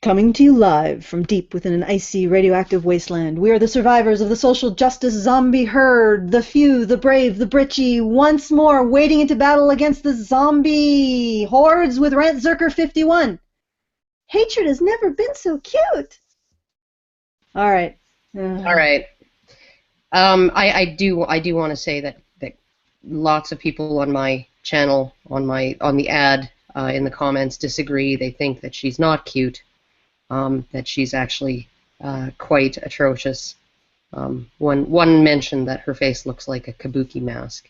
Coming to you live from deep within an icy, radioactive wasteland, we are the survivors of the social justice zombie herd, the few, the brave, the britchy, once more wading into battle against the zombie hordes with Rantzerker 51. Hatred has never been so cute. All right. All right. I do want to say that lots of people on my channel on the ad in the comments disagree. They think that she's not cute. That she's actually quite atrocious. One mentioned that her face looks like a kabuki mask.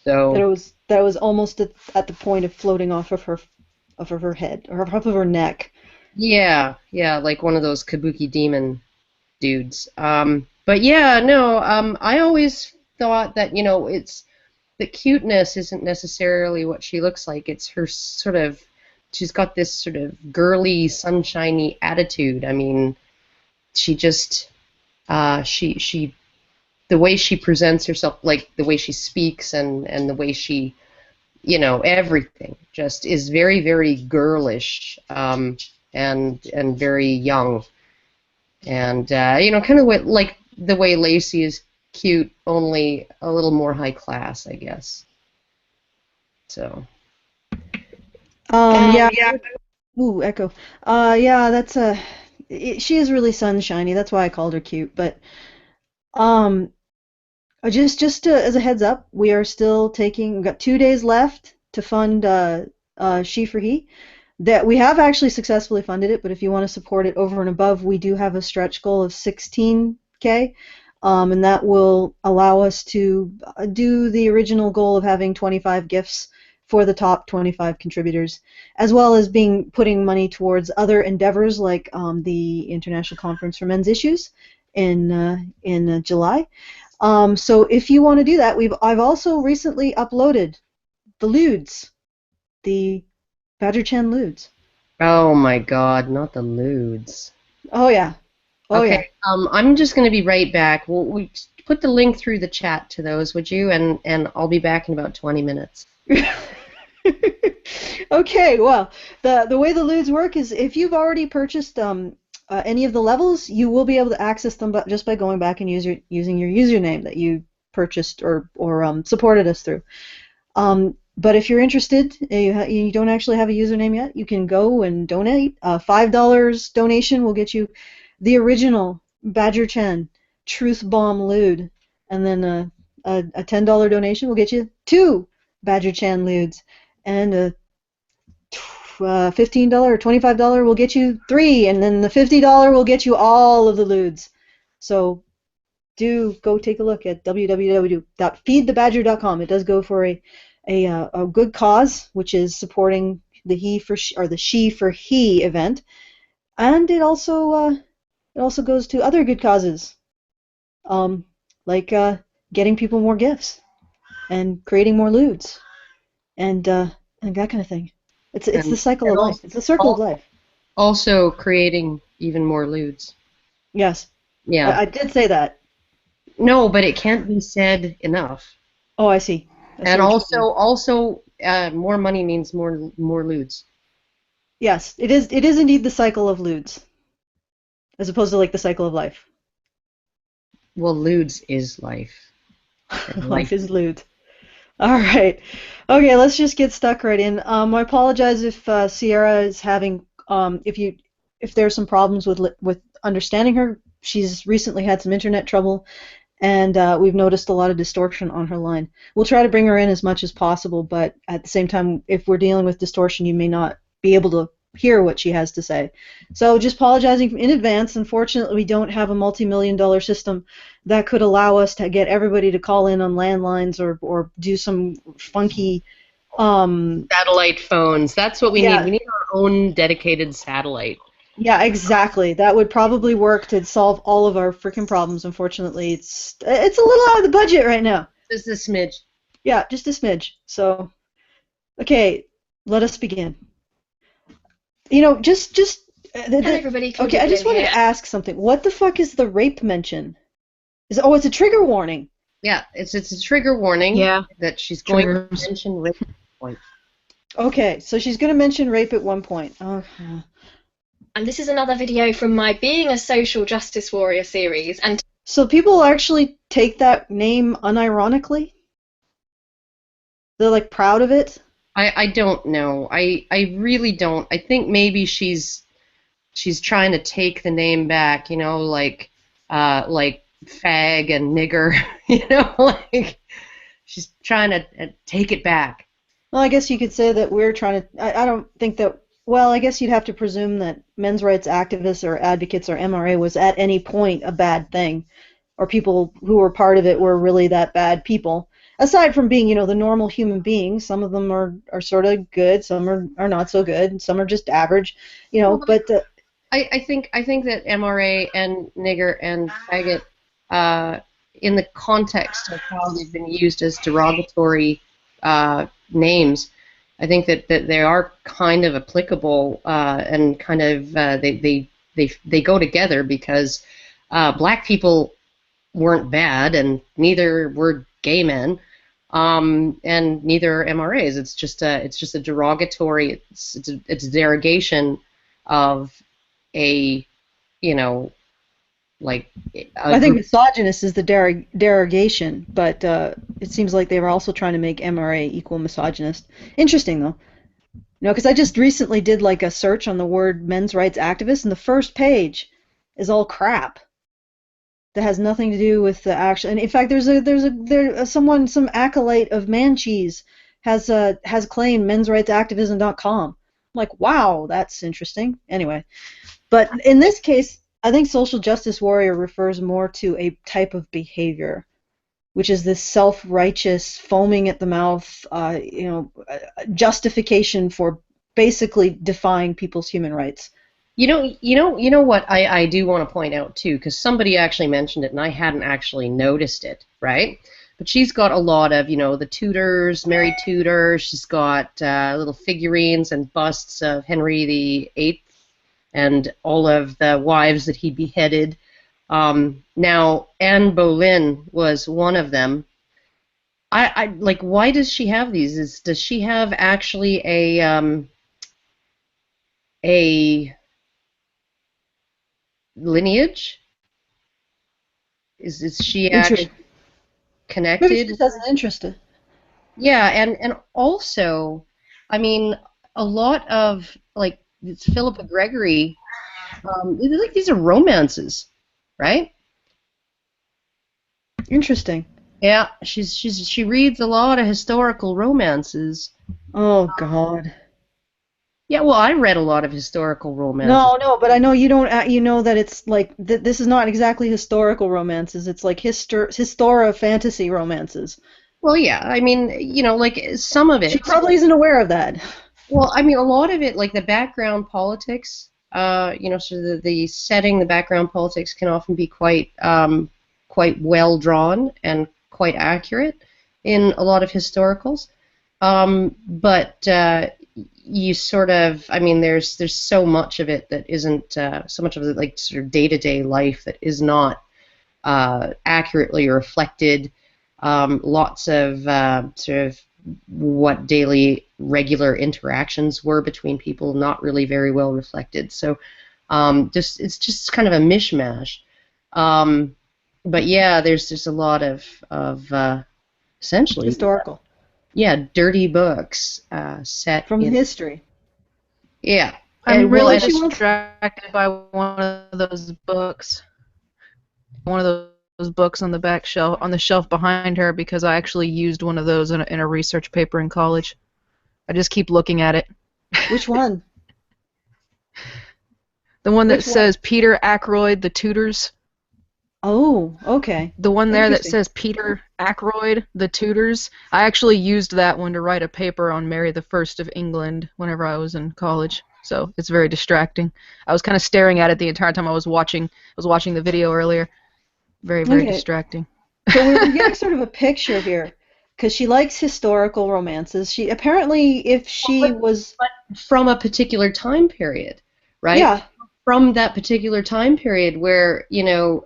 So that was almost at the point of floating off of her head or off of her neck. yeah, like one of those kabuki demon dudes. But yeah, no. I always thought that it's the cuteness isn't necessarily what she looks like. It's her sort of she's got this sort of girly, sunshiny attitude. I mean, she just she the way she presents herself, like the way she speaks and the way she everything just is very, very girlish, and very young, and kind of like the way Lacey is cute, only a little more high class, I guess. So Yeah. yeah. Ooh, echo. Yeah, she is really sunshiny. That's why I called her cute. But um, as a heads up, we are still taking. We've got 2 days left to fund She for He. That we have actually successfully funded it, but if you want to support it over and above, we do have a stretch goal of 16K, and that will allow us to do the original goal of having 25 gifts for the top 25 contributors, as well as putting money towards other endeavors like the International Conference for Men's Issues in July. So if you want to do that, I've also recently uploaded the lewds, the Badger Chan lewds. Oh my God, not the lewds. Oh yeah. Oh Okay, yeah. I'm just going to be right back. We put the link through the chat to those, would you? And I'll be back in about 20 minutes. Okay, well, the way the lewds work is if you've already purchased any of the levels, you will be able to access them just by going back and using your username that you purchased or supported us through. But if you're interested, you don't actually have a username yet, you can go and donate. $5 donation will get you the original Badger Chen Truth Bomb Lewd, and then a $10 donation will get you two Badger Chan lewds, and a $15 or $25 will get you three, and then the $50 will get you all of the lewds. So do go take a look at www.feedthebadger.com. It does go for a good cause, which is supporting the the She for He event, and it also goes to other good causes, um, like getting people more gifts and creating more lewds and that kind of thing. It's the And cycle and of life. also It's the circle of life. also creating even more lewds. Yes, Yeah. I did say that. No, but it can't be said enough. Oh, I see. I see And what you mean. also, more money means more lewds. Yes, it is. It is indeed the cycle of lewds, as opposed to like the cycle of life. Well, lewds is life, and Life life. is lewd. All right. Okay, let's just get stuck right in. I apologize if Sierra is having if there's some problems with understanding her. She's recently had some internet trouble, and we've noticed a lot of distortion on her line. We'll try to bring her in as much as possible, but at the same time, if we're dealing with distortion, you may not be able to hear what she has to say. So just apologizing in advance. Unfortunately, we don't have a multi-million-dollar system that could allow us to get everybody to call in on landlines or do some funky um Satellite phones. That's what we need. yeah. We need our own dedicated satellite. Yeah, exactly. That would probably work to solve all of our freaking problems. Unfortunately, it's a little out of the budget right now. Just a smidge. Yeah, just a smidge. So, okay, let us begin. Just Hi everybody, can we okay. get I it just in wanted here? to ask something. What the fuck is the rape mention? It's a trigger warning. Yeah, it's a trigger warning Yeah, that she's going to triggers. mention rape point. Okay, so she's gonna mention rape at one point. Okay. And this is another video from my Being a Social Justice Warrior series. And So people actually take that name unironically? They're like proud of it? I don't know. I really don't. I think maybe she's trying to take the name back, like fag and nigger, like she's trying to take it back. Well, I guess you could say that we're trying to. I don't think that. Well, I guess you'd have to presume that men's rights activists or advocates or MRA was at any point a bad thing, or people who were part of it were really that bad people. Aside from being, the normal human beings, some of them are sort of good, some are not so good, and some are just average, Well, but I think that MRA and nigger and faggot, uh, in the context of how they've been used as derogatory names, I think that they are kind of applicable, and kind of they go together because black people weren't bad and neither were gay men, and neither are MRAs. It's just a derogatory. It's a derogation of a you know like a I think group. misogynist is the derogation, but it seems like they were also trying to make MRA equal misogynist. Interesting though. Because I just recently did like a search on the word men's rights activist, and the first page is all crap that has nothing to do with the action. And in fact, some acolyte of man cheese has claimed mensrightsactivism.com. I'm like, wow, that's interesting. Anyway, but in this case, I think social justice warrior refers more to a type of behavior, which is this self-righteous, foaming at the mouth, justification for basically defying people's human rights. You know what I do want to point out too, because somebody actually mentioned it and I hadn't actually noticed it, right? But she's got a lot of, the Tudors, Mary Tudor. She's got little figurines and busts of Henry VIII and all of the wives that he beheaded. Now, Anne Boleyn was one of them. I like. Why does she have these? Does she have actually a lineage? Is she Interest. actually Maybe she connected? just has an interest. Yeah, and also, I mean, a lot of like it's Philippa Gregory. These are romances, right? Interesting. Yeah, she reads a lot of historical romances. Oh God. Yeah, well, I read a lot of historical romances. No, no, but I know you don't. You know that it's like this is not exactly historical romances. It's like histora fantasy romances. Well, yeah, I mean, like some of She it. probably isn't aware of that. Well, I mean, a lot of it, like the background politics, so the setting, the background politics can often be quite well drawn and quite accurate in a lot of historicals. But you sort of, I mean, there's so much of it that isn't, so much of it like sort of day-to-day life that is not accurately reflected. Lots of sort of what daily regular interactions were between people, not really very well reflected. So it's just kind of a mishmash. Um, but yeah, there's just a lot of essentially, Historical yeah, dirty books set from in, history. yeah, I'm and well, really Well, and she wants. distracted by one of those books. One of those books on the back shelf, on the shelf behind her, because I actually used one of those in a research paper in college. I just keep looking at it. Which one? The one that Which one? says Peter Ackroyd, The Tudors. Oh, okay. The one there that Interesting. says Peter Ackroyd, The Tudors. I actually used that one to write a paper on Mary the First of England whenever I was in college. So it's very distracting. I was kind of staring at it the entire time I was watching the video earlier. Very, very Okay. distracting. So we're getting sort of a picture here because she likes historical romances. She apparently, if she was, from a particular time period, right? yeah, From that particular time period where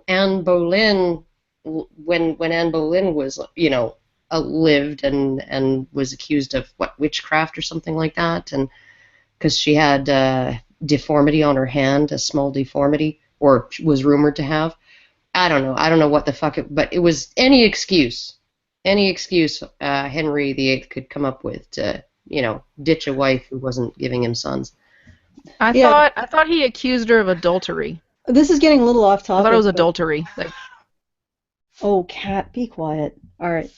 Anne Boleyn, when Anne Boleyn was lived and was accused of what, witchcraft or something like that, and because she had deformity on her hand, a small deformity, or was rumored to have. I don't know. I don't know what the fuck it, but it was any excuse Henry VIII could come up with to, ditch a wife who wasn't giving him sons. Yeah, I thought he accused her of adultery. this is getting a little off I thought it topic, was but adultery. Like, oh, cat, be quiet. All right.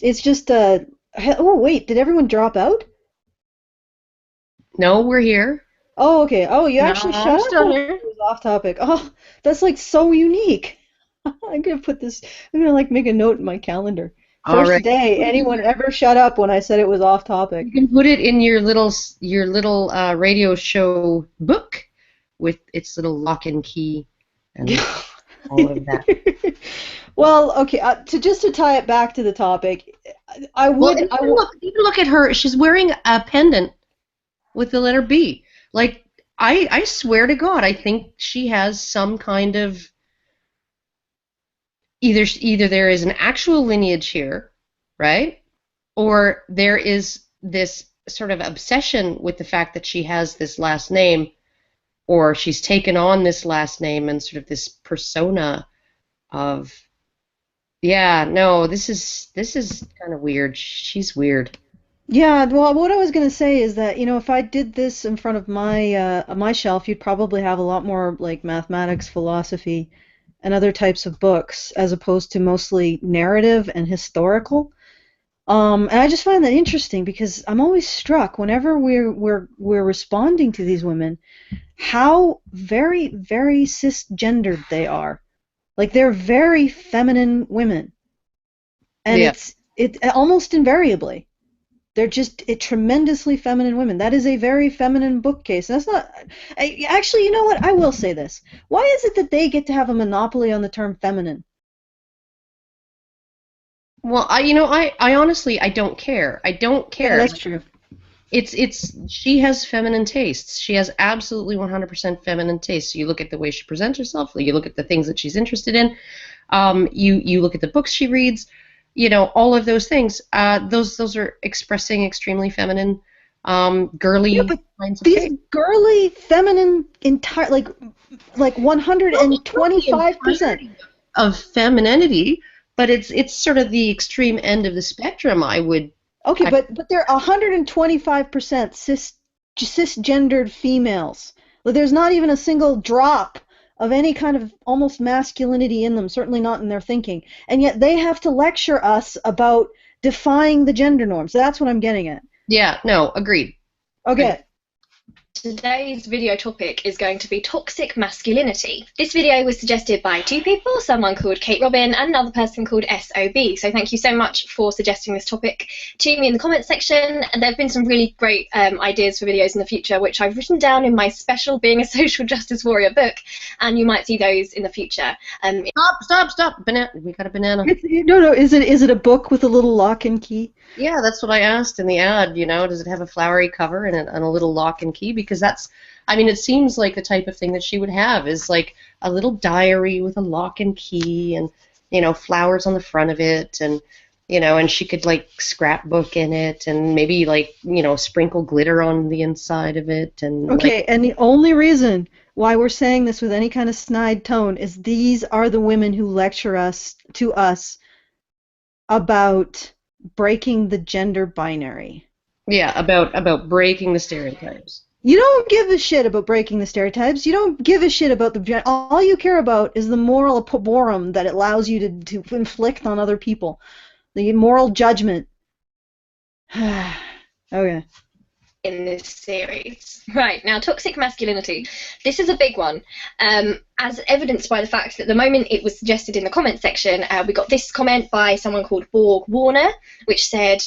It's just oh wait, did everyone drop out? No, we're here. Oh, okay. Oh, you no, actually shut I'm up still when here. it was off topic. Oh, that's like so unique. I'm gonna put this. I'm gonna like make a note in my calendar. All First right. day anyone ever shut up when I said it was off You topic. can put it in your little radio show book with its little lock and key and all of that. Well, okay. To tie it back to the topic, I Well, would. and even look at her. She's wearing a pendant with the letter B. Like, I swear to God, I think she has some kind of either there is an actual lineage here, right? Or there is this sort of obsession with the fact that she has this last name, or she's taken on this last name and sort of this persona of, yeah, no, this is kind of weird. She's weird. Yeah, well, what I was gonna say is that, if I did this in front of my shelf, you'd probably have a lot more like mathematics, philosophy, and other types of books, as opposed to mostly narrative and historical. And I just find that interesting because I'm always struck whenever we're responding to these women, how very, very cisgendered they are. Like they're very feminine women, and Yeah. it almost invariably. They're just tremendously feminine women. That is a very feminine bookcase. That's not. Actually, you know what? I will say this. Why is it that they get to have a monopoly on the term feminine? Well, I honestly, I don't care. I don't Yeah, care. that's true. It's she has feminine tastes. She has absolutely 100% feminine tastes. So you look at the way she presents herself, you look at the things that she's interested in, you look at the books she reads, all of those things. Those are expressing extremely feminine, Yeah, girly but kinds of these tastes. girly, feminine, entire like It's not the 125%. entirety of femininity, but it's sort of the extreme end of the spectrum. I would. Okay, I, but they're 125% cisgendered females. Like, there's not even a single drop of any kind of almost masculinity in them, certainly not in their thinking. And yet they have to lecture us about defying the gender norms. That's what I'm getting at. yeah, no, agreed. Okay. Today's video topic is going to be toxic masculinity. This video was suggested by two people, someone called Kate Robin and another person called SOB. So thank you so much for suggesting this topic to me in the comments section. And there have been some really great ideas for videos in the future, which I've written down in my special Being a Social Justice Warrior book, and you might see those in the future. Stop! Banana. We got a banana. No. Is it a book with a little lock and key? Yeah, that's what I asked in the ad. Does it have a flowery cover and a little lock and key? Because it seems like the type of thing that she would have is like a little diary with a lock and key and, flowers on the front of it and she could like scrapbook in it and maybe like, sprinkle glitter on the inside of it and Okay, and the only reason why we're saying this with any kind of snide tone is these are the women who lecture us about breaking the gender binary. yeah, about breaking the stereotypes. You don't give a shit about breaking the stereotypes. You don't give a shit about all you care about is the moral pabulum that it allows you to inflict on other people. The moral judgment. Okay. In this series. Right, now toxic masculinity. This is a big one, as evidenced by the fact that the moment it was suggested in the comment section, we got this comment by someone called Borg Warner, which said,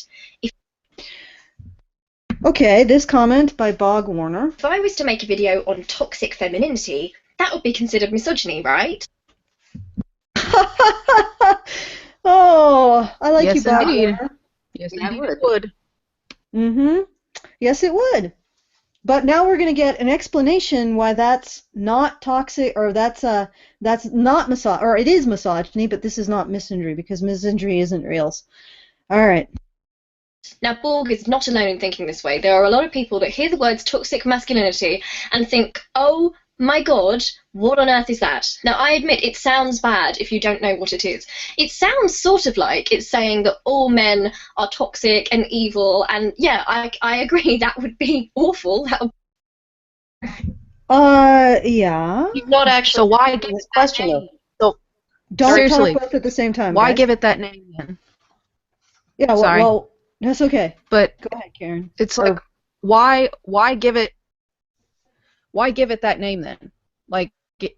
Okay, this comment by Bog Warner. if I was to make a video on toxic femininity, that would be considered misogyny, right? Oh, I like you, Yes, Bog indeed. Warner. Yes, Yeah, indeed it it would. Mm-hmm. Yes, it would. But now we're going to get an explanation why that's not toxic, or that's not or it is misogyny, but this is not misandry because misandry isn't reals. All right. Now, Borg is not alone in thinking this way. There are a lot of people that hear the words toxic masculinity and think, oh my God, what on earth is that? Now, I admit it sounds bad if you don't know what it is. It sounds sort of like it's saying that all men are toxic and evil, and yeah, I agree, that would be awful. That would... Yeah. You've not actually So why answered give his it that question, though. name? So Don't seriously, talk both at the same time, why guys. give it that name then? Yeah, Sorry. well, that's okay. But Go ahead, Karen. it's like, why give it that name then? Like,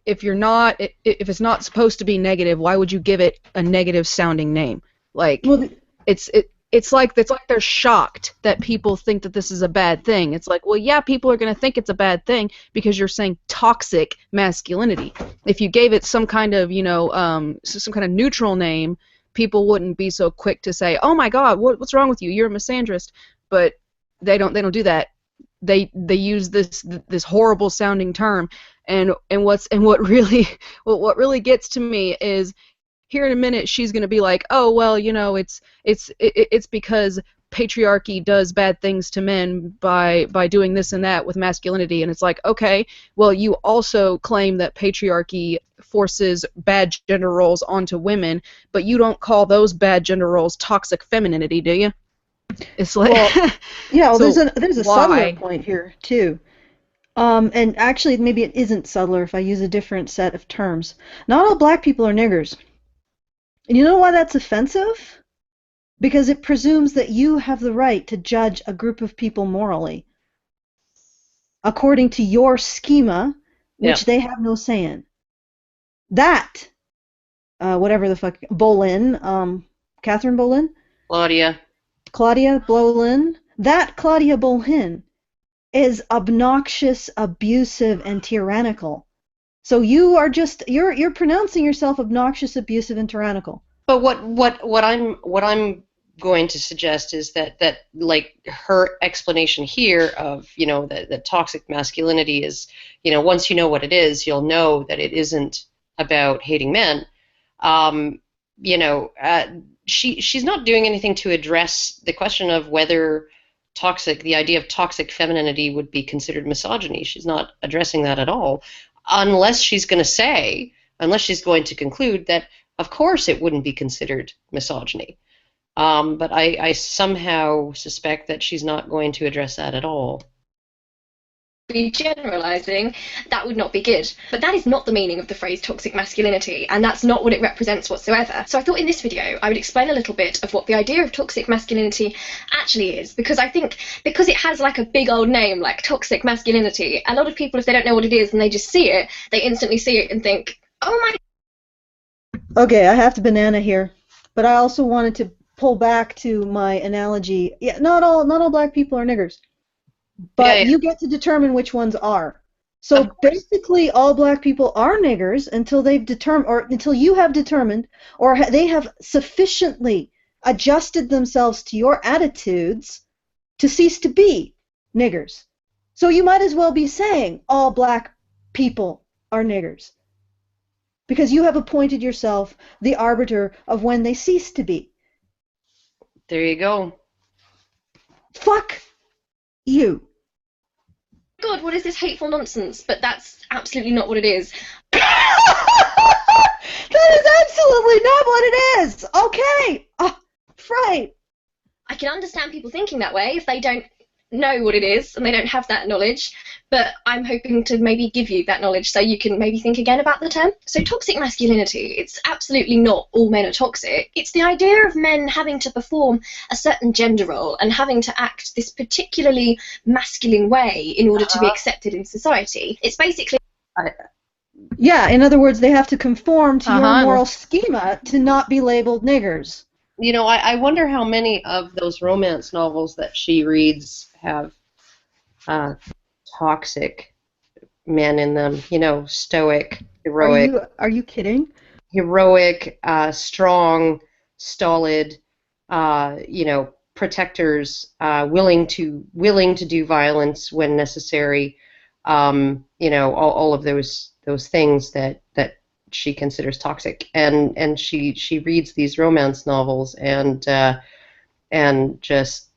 if you're not, if it's not supposed to be negative, why would you give it a negative sounding name? Like, Well, it's like they're shocked that people think that this is a bad thing. It's like, well, yeah, people are going to think it's a bad thing because you're saying toxic masculinity. If you gave it some kind of, some kind of neutral name, people wouldn't be so quick to say, "Oh my God, what's wrong with you? You're a misandrist." But they don't do that. They use this horrible sounding term, and what really gets to me is, here in a minute she's going to be like, oh well, it's because patriarchy does bad things to men by doing this and that with masculinity. And it's like, okay, well, you also claim that patriarchy forces bad gender roles onto women, but you don't call those bad gender roles toxic femininity, do you? It's like, well, yeah, well, so there's a why? subtler point here too. And actually, maybe it isn't subtler if I use a different set of terms. Not all black people are niggers. And you know why that's offensive? Because it presumes that you have the right to judge a group of people morally according to your schema, which Yeah. they have no say in. That, whatever the fuck, Bolin, Catherine Bolin, Claudia. Claudia Bolin, that Claudia Bolin is obnoxious, abusive, and tyrannical. So you are just you're pronouncing yourself obnoxious, abusive, and tyrannical. But what I'm going to suggest is that like her explanation here of the toxic masculinity is, once you know what it is, you'll know that it isn't about hating men. Um, she's not doing anything to address the question of whether the idea of toxic femininity would be considered misogyny. She's not addressing that at all, unless she's going to say, unless she's going to conclude that of course it wouldn't be considered misogyny. But I somehow suspect that she's not going to address that at all. Be generalizing, that would not be good. But that is not the meaning of the phrase toxic masculinity, and that's not what it represents whatsoever. So I thought in this video I would explain a little bit of what the idea of toxic masculinity actually is, because I think because it has like a big old name like toxic masculinity, a lot of people, if they don't know what it is and they just see it, they instantly see it and think, oh my... Okay, I have to banana here, but I also wanted to pull back to my analogy. Yeah, not all black people are niggers, but Yeah, you get to determine which ones are. of So course. basically, all black people are niggers until they've determined, or until you have determined, or they have sufficiently adjusted themselves to your attitudes to cease to be niggers. So you might as well be saying all black people are niggers, because you have appointed yourself the arbiter of when they cease to be. There you go. Fuck you. God, what is this hateful nonsense? But that's absolutely not what it is. That is absolutely not what it is. Okay. Right. I can understand people thinking that way if they don't know what it is and they don't have that knowledge, but I'm hoping to maybe give you that knowledge so you can maybe think again about the term. So toxic masculinity, it's absolutely not all men are toxic. It's the idea of men having to perform a certain gender role and having to act this particularly masculine way in order to be accepted in society. It's basically... Yeah, in other words, they have to conform to your Uh-huh. moral schema to not be labeled niggers. I wonder how many of those romance novels that she reads have toxic men in them. Stoic, Are you kidding? strong, stolid, protectors, willing to do violence when necessary. All of those things that she considers toxic, and she reads these romance novels and just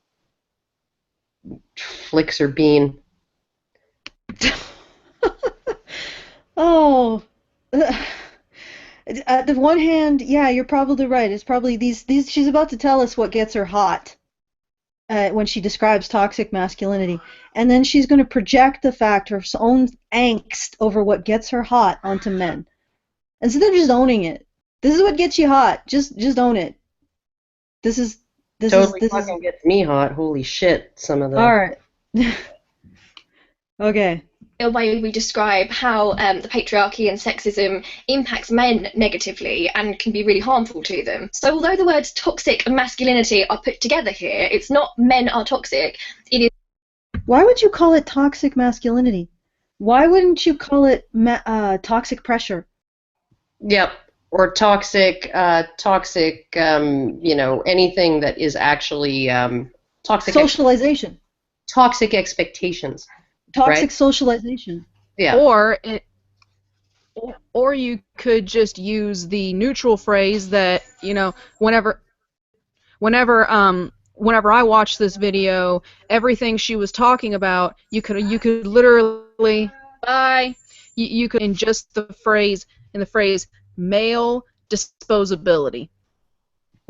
flicks her bean. Oh, at the one hand, yeah, you're probably right. It's probably these. She's about to tell us what gets her hot when she describes toxic masculinity, and then she's going to project the fact her own angst over what gets her hot onto men, instead of just owning it. This is what gets you hot. Just own it. This is Totally this is fucking gets me hot. Holy shit! Some of all the right. Okay. The way we describe how the patriarchy and sexism impacts men negatively and can be really harmful to them. So although the words toxic and masculinity are put together here, it's not men are toxic. It is. Why would you call it toxic masculinity? Why wouldn't you call it toxic pressure? Yep. Or toxic, anything that is actually toxic. Socialization. Toxic expectations. Toxic Right? Socialization. Yeah. Or you could just use the neutral phrase that, whenever I watched this video, everything she was talking about, you could literally you could in just the phrase male disposability.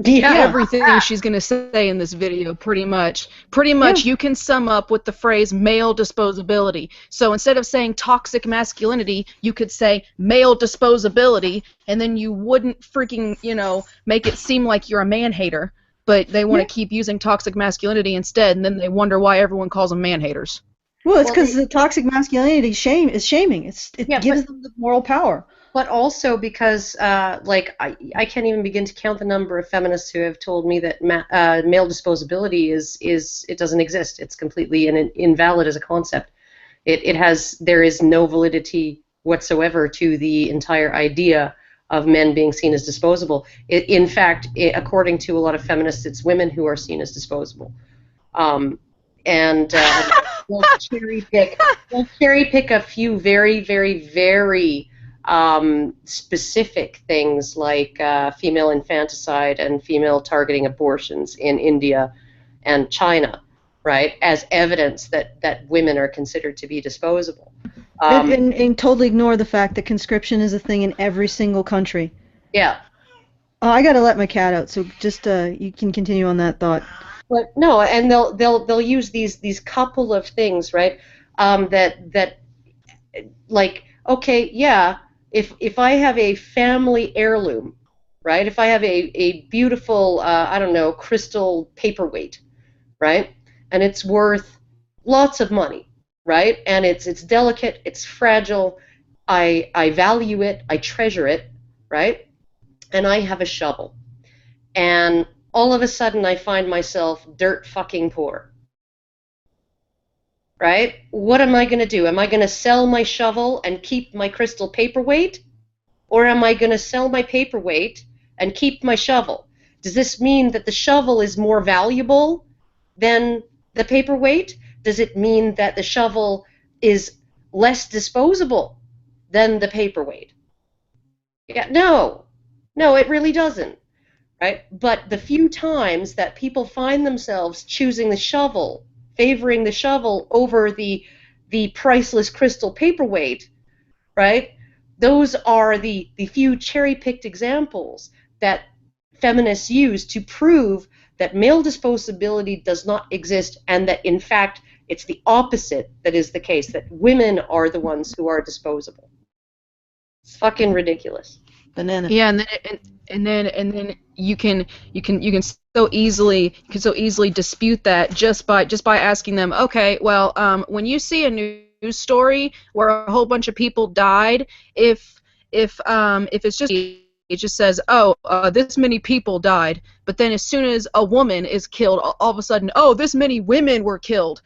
Yeah. Everything she's going to say in this video, pretty much you can sum up with the phrase male disposability. So instead of saying toxic masculinity, you could say male disposability, and then you wouldn't freaking, make it seem like you're a man-hater, but they want to keep using toxic masculinity instead, and then they wonder why everyone calls them man-haters. Well, it's because the toxic masculinity is shaming. It gives them the moral power. But also because, I can't even begin to count the number of feminists who have told me that male disposability it doesn't exist. It's completely invalid as a concept. There is no validity whatsoever to the entire idea of men being seen as disposable. In fact, according to a lot of feminists, it's women who are seen as disposable. We'll cherry pick a few very, very, very specific things like female infanticide and female targeting abortions in India and China, right, as evidence that women are considered to be disposable. And totally ignore the fact that conscription is a thing in every single country. Yeah. Oh, I gotta let my cat out, so just you can continue on that thought. But no, and they'll use these couple of things, right? That like, okay, yeah, if I have a family heirloom, right? If I have a beautiful I don't know, crystal paperweight, right? And it's worth lots of money, right? And it's delicate, it's fragile. I value it, I treasure it, right? And I have a shovel. And all of a sudden I find myself dirt fucking poor. Right? What am I going to do? Am I going to sell my shovel and keep my crystal paperweight? Or am I going to sell my paperweight and keep my shovel? Does this mean that the shovel is more valuable than the paperweight? Does it mean that the shovel is less disposable than the paperweight? Yeah, no, it really doesn't. Right? But the few times that people find themselves choosing the shovel, favoring the shovel over the priceless crystal paperweight, right? Those are the few cherry-picked examples that feminists use to prove that male disposability does not exist, and that in fact it's the opposite that is the case, that women are the ones who are disposable. It's fucking ridiculous. Banana. Yeah, and then you can so easily dispute that just by asking them, okay, well, when you see a news story where a whole bunch of people died, if it's just, it just says, oh, this many people died, but then as soon as a woman is killed, all of a sudden, oh, this many women were killed,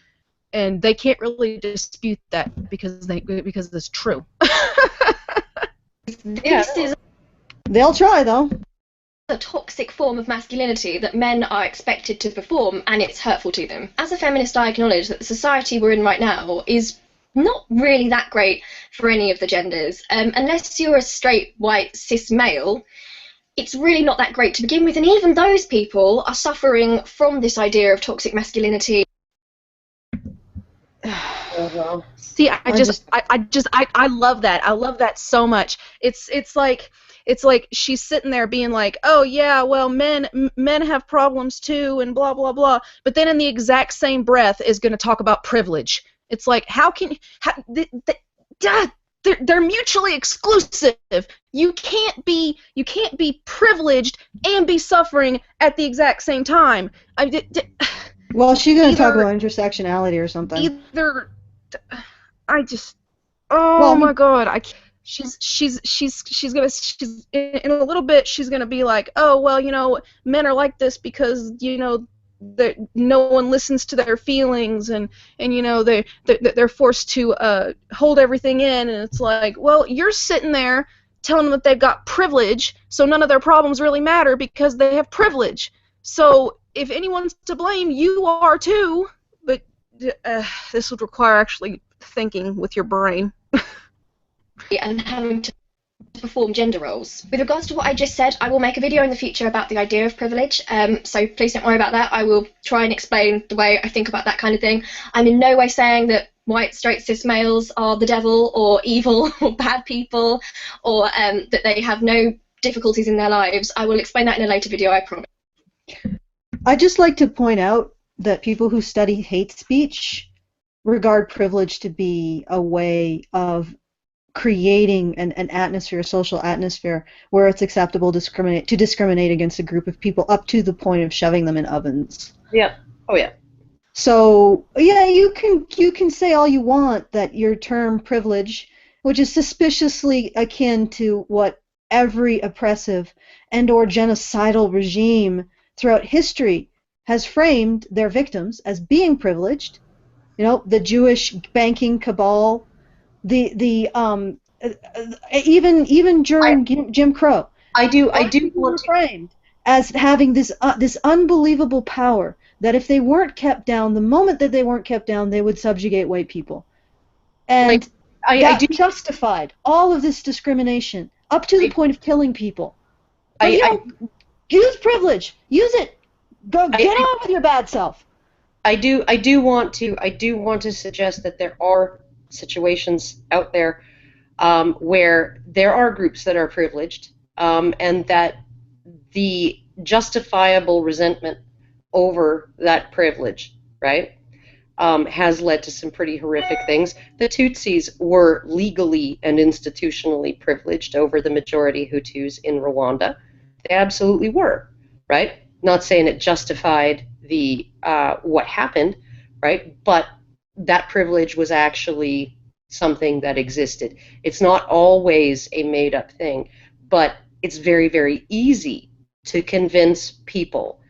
and they can't really dispute that because it's true. This is They'll try, though. a toxic form of masculinity that men are expected to perform, and it's hurtful to them. As a feminist, I acknowledge that the society we're in right now is not really that great for any of the genders. Unless you're a straight, white, cis male, it's really not that great to begin with, and even those people are suffering from this idea of toxic masculinity. Uh-huh. See, I just I love that. I love that so much. It's like she's sitting there being like, "Oh yeah, well men have problems too and blah blah blah." But then in the exact same breath is going to talk about privilege. It's like, they're mutually exclusive. You can't be privileged and be suffering at the exact same time. well, she's gonna talk Either about intersectionality or something. either I just Well, oh I my mean, god, I can't. She's in a little bit she's gonna be like, oh well, men are like this because no one listens to their feelings, and they're forced to hold everything in, and it's like, well, you're sitting there telling them that they've got privilege, so none of their problems really matter because they have privilege. So if anyone's to blame, you are too. But this would require actually thinking with your brain. And having to perform gender roles. With regards to what I just said, I will make a video in the future about the idea of privilege, so please don't worry about that. I will try and explain the way I think about that kind of thing. I'm in no way saying that white straight cis males are the devil or evil or bad people, or that they have no difficulties in their lives. I will explain that in a later video, I promise. I just like to point out that people who study hate speech regard privilege to be a way of creating an atmosphere, a social atmosphere, where it's acceptable to discriminate against a group of people up to the point of shoving them in ovens. Yeah. Oh yeah. So yeah, you can say all you want that your term privilege, which is suspiciously akin to what every oppressive and or genocidal regime throughout history has framed their victims as being privileged. The Jewish banking cabal, even I during Jim Crow, I black do people want were to. framed as having this unbelievable power that if they weren't kept down, the moment that they weren't kept down, they would subjugate white people, Like and I do. that justified all of this discrimination up to the I point of killing people. But I use privilege, use it. Go I, get on with your bad self. I do want to suggest that there are situations out there where there are groups that are privileged, and that the justifiable resentment over that privilege, right, has led to some pretty horrific things. The Tutsis were legally and institutionally privileged over the majority Hutus in Rwanda. They absolutely were, right? Not saying it justified the what happened, right? But that privilege was actually something that existed. It's not always a made-up thing, but it's very, very easy to convince people,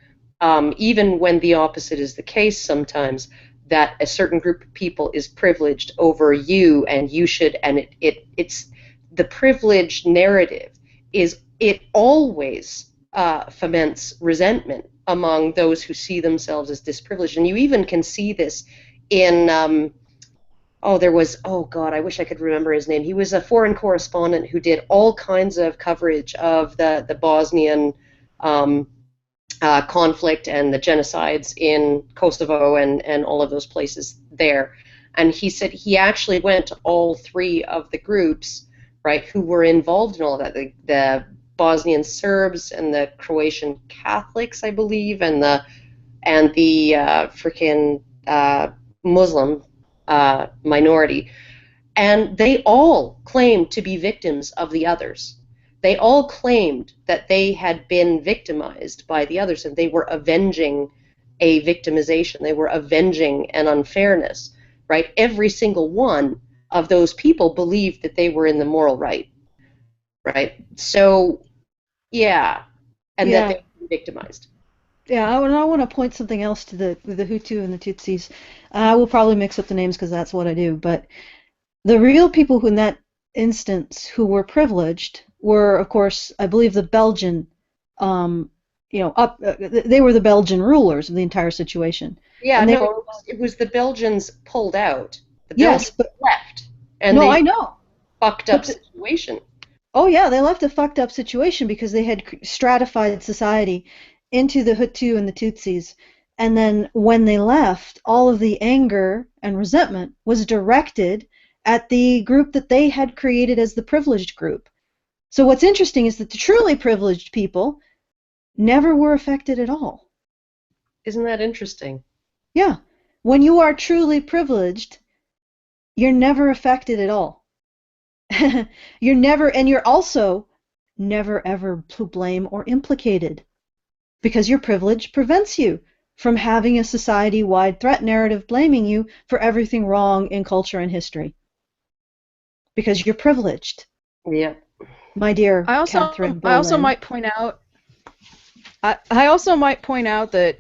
even when the opposite is the case sometimes, that a certain group of people is privileged over you and you should, and it's the privileged narrative is it always foments resentment among those who see themselves as disprivileged. And you even can see this in there was, oh God, I wish I could remember his name. He was a foreign correspondent who did all kinds of coverage of the Bosnian um, conflict and the genocides in Kosovo and all of those places there. And he said he actually went to all three of the groups, right, who were involved in all of that, the Bosnian Serbs and the Croatian Catholics, I believe, and the freaking Muslim minority, and they all claimed to be victims of the others. They all claimed that they had been victimized by the others, and they were avenging a victimization. They were avenging an unfairness, right? Every single one of those people believed that they were in the moral right, right? So, yeah, and that Yeah, they were victimized. yeah. I want to point something else to the Hutu and the Tutsis. I will probably mix up the names because that's what I do, but the real people who in that instance who were privileged were, of course, I believe the Belgian, they were the Belgian rulers of the entire situation, Yeah, and they no, were, it was the Belgians pulled out. The yes, Belgians but left, and no, they I know, fucked up but situation. oh yeah, they left a fucked up situation because they had stratified society into the Hutu and the Tutsis, And then when they left, all of the anger and resentment was directed at the group that they had created as the privileged group. So what's interesting is that the truly privileged people never were affected at all. Isn't that interesting? Yeah. When you are truly privileged, you're never affected at all. You're never, and you're also never ever to blame or implicated because your privilege prevents you from having a society-wide threat narrative blaming you for everything wrong in culture and history. Because you're privileged, Yeah. my dear I Catherine also Boland. might point out I also might point out that,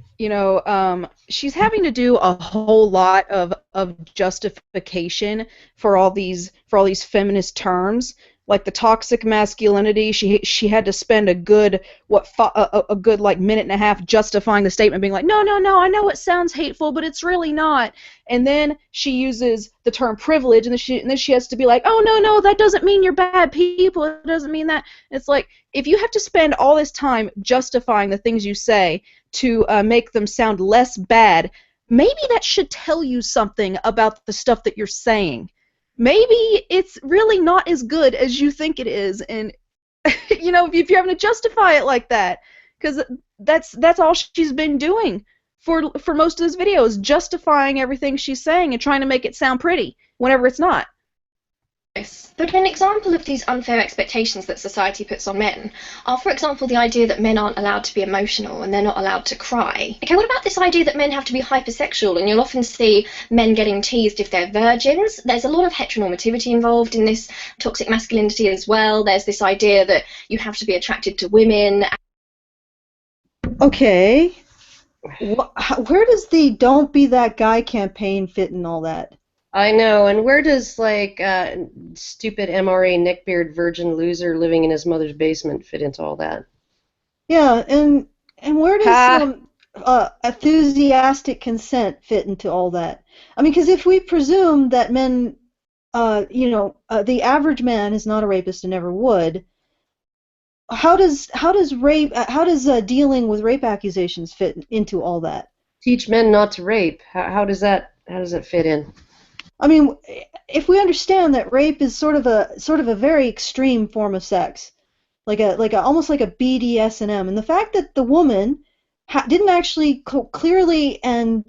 she's having to do a whole lot of justification for all these feminist terms, like the toxic masculinity. She had to spend a good a good like minute and a half justifying the statement, being like, no, no, no, I know it sounds hateful, but it's really not. And then she uses the term privilege, and then she has to be like, oh no, no, that doesn't mean you're bad people. It doesn't mean that. It's like, if you have to spend all this time justifying the things you say to make them sound less bad, maybe that should tell you something about the stuff that you're saying. Maybe it's really not as good as you think it is, and if you're having to justify it like that, because that's all she's been doing for most of those videos, justifying everything she's saying and trying to make it sound pretty whenever it's not. But an example of these unfair expectations that society puts on men are, for example, the idea that men aren't allowed to be emotional and they're not allowed to cry. Okay, what about this idea that men have to be hypersexual, and you'll often see men getting teased if they're virgins? There's a lot of heteronormativity involved in this toxic masculinity as well. There's this idea that you have to be attracted to women. Okay. Where does the "Don't Be That Guy" campaign fit in all that? I know. And where does stupid MRA neckbeard virgin loser living in his mother's basement fit into all that? Yeah, and where does Ha! enthusiastic consent fit into all that? I mean, because if we presume that men, the average man is not a rapist and never would, how does dealing with rape accusations fit into all that? Teach men not to rape. How does that fit in? I mean, if we understand that rape is sort of a very extreme form of sex, like a almost like a BDSM, and the fact that the woman didn't actually clearly and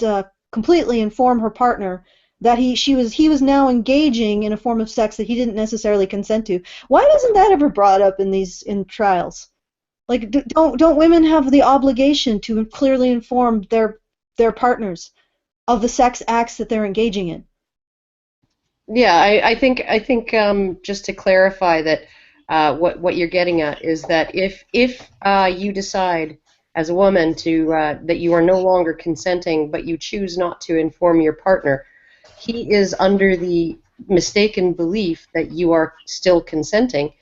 completely inform her partner that he was now engaging in a form of sex that he didn't necessarily consent to. Why isn't that ever brought up in trials? Like, don't women have the obligation to clearly inform their partners of the sex acts that they're engaging in? Yeah, I think just to clarify that what you're getting at is that if you decide as a woman that you are no longer consenting, but you choose not to inform your partner, he is under the mistaken belief that you are still consenting,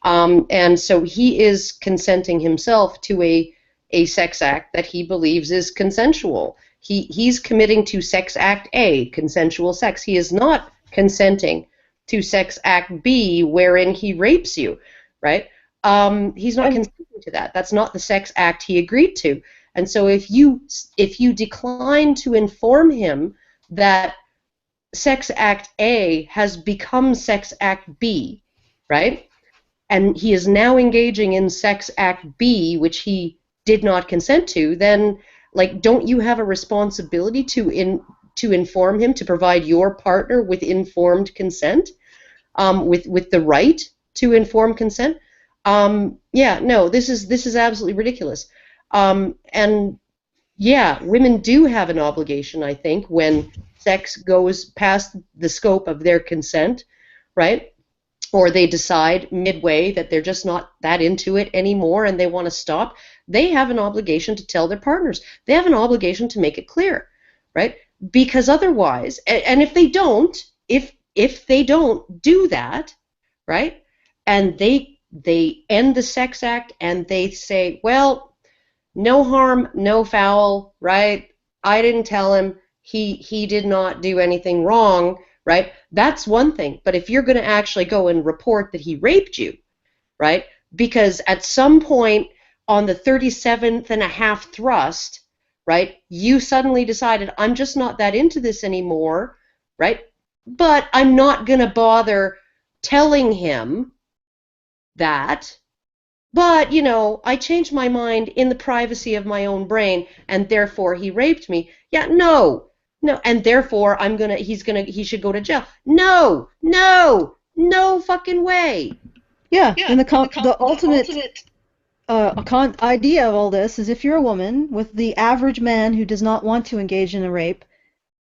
and so he is consenting himself to a sex act that he believes is consensual. He's committing to sex act A, consensual sex. He is not consenting to sex act B, wherein he rapes you, right? He's not And consenting to that. That's not the sex act he agreed to. And so if you decline to inform him that sex act A has become sex act B, right? And he is now engaging in sex act B, which he did not consent to, then don't you have a responsibility to inform him, to provide your partner with informed consent, with the right to informed consent? Yeah, no, this is absolutely ridiculous. And yeah, women do have an obligation, I think, when sex goes past the scope of their consent, right? Or they decide midway that they're just not that into it anymore and they want to stop, they have an obligation to tell their partners. They have an obligation to make it clear, right? Because otherwise, and if they don't do that, right? And they end the sex act and they say, well, no harm, no foul, right? I didn't tell him. He did not do anything wrong, right? That's one thing. But if you're going to actually go and report that he raped you, right? Because at some point on the 37th and a half thrust, right? You suddenly decided, I'm just not that into this anymore, right? But I'm not going to bother telling him that. But, I changed my mind in the privacy of my own brain, and therefore he raped me. Yeah, no. No, and therefore he should go to jail. No, no, no fucking way. Yeah, and the ultimate idea of all this is if you're a woman with the average man who does not want to engage in a rape,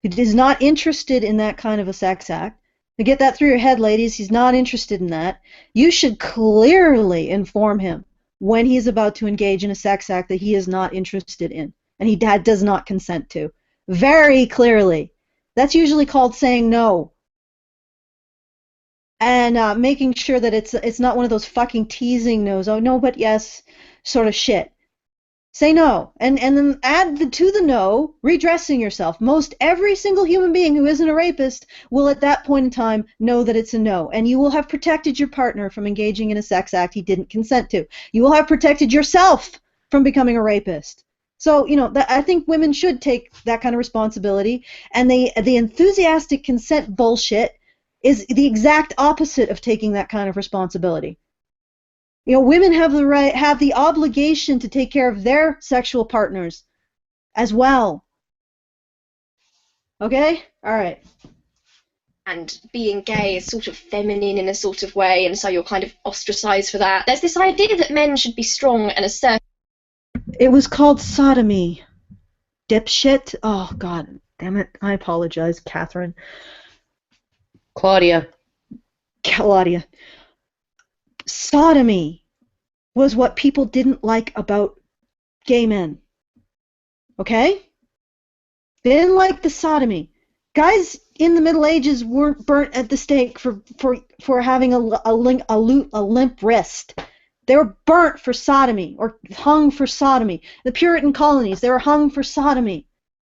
who is not interested in that kind of a sex act, to get that through your head, ladies, he's not interested in that. You should clearly inform him when he's about to engage in a sex act that he is not interested in and he does not consent to. Very clearly. That's usually called saying no. And making sure that it's not one of those fucking teasing no's, oh no, but yes, sort of shit. Say no, and then add to the no, redressing yourself. Most every single human being who isn't a rapist will at that point in time know that it's a no, and you will have protected your partner from engaging in a sex act he didn't consent to. You will have protected yourself from becoming a rapist. So, I think women should take that kind of responsibility, and the enthusiastic consent bullshit is the exact opposite of taking that kind of responsibility. Women have the obligation to take care of their sexual partners as well. Okay? All right. And being gay is sort of feminine in a sort of way, and so you're kind of ostracized for that. There's this idea that men should be strong and assertive. It was called sodomy. Dipshit. Oh, God damn it. I apologize, Catherine. Claudia. Sodomy was what people didn't like about gay men. Okay? They didn't like the sodomy. Guys in the Middle Ages weren't burnt at the stake for having a limp wrist. They were burnt for sodomy or hung for sodomy. The Puritan colonies, they were hung for sodomy.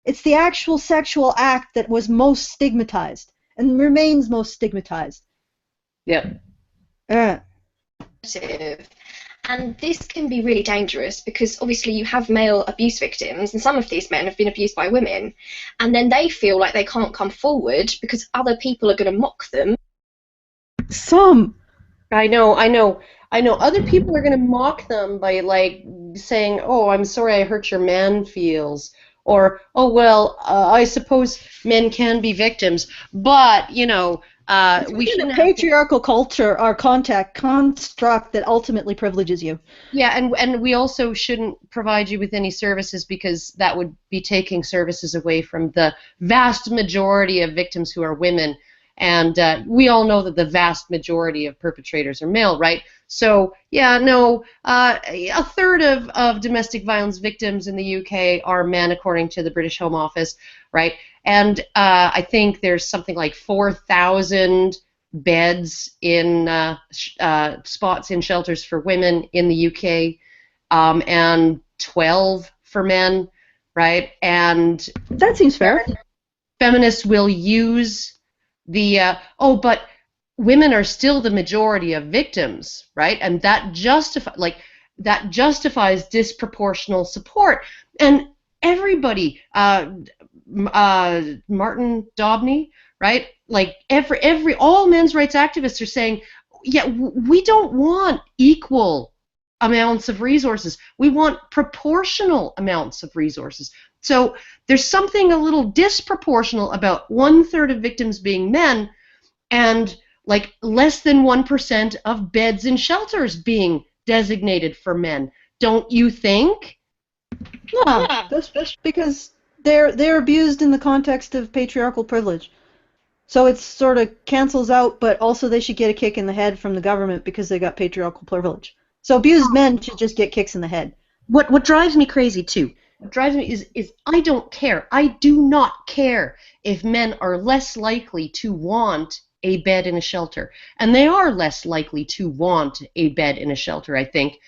It's the actual sexual act that was most stigmatized and remains most stigmatized. Yep. And this can be really dangerous because obviously you have male abuse victims, and some of these men have been abused by women, and then they feel like they can't come forward because other people are going to mock them. Some. I know. Other people are going to mock them by saying, "Oh, I'm sorry, I hurt your man feels," or, "Oh well, I suppose men can be victims," but we shouldn't have patriarchal culture or construct that ultimately privileges you. Yeah, and we also shouldn't provide you with any services because that would be taking services away from the vast majority of victims who are women. And we all know that the vast majority of perpetrators are male, right? So, yeah, no, a third of domestic violence victims in the UK are men, according to the British Home Office, right? And I think there's something like 4,000 beds in spots in shelters for women in the UK, and 12 for men, right? And that seems fair. Feminists will use but women are still the majority of victims, right? And that justifies disproportional support. And everybody, Martin Dobney, right? Like all men's rights activists are saying, yeah, we don't want equal amounts of resources. We want proportional amounts of resources. So there's something a little disproportional about 1/3 of victims being men and like less than 1% of beds in shelters being designated for men. Don't you think? Yeah, that's because they're abused in the context of patriarchal privilege. So it sort of cancels out, but also they should get a kick in the head from the government because they got patriarchal privilege. So abused men should just get kicks in the head. What drives me crazy too, is I don't care. I do not care if men are less likely to want a bed in a shelter. And they are less likely to want a bed in a shelter, I think.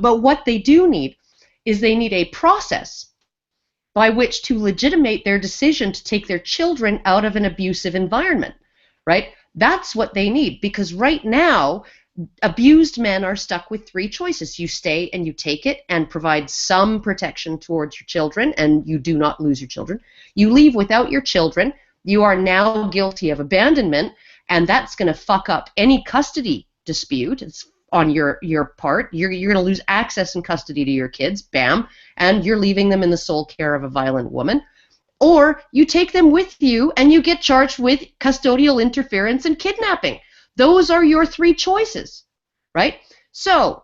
But what they do need is they need a process by which to legitimate their decision to take their children out of an abusive environment, right? That's what they need, because right now abused men are stuck with three choices. You stay and you take it and provide some protection towards your children, and you do not lose your children. You leave without your children. You are now guilty of abandonment, and that's going to fuck up any custody dispute. It's on your part. You're going to lose access and custody to your kids, bam, and you're leaving them in the sole care of a violent woman. Or you take them with you and you get charged with custodial interference and kidnapping. Those are your three choices, right? So,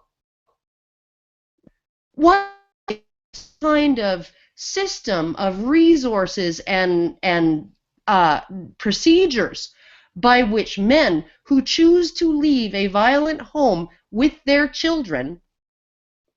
what kind of system of resources and procedures by which men who choose to leave a violent home with their children,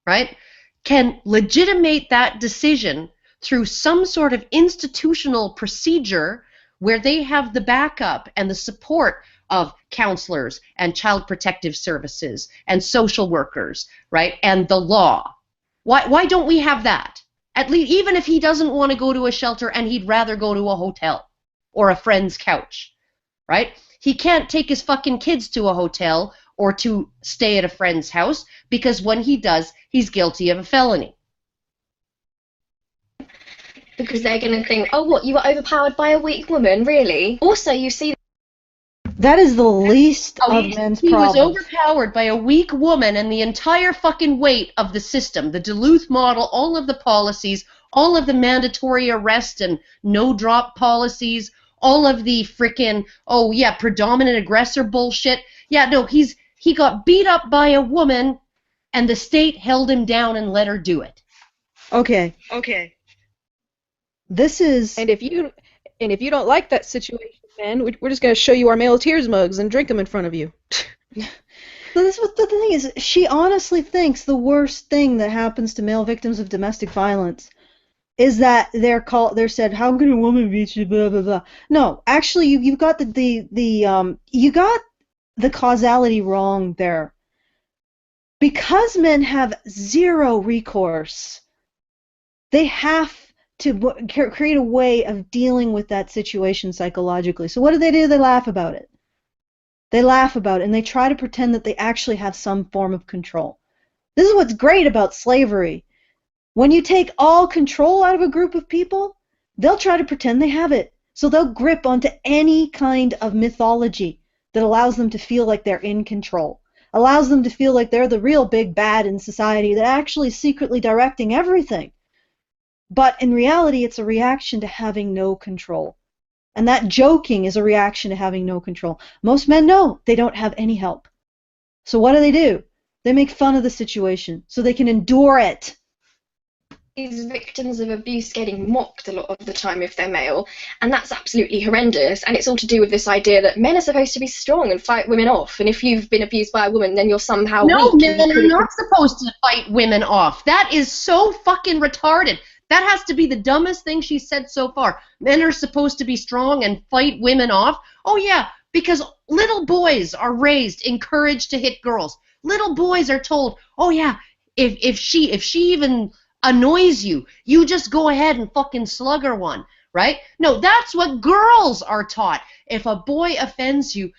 right, can legitimate that decision through some sort of institutional procedure where they have the backup and the support of counselors and child protective services and social workers, right, and the law. Why don't we have that? At least, even if he doesn't want to go to a shelter and he'd rather go to a hotel or a friend's couch, right? He can't take his fucking kids to a hotel or to stay at a friend's house, because when he does, he's guilty of a felony. Because they're going to think, oh, what, you were overpowered by a weak woman, really? Also, you see... That is the least of men's problems. He was overpowered by a weak woman, and the entire fucking weight of the system, the Duluth model, all of the policies, all of the mandatory arrest and no-drop policies, all of the frickin', oh yeah, predominant aggressor bullshit. Yeah, no, he got beat up by a woman, and the state held him down and let her do it. Okay. This is... And if you don't like that situation, man, we're just going to show you our male tears mugs and drink them in front of you. This is what the thing is. She honestly thinks the worst thing that happens to male victims of domestic violence is that they're said, how can a woman beat you, blah blah blah. No, actually, you've got you got the causality wrong there. Because men have zero recourse, they have to create a way of dealing with that situation psychologically. So what do? They laugh about it. They laugh about it, and they try to pretend that they actually have some form of control. This is what's great about slavery. When you take all control out of a group of people, they'll try to pretend they have it. So they'll grip onto any kind of mythology that allows them to feel like they're in control, allows them to feel like they're the real big bad in society that actually is secretly directing everything. But in reality, it's a reaction to having no control. And that joking is a reaction to having no control. Most men know they don't have any help. So what do? They make fun of the situation so they can endure it. These victims of abuse getting mocked a lot of the time if they're male, and that's absolutely horrendous. And it's all to do with this idea that men are supposed to be strong and fight women off, and if you've been abused by a woman, then you're somehow weak. No, men are not supposed to fight women off. That is so fucking retarded. That has to be the dumbest thing she said so far. Men are supposed to be strong and fight women off. Oh yeah, because little boys are raised, encouraged to hit girls. Little boys are told, oh yeah, if she even annoys you, you just go ahead and fucking slug her one, right? No, that's what girls are taught. If a boy offends you,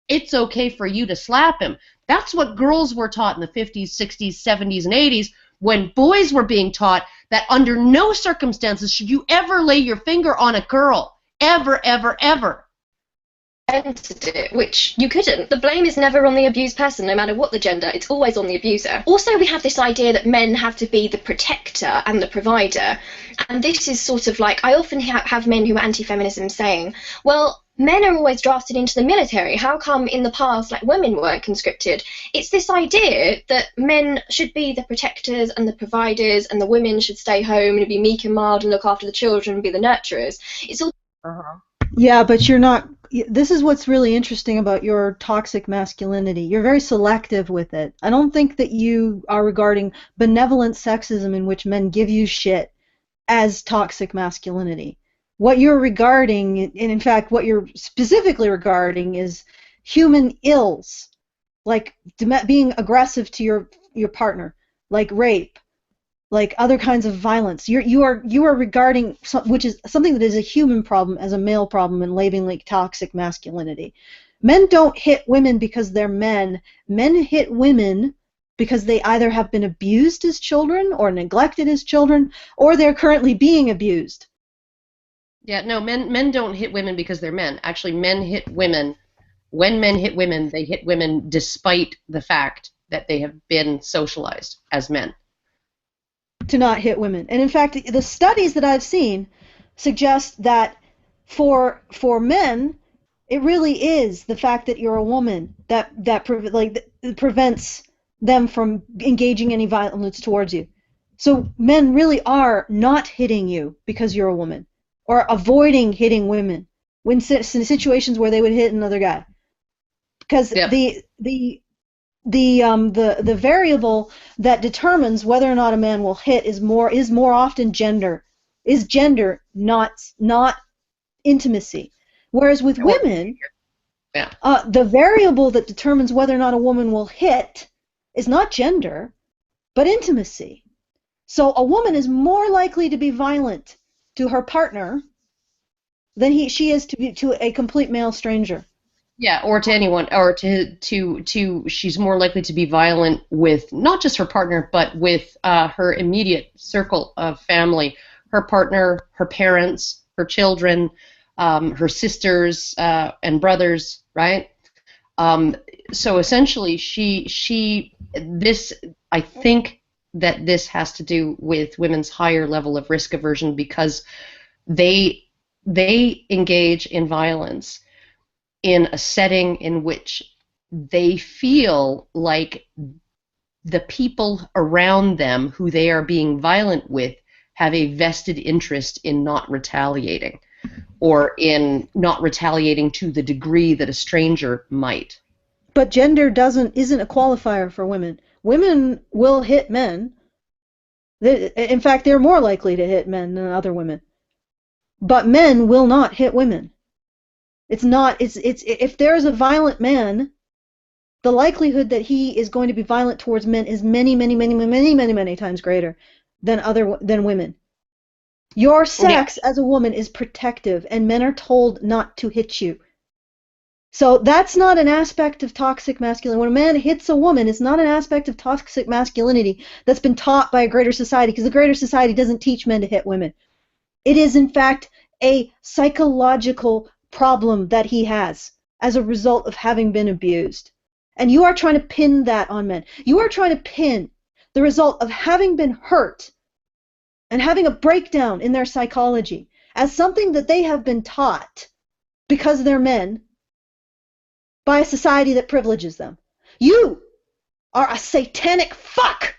it's okay for you to slap him. That's what girls were taught in the 50s, 60s, 70s, and 80s, when boys were being taught that under no circumstances should you ever lay your finger on a girl. Ever, ever, ever. Entered it, which you couldn't. The blame is never on the abused person, no matter what the gender, it's always on the abuser. Also, we have this idea that men have to be the protector and the provider, and this is sort of like, I often have men who are anti-feminism saying, well, men are always drafted into the military, how come in the past, like, women weren't conscripted? It's this idea that men should be the protectors and the providers, and the women should stay home and be meek and mild and look after the children and be the nurturers. It's all... Yeah, but you're not... This is what's really interesting about your toxic masculinity. You're very selective with it. I don't think that you are regarding benevolent sexism in which men give you shit as toxic masculinity. What you're regarding, and in fact what you're specifically regarding, is human ills, like being aggressive to your partner, like rape, like other kinds of violence. You are regarding which is something that is a human problem as a male problem and labeling like toxic masculinity. Men don't hit women because they're men. Men hit women because they either have been abused as children or neglected as children, or they're currently being abused. Yeah, no, men don't hit women because they're men. Actually, men hit women. When men hit women, they hit women despite the fact that they have been socialized as men. To not hit women. And in fact, the studies that I've seen suggest that for men, it really is the fact that you're a woman that prevents them from engaging any violence towards you. So men really are not hitting you because you're a woman, or avoiding hitting women when in situations where they would hit another guy, because Yep. the variable that determines whether or not a man will hit is more often gender, not intimacy. Whereas with women, Yeah. the variable that determines whether or not a woman will hit is not gender, but intimacy. So a woman is more likely to be violent to her partner than she is to a complete male stranger. Yeah, or to anyone, or she's more likely to be violent with not just her partner, but with her immediate circle of family, her partner, her parents, her children, her sisters and brothers, right? So essentially, I think that this has to do with women's higher level of risk aversion because they engage in violence in a setting in which they feel like the people around them who they are being violent with have a vested interest in not retaliating, or in not retaliating to the degree that a stranger might. But gender isn't a qualifier for women. Women will hit men. In fact, they're more likely to hit men than other women. But men will not hit women. It's not. It's if there's a violent man, the likelihood that he is going to be violent towards men is many, many, many, many, many, many times greater than women. Your sex as a woman is protective, and men are told not to hit you. So that's not an aspect of toxic masculinity. When a man hits a woman, it's not an aspect of toxic masculinity that's been taught by a greater society, because the greater society doesn't teach men to hit women. It is, in fact, a psychological problem that he has as a result of having been abused. And you are trying to pin that on men. You are trying to pin the result of having been hurt and having a breakdown in their psychology as something that they have been taught because they're men by a society that privileges them. You are a satanic fuck!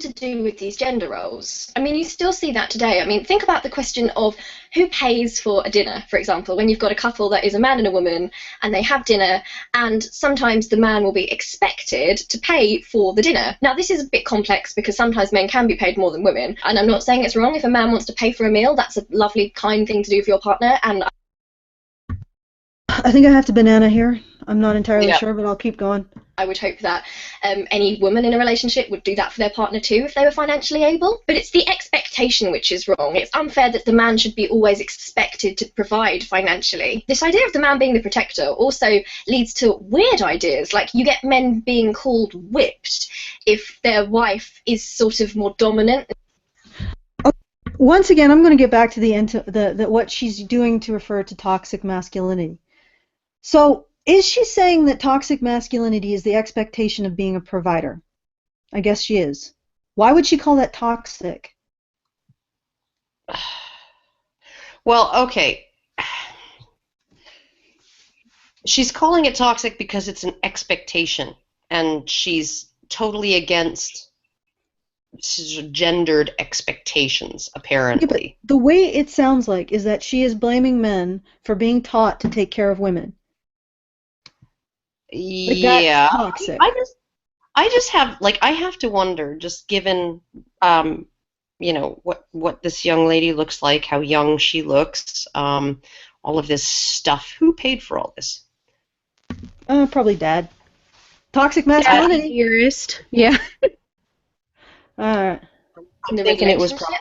To do with these gender roles. I mean, you still see that today. I mean, think about the question of who pays for a dinner, for example, when you've got a couple that is a man and a woman and they have dinner, and sometimes the man will be expected to pay for the dinner. Now, this is a bit complex because sometimes men can be paid more than women, and I'm not saying it's wrong if a man wants to pay for a meal. That's a lovely, kind thing to do for your partner, and I think I have to banana here. I'm not entirely sure, but I'll keep going. I would hope that any woman in a relationship would do that for their partner too if they were financially able. But it's the expectation which is wrong. It's unfair that the man should be always expected to provide financially. This idea of the man being the protector also leads to weird ideas, like you get men being called whipped if their wife is sort of more dominant. Once again, I'm going to get back to the what she's doing to refer to toxic masculinity. So, is she saying that toxic masculinity is the expectation of being a provider? I guess she is. Why would she call that toxic? Well, okay. She's calling it toxic because it's an expectation, and she's totally against gendered expectations, apparently. Yeah, but the way it sounds like is that she is blaming men for being taught to take care of women. Like, Yeah, that's toxic. I just have, like, I have to wonder, just given, you know, what this young lady looks like, how young she looks, all of this stuff. Who paid for all this? Probably dad. Toxic masculinity. Theorist. Yeah. Alright. I'm thinking it was probably.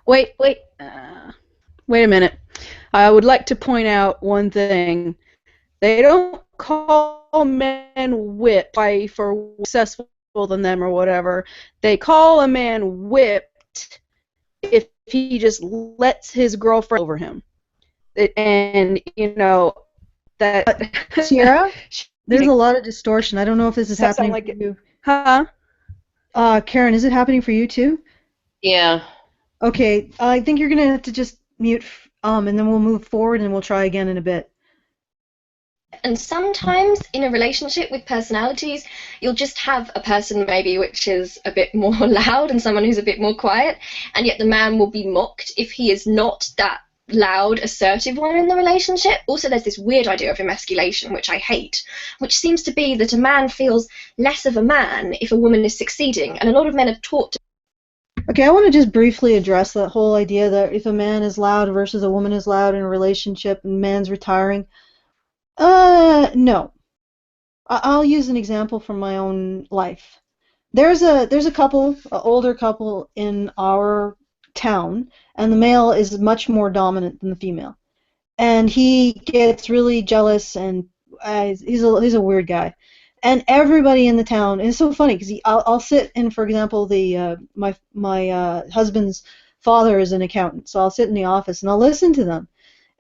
Wait a minute. I would like to point out one thing. They don't call men whipped for successful than them or whatever. They call a man whipped if he just lets his girlfriend over him. And, that... Sierra, there's a lot of distortion. I don't know if this is happening like for you. Huh? Karen, is it happening for you too? Yeah. Okay, I think you're gonna have to just mute, and then we'll move forward and we'll try again in a bit. And sometimes in a relationship with personalities, you'll just have a person maybe which is a bit more loud and someone who's a bit more quiet, and yet the man will be mocked if he is not that loud, assertive one in the relationship. Also, there's this weird idea of emasculation, which I hate, which seems to be that a man feels less of a man if a woman is succeeding, and a lot of men are taught to... Okay, I want to just briefly address that whole idea that if a man is loud versus a woman is loud in a relationship and man's retiring. No. I'll use an example from my own life. There's a couple, an older couple in our town, and the male is much more dominant than the female. And he gets really jealous, and he's a weird guy. And everybody in the town, and it's so funny because I'll sit in, for example, my husband's father is an accountant, so I'll sit in the office and I'll listen to them.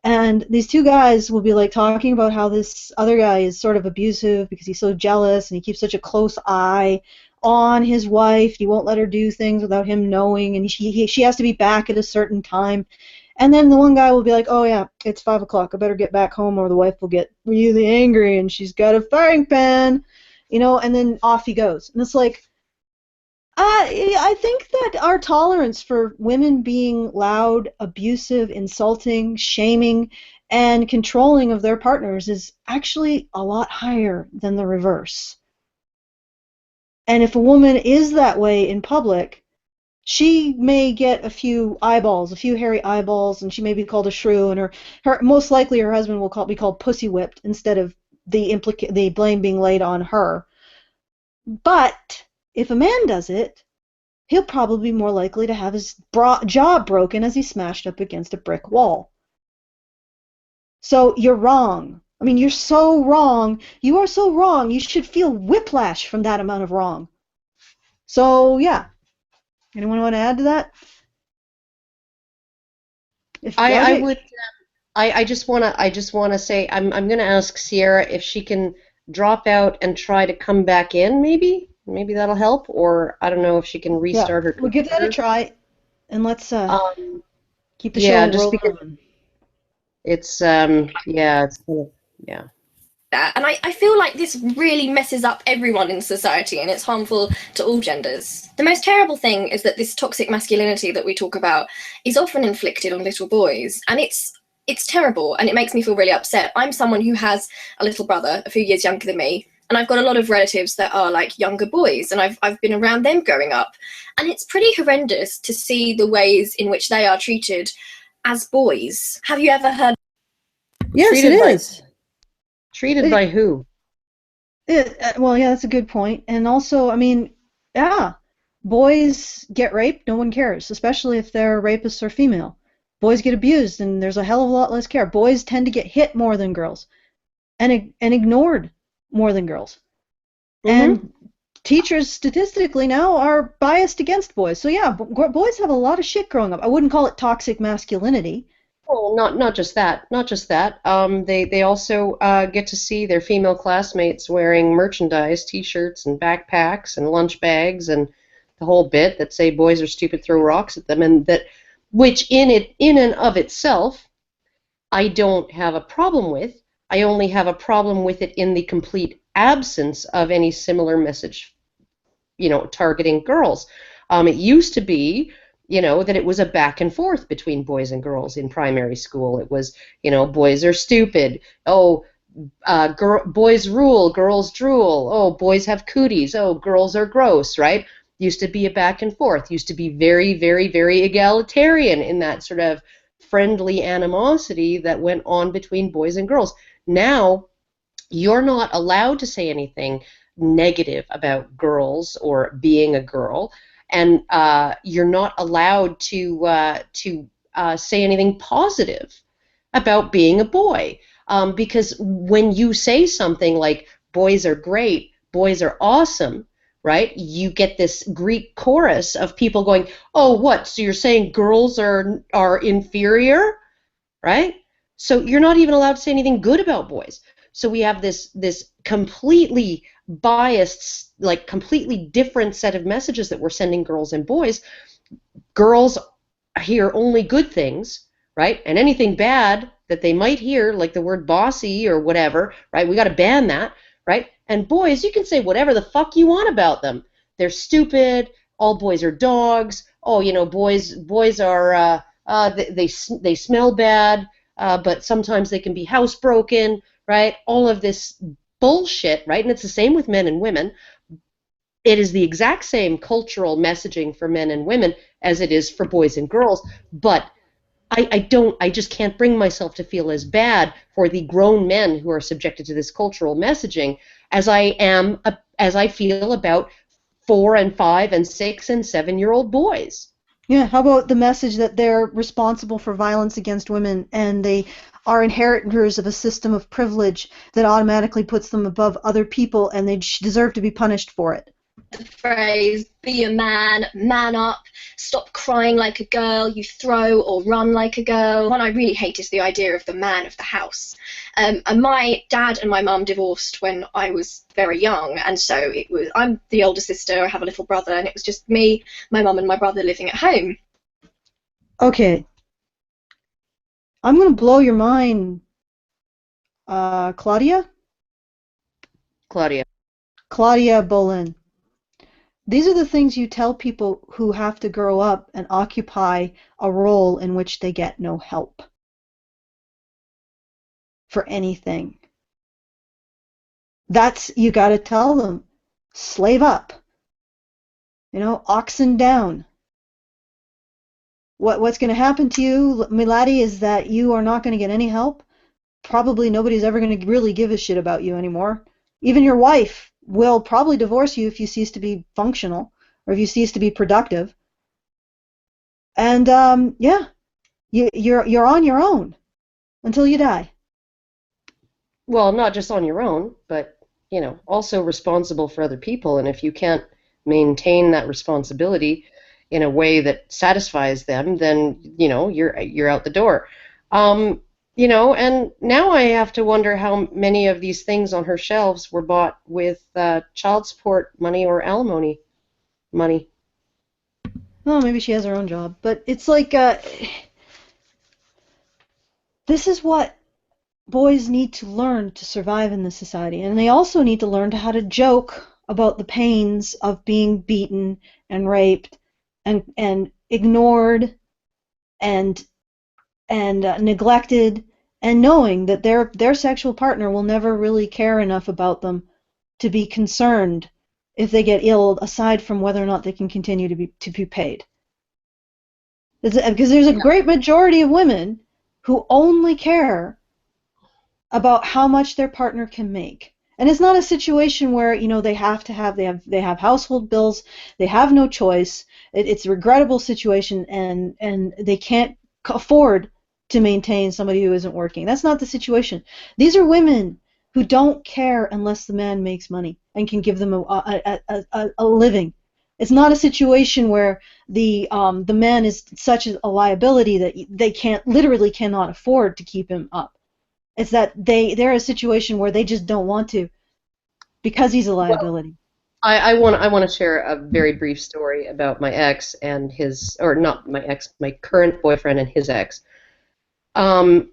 And these two guys will be like talking about how this other guy is sort of abusive because he's so jealous and he keeps such a close eye on his wife. He won't let her do things without him knowing, and she has to be back at a certain time. And then the one guy will be like, "Oh yeah, it's 5 o'clock. I better get back home, or the wife will get really angry, and she's got a frying pan, you know." And then off he goes. And it's like, I think that our tolerance for women being loud, abusive, insulting, shaming, and controlling of their partners is actually a lot higher than the reverse. And if a woman is that way in public, she may get a few eyeballs, a few hairy eyeballs, and she may be called a shrew, and her most likely her husband will be called pussy whipped instead of the blame being laid on her. But if a man does it, he'll probably be more likely to have his jaw broken as he's smashed up against a brick wall. So you're wrong. I mean, you're so wrong. You are so wrong. You should feel whiplash from that amount of wrong. So yeah. Anyone want to add to that? I would. I just wanna say I'm gonna ask Sierra if she can drop out and try to come back in. Maybe that'll help. Or I don't know if she can restart her We'll give that a computer. try, and let's keep the Yeah, show just rolling because on. it's it's kind of, yeah. that. And I feel like this really messes up everyone in society, and it's harmful to all genders. The most terrible thing is that this toxic masculinity that we talk about is often inflicted on little boys, and it's terrible, and it makes me feel really upset. I'm someone who has a little brother a few years younger than me, and I've got a lot of relatives that are like younger boys, and I've been around them growing up, and it's pretty horrendous to see the ways in which they are treated as boys. Have you ever heard? Yes, it is. Treated by who? Well, yeah, that's a good point. And also, I mean, yeah, boys get raped, no one cares, especially if their rapists are female. Boys get abused, and there's a hell of a lot less care. Boys tend to get hit more than girls, and ignored more than girls. And teachers statistically now are biased against boys. So yeah, boys have a lot of shit growing up. I wouldn't call it toxic masculinity. Well, not just that, not just that. They also get to see their female classmates wearing merchandise, T-shirts and backpacks and lunch bags and the whole bit that say boys are stupid, throw rocks at them, and that, which in and of itself, I don't have a problem with. I only have a problem with it in the complete absence of any similar message, targeting girls. It used to be, that it was a back and forth between boys and girls in primary school. It was, boys are stupid. Oh, boys rule, girls drool. Oh, boys have cooties. Oh, girls are gross, right? Used to be a back and forth. Used to be very, very, very egalitarian in that sort of friendly animosity that went on between boys and girls. Now, you're not allowed to say anything negative about girls or being a girl, and you're not allowed to say anything positive about being a boy. Because when you say something like boys are great, boys are awesome, right? You get this Greek chorus of people going, "Oh, what? So you're saying girls are inferior?" Right? So you're not even allowed to say anything good about boys. So we have this completely biased, like completely different set of messages that we're sending girls and boys. Girls hear only good things, right? And anything bad that they might hear, like the word bossy or whatever, right? We got to ban that, right? And boys, you can say whatever the fuck you want about them. They're stupid. All boys are dogs. Oh, boys are they smell bad, but sometimes they can be housebroken, right? All of this bullshit, right? And it's the same with men and women. It is the exact same cultural messaging for men and women as it is for boys and girls, but I just can't bring myself to feel as bad for the grown men who are subjected to this cultural messaging as I feel about 4 and 5 and 6 and 7-year-old boys. Yeah, how about the message that they're responsible for violence against women and they are inheritors of a system of privilege that automatically puts them above other people and they deserve to be punished for it? The phrase, be a man, man up, stop crying like a girl, you throw or run like a girl. One I really hate is the idea of the man of the house. And my dad and my mum divorced when I was very young, and so I'm the older sister, I have a little brother, and it was just me, my mum and my brother living at home. Okay, I'm going to blow your mind, Claudia? Claudia. Claudia Bolin. These are the things you tell people who have to grow up and occupy a role in which they get no help for anything. You got to tell them, slave up, oxen down. What's going to happen to you, Milady, is that you are not going to get any help. Probably nobody's ever going to really give a shit about you anymore. Even your wife will probably divorce you if you cease to be functional or if you cease to be productive. And yeah, you're on your own until you die. Well, not just on your own, but also responsible for other people. And if you can't maintain that responsibility in a way that satisfies them, then you're out the door. And now I have to wonder how many of these things on her shelves were bought with child support money or alimony money. Well, maybe she has her own job, but it's like this is what boys need to learn to survive in this society, and they also need to learn how to joke about the pains of being beaten and raped and ignored and neglected, and knowing that their sexual partner will never really care enough about them to be concerned if they get ill, aside from whether or not they can continue to be paid. Because there's a great majority of women who only care about how much their partner can make. And it's not a situation where they have household bills, they have no choice. It's a regrettable situation, and they can't afford to maintain somebody who isn't working. That's not the situation. These are women who don't care unless the man makes money and can give them a living. It's not a situation where the man is such a liability that they literally cannot afford to keep him up. It's that they're in a situation where they just don't want to because he's a liability. I want to share a very brief story about my ex and his, or not my ex, my current boyfriend and his ex. That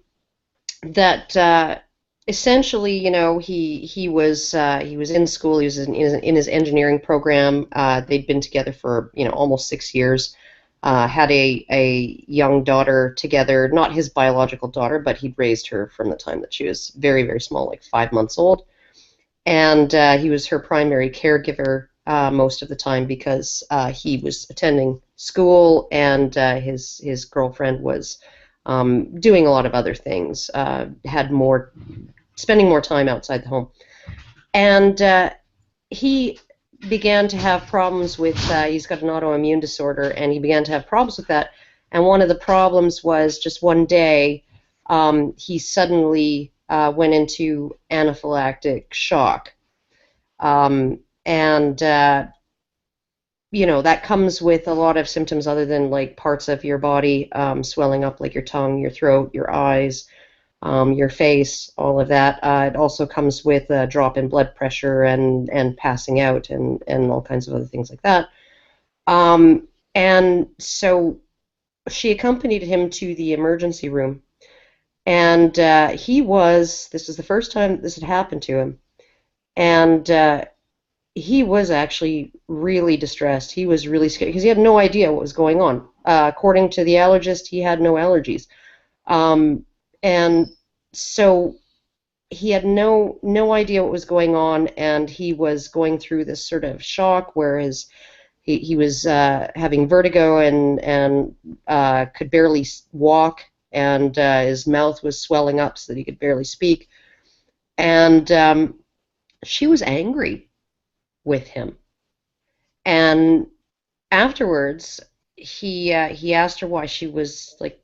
essentially, he was in school. He was in his engineering program. They'd been together for almost 6 years. Had a young daughter together, not his biological daughter, but he'd raised her from the time that she was very, very small, like 5 months old. And he was her primary caregiver most of the time because he was attending school and his girlfriend was doing a lot of other things, spending more time outside the home. And he began to have problems with, he's got an autoimmune disorder, and he began to have problems with that. And one of the problems was just one day, he suddenly went into anaphylactic shock. And that comes with a lot of symptoms other than like parts of your body swelling up, like your tongue, your throat, your eyes, your face, all of that. It also comes with a drop in blood pressure and passing out and all kinds of other things like that. And so she accompanied him to the emergency room. And this was the first time this had happened to him. And he was actually really distressed. He was really scared because he had no idea what was going on. According to the allergist, he had no allergies. And so he had no idea what was going on, and he was going through this sort of shock where he was having vertigo and could barely walk, and his mouth was swelling up so that he could barely speak. And she was angry with him. And afterwards, he asked her why she was like,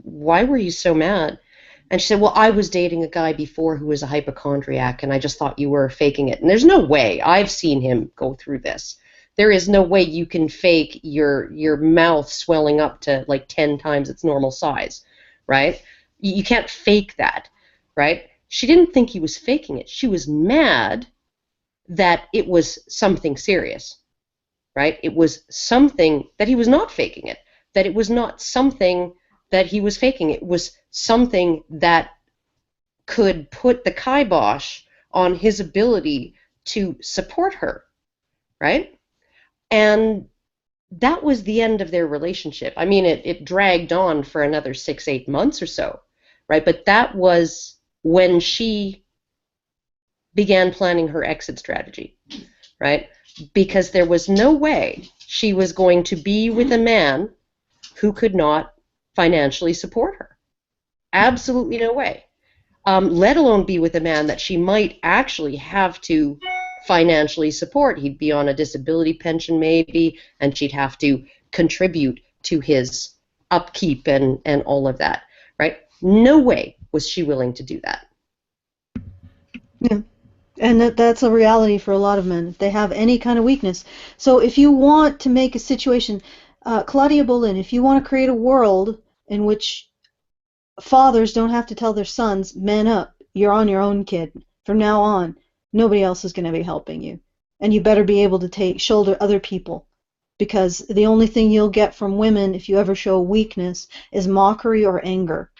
why were you so mad? And she said, well, I was dating a guy before who was a hypochondriac, and I just thought you were faking it. And there's no way. I've seen him go through this. There is no way you can fake your mouth swelling up to like 10 times its normal size, right? You can't fake that, right? She didn't think he was faking it. She was mad that it was something serious, right? It was something that he was not faking it, that it was not something that he was faking. It was something that could put the kibosh on his ability to support her, right? And that was the end of their relationship. I mean, it dragged on for another 6-8 months or so, right? But that was when she began planning her exit strategy, right? Because there was no way she was going to be with a man who could not financially support her. Absolutely no way. Let alone be with a man that she might actually have to financially support. He'd be on a disability pension maybe, and she'd have to contribute to his upkeep and all of that, right? No way was she willing to do that. Yeah. And that's a reality for a lot of men. They have any kind of weakness. So if you want to make a situation, Claudia Bolin, if you want to create a world in which fathers don't have to tell their sons, man up, you're on your own, kid. From now on, nobody else is going to be helping you. And you better be able to shoulder other people. Because the only thing you'll get from women if you ever show weakness is mockery or anger.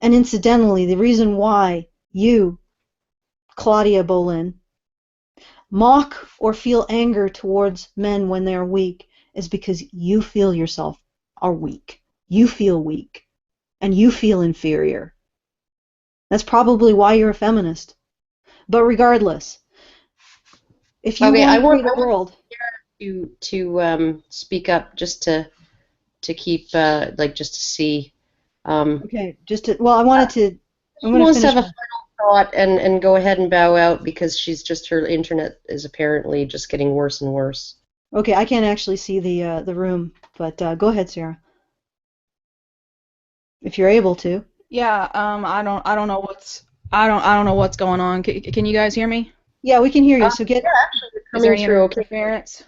And incidentally, the reason why you, Claudia Bolin, mock or feel anger towards men when they're weak is because you feel yourself are weak. You feel weak. And you feel inferior. That's probably why you're a feminist. But regardless, if you Okay, want I to want create a world, to speak up just to keep like just to see. okay, I wanted to, I'm She going to wants to finish have a my, final thought and go ahead and bow out because her internet is apparently just getting worse and worse. okay, I can't actually see the room, but go ahead, Sarah, if you're able to. Yeah, I don't know I don't know what's going on. Can you guys hear me? Yeah, we can hear you. Yeah, So actually, it's Is there coming any through okay. interference?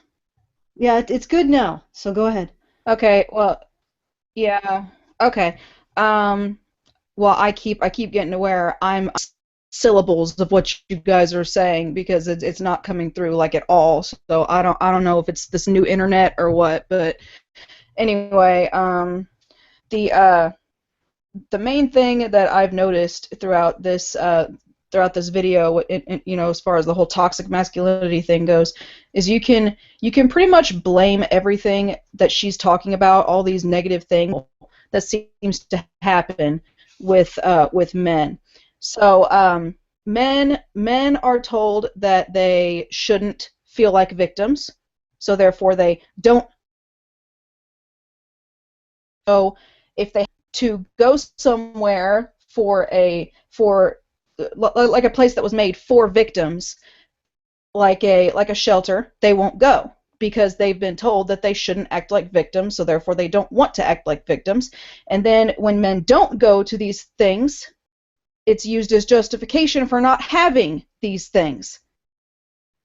yeah, it's good now. So go ahead. Okay, well, yeah. Okay. Um, well, I keep getting to where I'm syllables of what you guys are saying because it's not coming through like at all. So I don't know if it's this new internet or what, but anyway, the uh the main thing that I've noticed throughout this video, as far as the whole toxic masculinity thing goes, is you can pretty much blame everything that she's talking about, all these negative things that seems to happen with men. So men are told that they shouldn't feel like victims, so therefore they don't know if they to go somewhere for like a place that was made for victims, like a shelter, they won't go because they've been told that they shouldn't act like victims, so therefore they don't want to act like victims. And then when men don't go to these things, it's used as justification for not having these things.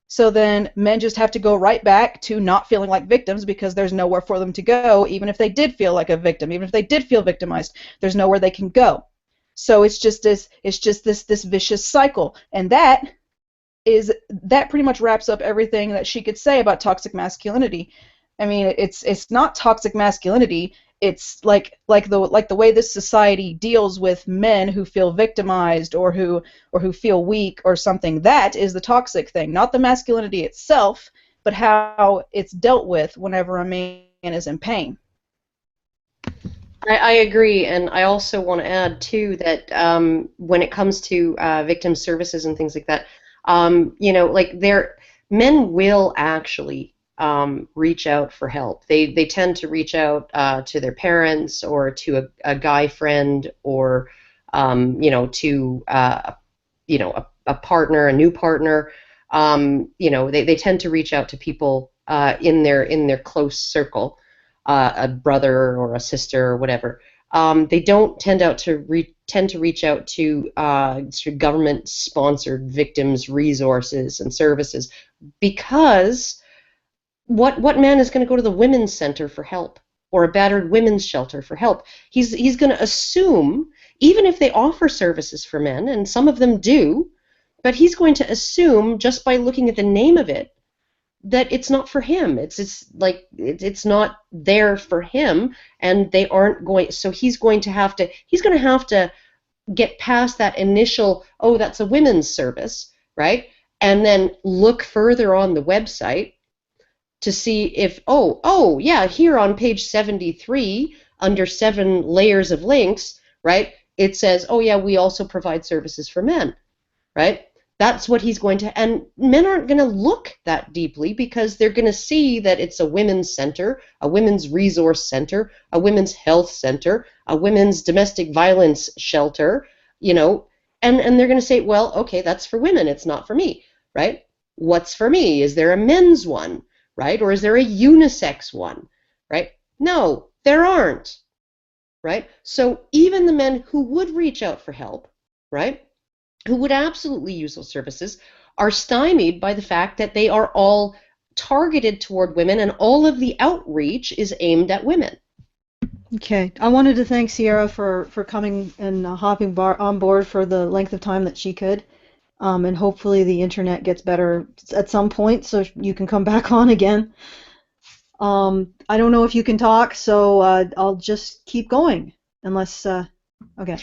So then men just have to go right back to not feeling like victims because there's nowhere for them to go, even if they did feel like a victim, even if they did feel victimized, there's nowhere they can go. So it's just this vicious cycle. And that pretty much wraps up everything that she could say about toxic masculinity. I mean, it's not toxic masculinity. It's like the way this society deals with men who feel victimized or who feel weak or something. That is the toxic thing, not the masculinity itself, but how it's dealt with whenever a man is in pain. I agree, and I also want to add too that when it comes to victim services and things like that, like men will actually reach out for help. They tend to reach out to their parents or to a guy friend or to a partner, a new partner. They tend to reach out to people in their close circle, a brother or a sister or whatever. They don't tend to reach out to sort of government-sponsored victims' resources and services, because what man is going to go to the women's center for help or a battered women's shelter for help? He's going to assume, even if they offer services for men, and some of them do, but he's going to assume just by looking at the name of it that it's not for him. It's not there for him, and they aren't going. So he's going to have to get past that initial, oh, that's a women's service, right? And then look further on the website to see if, oh yeah, here on page 73 under 7 layers of links, right, it says, oh yeah, we also provide services for men, right? That's what he's going to, and men aren't going to look that deeply because they're going to see that it's a women's center, a women's resource center, a women's health center, a women's domestic violence shelter, and they're going to say, well, okay, that's for women, it's not for me, right? What's for me? Is there a men's one, right? Or is there a unisex one, right? No, there aren't, right? So even the men who would reach out for help, right, who would absolutely use those services, are stymied by the fact that they are all targeted toward women and all of the outreach is aimed at women. Okay, I wanted to thank Sierra for coming and hopping on board for the length of time that she could. And hopefully the internet gets better at some point so you can come back on again. I don't know if you can talk, so I'll just keep going unless, okay.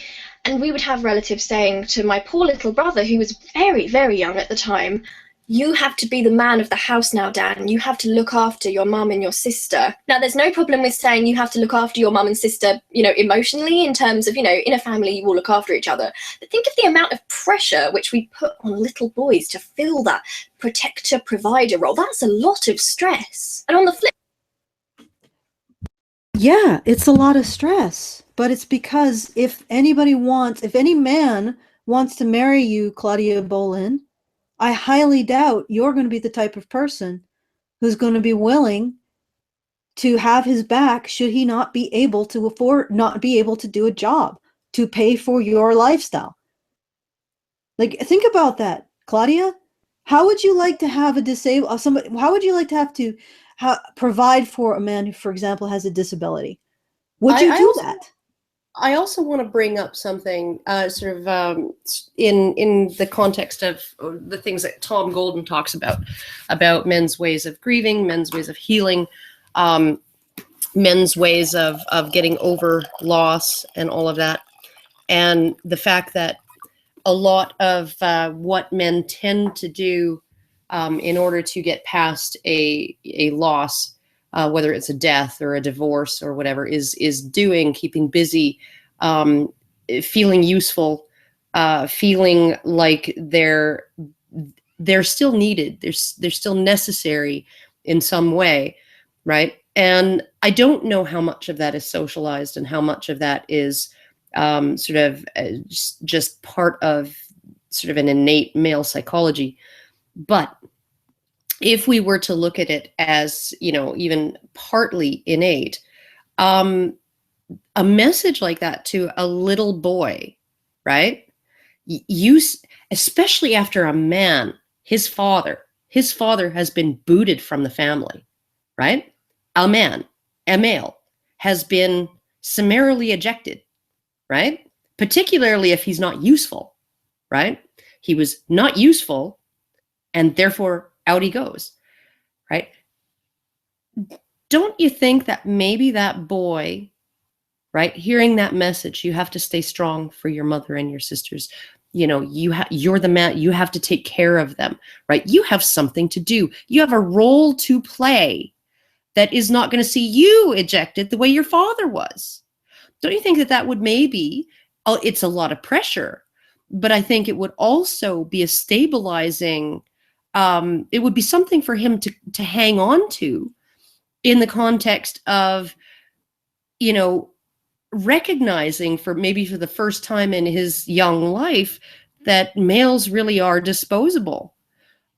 And we would have relatives saying to my poor little brother, who was very, very young at the time, you have to be the man of the house now, Dan. You have to look after your mum and your sister. Now, there's no problem with saying you have to look after your mum and sister, emotionally, in terms of, in a family you will look after each other. But think of the amount of pressure which we put on little boys to fill that protector, provider role. That's a lot of stress. And on the flip, Yeah, it's a lot of stress, but it's because if any man wants to marry you, Claudia Bolin, I highly doubt you're going to be the type of person who's going to be willing to have his back should he not be able to do a job to pay for your lifestyle. Like, think about that, Claudia. How would you like to have how would you like to have to provide for a man who, for example, has a disability? Would you do that? I also want to bring up something in the context of the things that Tom Golden talks about men's ways of grieving, men's ways of healing, men's ways of getting over loss and all of that. And the fact that a lot of what men tend to do in order to get past a loss, whether it's a death or a divorce or whatever, is keeping busy, feeling useful, feeling like they're still needed, they're still necessary in some way, right? And I don't know how much of that is socialized and how much of that is just part of sort of an innate male psychology. But if we were to look at it as, even partly innate, a message like that to a little boy, right? You, especially after a man, his father has been booted from the family, right? A man, a male, has been summarily ejected, right? Particularly if he's not useful, right? He was not useful, and therefore out he goes, right? Don't you think that maybe that boy, right, hearing that message, you have to stay strong for your mother and your sisters, you're the man, you have to take care of them, right? You have something to do, you have a role to play that is not going to see you ejected the way your father was. Don't you think that that would maybe, it's a lot of pressure, but I think it would also be a stabilizing, it would be something for him to hang on to in the context of, recognizing for the first time in his young life that males really are disposable.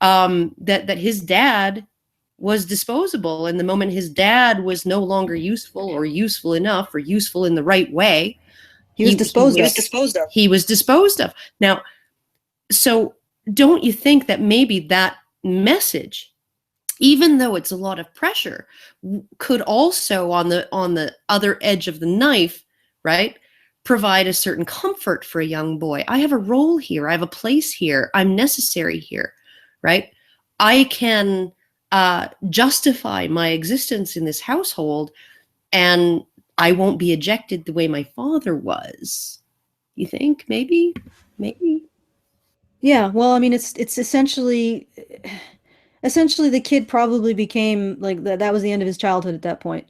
That his dad was disposable, and the moment his dad was no longer useful or useful enough or useful in the right way, He was disposed of. He was disposed of. Now, so don't you think that maybe that message, even though it's a lot of pressure, could also on the other edge of the knife, right, provide a certain comfort for a young boy? I have a role here, I have a place here, I'm necessary here, right? I can justify my existence in this household, and I won't be ejected the way my father was. You think maybe? Yeah, well, I mean, it's essentially the kid probably became like that was the end of his childhood at that point.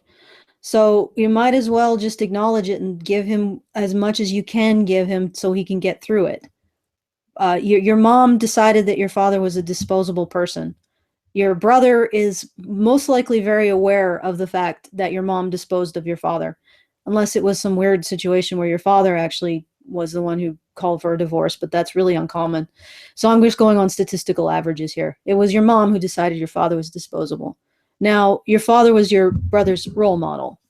So you might as well just acknowledge it and give him as much as you can give him so he can get through it. Your mom decided that your father was a disposable person. Your brother is most likely very aware of the fact that your mom disposed of your father, unless it was some weird situation where your father actually was the one who called for a divorce, but that's really uncommon. So I'm just going on statistical averages here. It was your mom who decided your father was disposable. Now, your father was your brother's role model.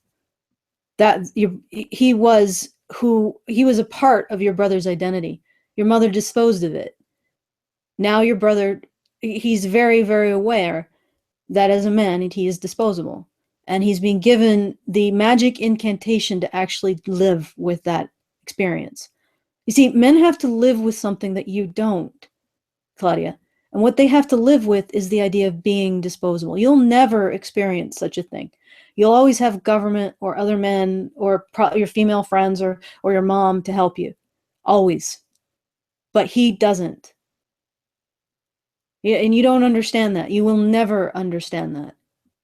He was a part of your brother's identity. Your mother disposed of it. Now your brother, he's very, very aware that as a man, he is disposable. And he's being given the magic incantation to actually live with that experience. You see, men have to live with something that you don't, Claudia. And what they have to live with is the idea of being disposable. You'll never experience such a thing. You'll always have government or other men or your female friends or your mom to help you. Always. But he doesn't. Yeah, and you don't understand that. You will never understand that.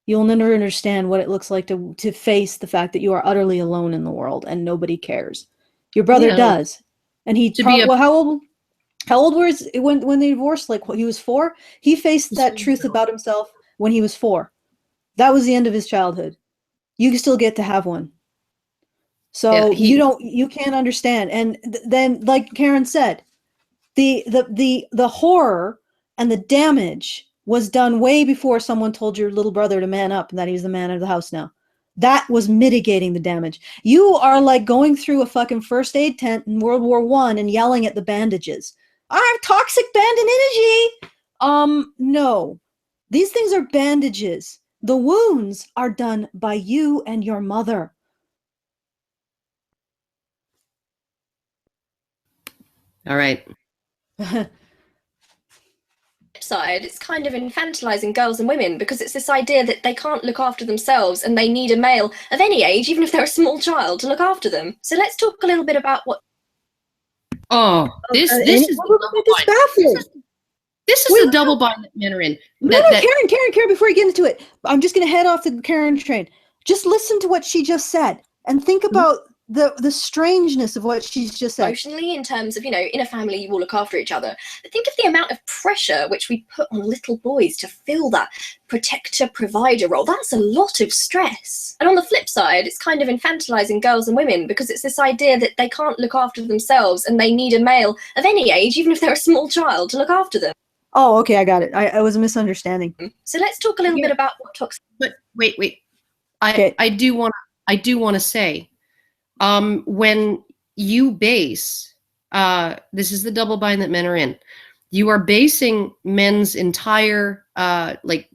You'll never understand what it looks like to face the fact that you are utterly alone in the world and nobody cares. Your brother Yeah, does. And he to be a well, how old was when they divorced? Like he was 4? He faced that truth about himself when he was 4. That was the end of his childhood. You still get to have one. yeah, So you can't understand. And then like Karen said, the horror and the damage was done way before someone told your little brother to man up and that he's the man of the house now. That was mitigating the damage. You are like going through a fucking first aid tent in World War I and yelling at the bandages. I have toxic bandage. No. These things are bandages. The wounds are done by you and your mother. all right. Side, it's kind of infantilizing girls and women because it's this idea that they can't look after themselves and they need a male of any age, even if they're a small child, to look after them. So let's talk a little bit about what. Oh, this is the double bind. This is the double bind that men are in. No, Karen, before you get into it, I'm just going to head off the Karen train. Just listen to what she just said and think about the strangeness of what she's just said. Emotionally, in terms of, in a family, you all look after each other. But think of the amount of pressure which we put on little boys to fill that protector, provider role. That's a lot of stress. And on the flip side, it's kind of infantilizing girls and women because it's this idea that they can't look after themselves and they need a male of any age, even if they're a small child, to look after them. Oh, okay, I got it. I was a misunderstanding. So let's talk a little bit about what toxic. But wait. Okay. I do want to say, when you base, this is the double bind that men are in. You are basing men's entire, like,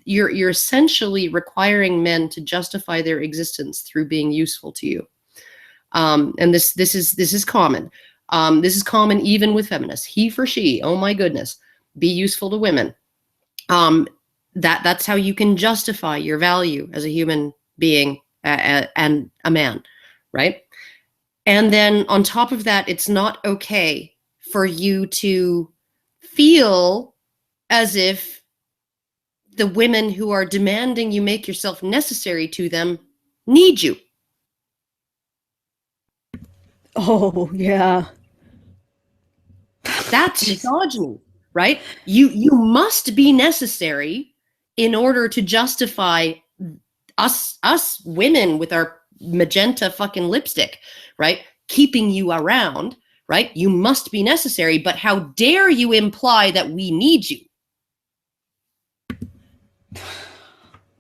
you're essentially requiring men to justify their existence through being useful to you. And this is common. This is common even with feminists. He for she. Oh my goodness, be useful to women. That's how you can justify your value as a human being, and a man, right? And then on top of that, it's not okay for you to feel as if the women who are demanding you make yourself necessary to them need you. Oh, yeah. That's Jeez. misogyny, right? You must be necessary in order to justify us women with our magenta fucking lipstick, right? Keeping you around, right? You must be necessary, but how dare you imply that we need you?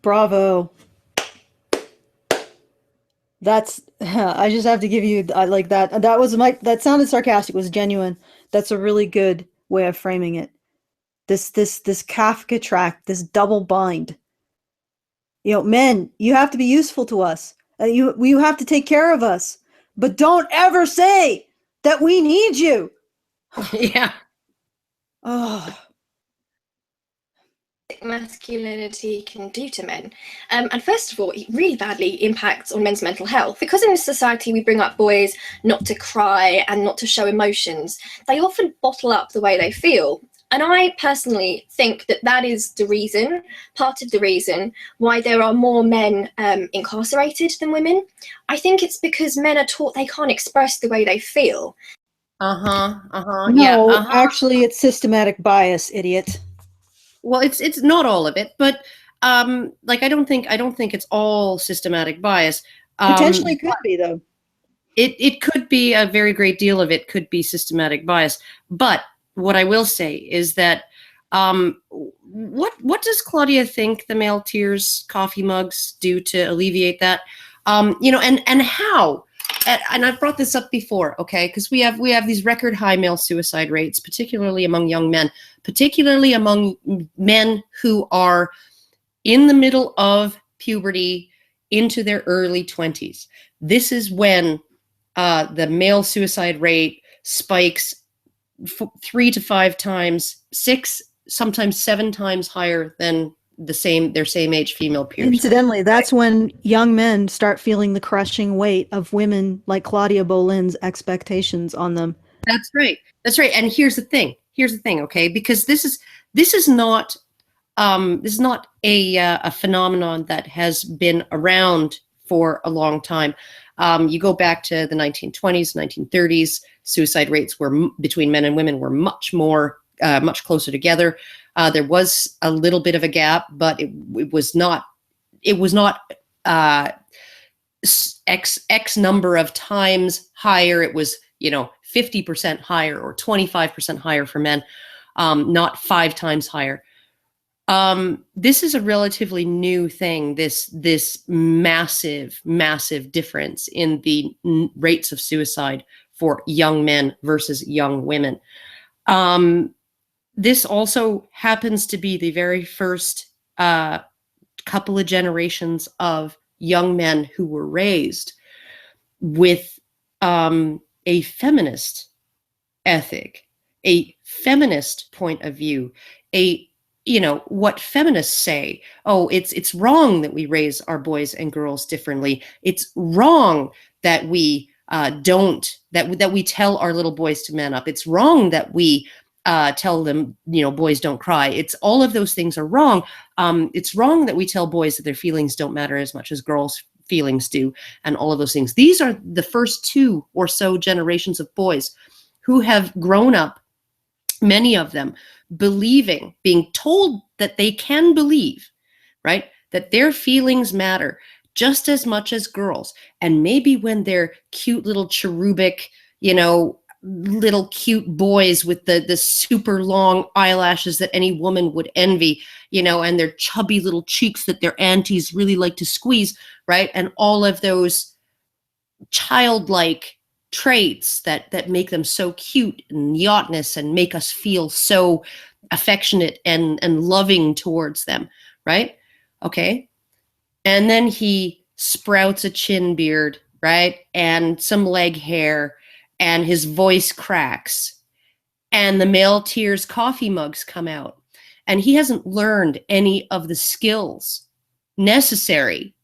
Bravo. That's I just have to give you I like that. That was my that sounded sarcastic, it was genuine. That's a really good way of framing it. This Kafka track, this double bind. You know, men, you have to be useful to us. You have to take care of us. But don't ever say that we need you. Yeah. Oh, Masculinity can do to men. And first of all, it really badly impacts on men's mental health. Because in this society we bring up boys not to cry and not to show emotions, they often bottle up the way they feel. And I personally think that that is the reason, part of the reason, why there are more men incarcerated than women. I think it's because men are taught they can't express the way they feel. Yeah. no, actually it's systematic bias, idiot. Well, it's not all of it, but like I don't think it's all systematic bias. Potentially could be though. It could be, a very great deal of it could be systematic bias. But what I will say is that, what does Claudia think the male tears coffee mugs do to alleviate that? And how? And I've brought this up before, okay? Because we have these record high male suicide rates, particularly among young men, particularly among men who are in the middle of puberty into their early 20s. This is when, the male suicide rate spikes 3 to 5 times, 6, sometimes 7 times higher than their same age female peers. Incidentally, that's when young men start feeling the crushing weight of women like Claudia Bolin's expectations on them. That's right. That's right. And here's the thing. Here's the thing. Okay, because this is not a phenomenon that has been around for a long time. You go back to the 1920s, 1930s, suicide rates between men and women were much more, much closer together. There was a little bit of a gap, but it was not. It was not, x number of times higher. It was 50% higher or 25% higher for men, not 5 times higher. This is a relatively new thing, this massive difference in the rates of suicide for young men versus young women. This also happens to be the very first, couple of generations of young men who were raised with, a feminist ethic, a feminist point of view, what feminists say. Oh, it's wrong that we raise our boys and girls differently. It's wrong that we, don't that we tell our little boys to man up. It's wrong that we, tell them, boys don't cry. It's all of those things are wrong. It's wrong that we tell boys that their feelings don't matter as much as girls' feelings do, and all of those things. These are the first 2 or so generations of boys who have grown up, many of them being told that they can believe, right? That their feelings matter just as much as girls. And maybe when they're cute little cherubic, little cute boys with the super long eyelashes that any woman would envy, and their chubby little cheeks that their aunties really like to squeeze, right? And all of those childlike traits that make them so cute and yachtness and make us feel so affectionate and loving towards them, right? Okay. And then he sprouts a chin beard, right? And some leg hair, and his voice cracks. And the male tears coffee mugs come out. And he hasn't learned any of the skills necessary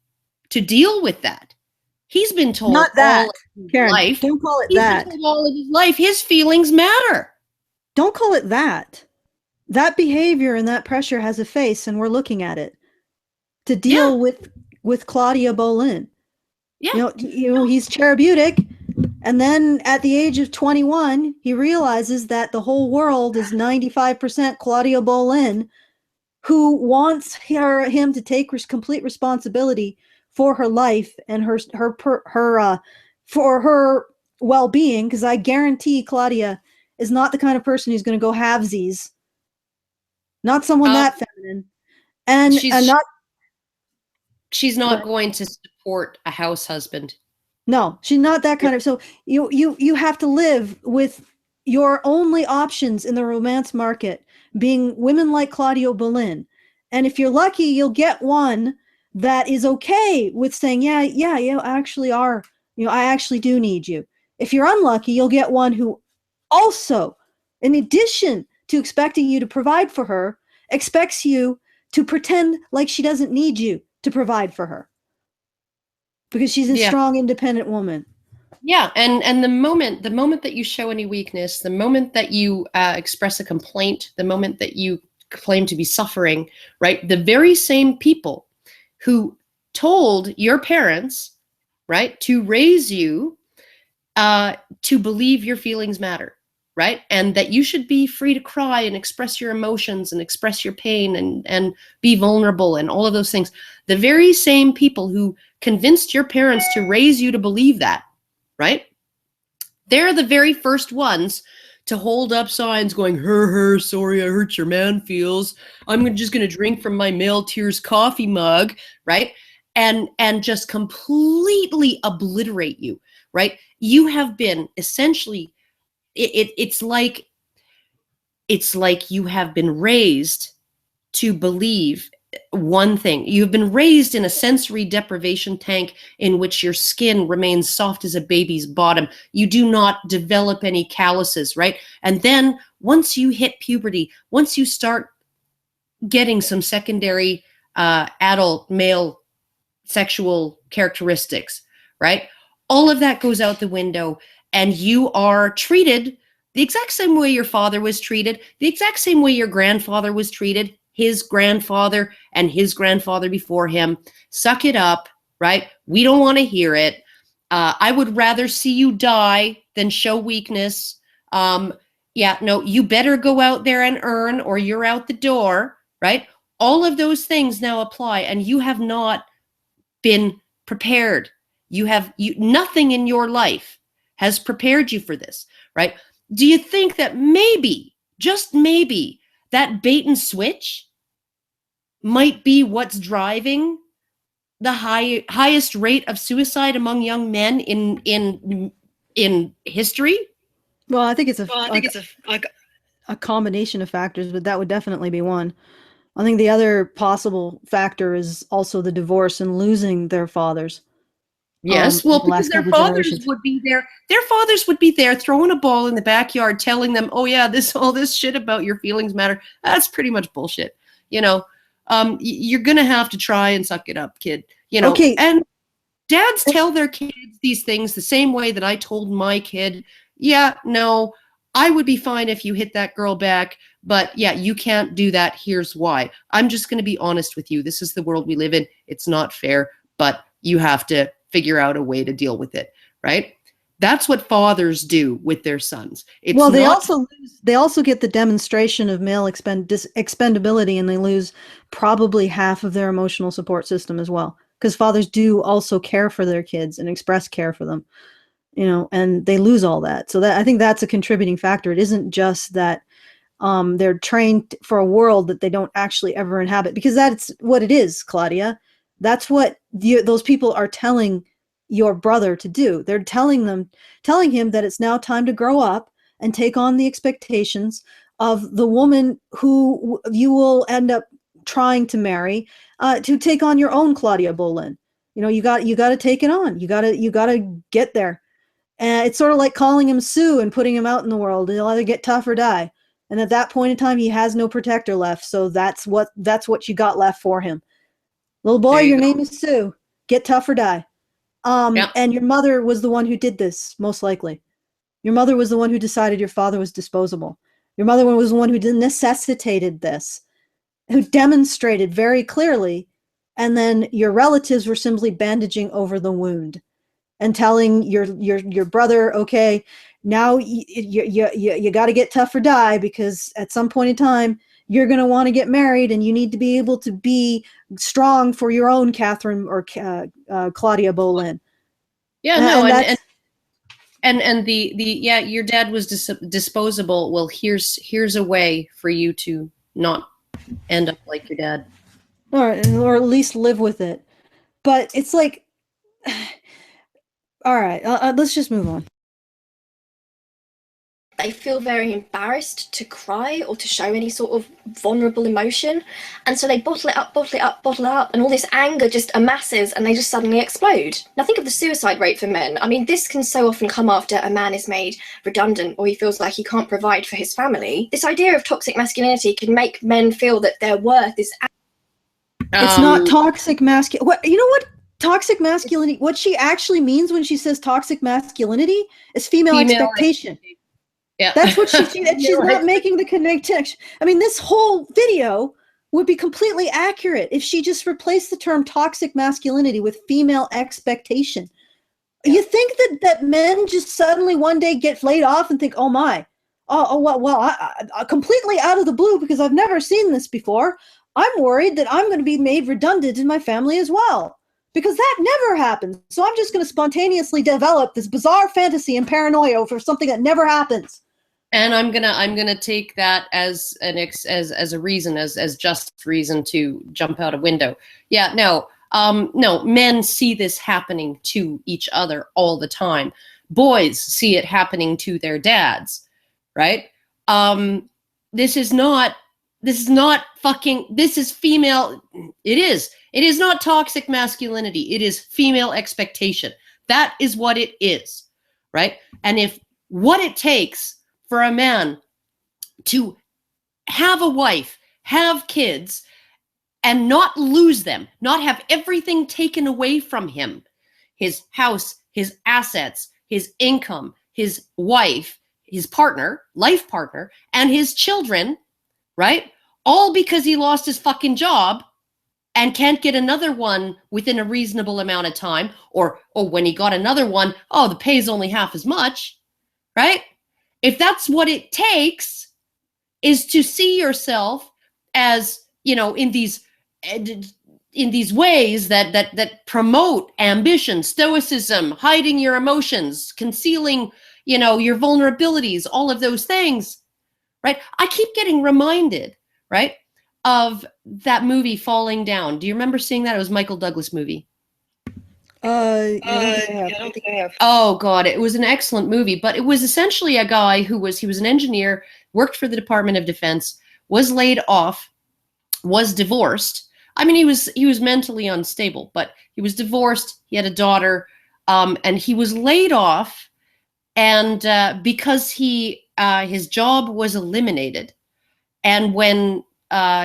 to deal with that. He's been told Not all that, of his Karen. life. Don't call it He's been that. told all of his life his feelings matter. Don't call it that. That behavior and that pressure has a face, and we're looking at it to Yeah. deal with Claudia Bolin. Yeah. He's cherubic, and then at the age of 21, he realizes that the whole world is 95% Claudia Bolin, who wants him to take complete responsibility for her life and her for her well-being. Because I guarantee Claudia is not the kind of person who's going to go halvesies. Not someone that feminine, and She's not. she's not going to support a house husband. No, she's not that kind of. So you have to live with your only options in the romance market being women like Claudia Bolin. And if you're lucky, you'll get one that is okay with saying, yeah, you actually are, I actually do need you. If you're unlucky, you'll get one who also, in addition to expecting you to provide for her, expects you to pretend like she doesn't need you to provide for her because she's a Yeah. strong, independent woman. Yeah, and the moment that you show any weakness, the moment that you express a complaint, the moment that you claim to be suffering, right? The very same people who told your parents, right, to raise you to believe your feelings matter, right, and that you should be free to cry and express your emotions and express your pain and be vulnerable and all of those things. The very same people who convinced your parents to raise you to believe that, right? They're the very first ones to hold up signs going, sorry, I hurt your man feels. I'm just going to drink from my male tears coffee mug, right? And just completely obliterate you, right? You have been essentially, it's like you have been raised to believe one thing. You've been raised in a sensory deprivation tank in which your skin remains soft as a baby's bottom. You do not develop any calluses, right? And then once you hit puberty, once you start getting some secondary adult male sexual characteristics, right? All of that goes out the window, and you are treated the exact same way your father was treated, the exact same way your grandfather was treated, his grandfather and his grandfather before him. Suck it up, right? We don't want to hear it. I would rather see you die than show weakness. Yeah, no, you better go out there and earn, or you're out the door, right? All of those things now apply, and you have not been prepared. Nothing in your life has prepared you for this, right? Do you think that maybe, just maybe, that bait and switch might be what's driving the highest rate of suicide among young men in history? Well, I think it's a combination of factors, but that would definitely be one. I think the other possible factor is also the divorce and losing their fathers. Yes, In well, the because last their couple of fathers generations. would be there. Their fathers would be there throwing a ball in the backyard, telling them, "Oh yeah, all this shit about your feelings matter. That's pretty much bullshit." You know, you're gonna have to try and suck it up, kid. Okay. And dads tell their kids these things the same way that I told my kid. Yeah, no, I would be fine if you hit that girl back, but yeah, you can't do that. Here's why. I'm just gonna be honest with you. This is the world we live in. It's not fair, but you have to figure out a way to deal with it, right? That's what fathers do with their sons. It's Well, not they also get the demonstration of male expendability, and they lose probably half of their emotional support system as well. Because fathers do also care for their kids and express care for them. and they lose all that. So that I think that's a contributing factor. It isn't just that they're trained for a world that they don't actually ever inhabit, because that's what it is, Claudia. That's what those people are telling your brother to do. They're telling him that it's now time to grow up and take on the expectations of the woman who you will end up trying to marry, to take on your own Claudia Bolin. You got to take it on. You got to get there. And it's sort of like calling him Sue and putting him out in the world. He'll either get tough or die. And at that point in time, he has no protector left. So that's what you got left for him. Little boy, your name is Sue. Get tough or die. Yeah. And your mother was the one who did this, most likely. Your mother was the one who decided your father was disposable. Your mother was the one who necessitated this, who demonstrated very clearly. And then your relatives were simply bandaging over the wound and telling your brother, okay, now you got to get tough or die, because at some point in time you're going to want to get married, and you need to be able to be strong for your own Catherine or Claudia Bolin. Yeah, no, and the yeah, your dad was disposable. Well, here's a way for you to not end up like your dad, or at least live with it. But it's like, all right, let's just move on. They feel very embarrassed to cry or to show any sort of vulnerable emotion. And so they bottle it up, bottle it up, bottle it up, and all this anger just amasses and they just suddenly explode. Now think of the suicide rate for men. I mean, this can so often come after a man is made redundant or he feels like he can't provide for his family. This idea of toxic masculinity can make men feel that their worth is... It's not toxic masculinity. What, you know what? Toxic masculinity, what she actually means when she says toxic masculinity is female expectation. Yeah. That's what she's not making the connection. I mean, this whole video would be completely accurate if she just replaced the term toxic masculinity with female expectation. Yeah. You think that men just suddenly one day get laid off and think, oh my, well, I completely out of the blue, because I've never seen this before, I'm worried that I'm going to be made redundant in my family as well. Because that never happens. So I'm just going to spontaneously develop this bizarre fantasy and paranoia for something that never happens. And I'm gonna take that as as a reason, as just reason to jump out a window. Yeah, no, men see this happening to each other all the time. Boys see it happening to their dads, right? This is female. It is not toxic masculinity. It is female expectation. That is what it is, right? And if what it takes for a man to have a wife, have kids, and not lose them, not have everything taken away from him, his house, his assets, his income, his wife, his partner, life partner, and his children, right? All because he lost his fucking job and can't get another one within a reasonable amount of time, or when he got another one, the pay's only half as much, right? If that's what it takes, is to see yourself as, in these ways that promote ambition, stoicism, hiding your emotions, concealing, your vulnerabilities, all of those things, right? I keep getting reminded, right, of that movie Falling Down. Do you remember seeing that? It was a Michael Douglas movie. I don't think I have. Oh God, it was an excellent movie, but it was essentially a guy he was an engineer, worked for the Department of Defense, was laid off, was divorced. I mean, he was mentally unstable, but he was divorced. He had a daughter, and he was laid off, and because his job was eliminated, and when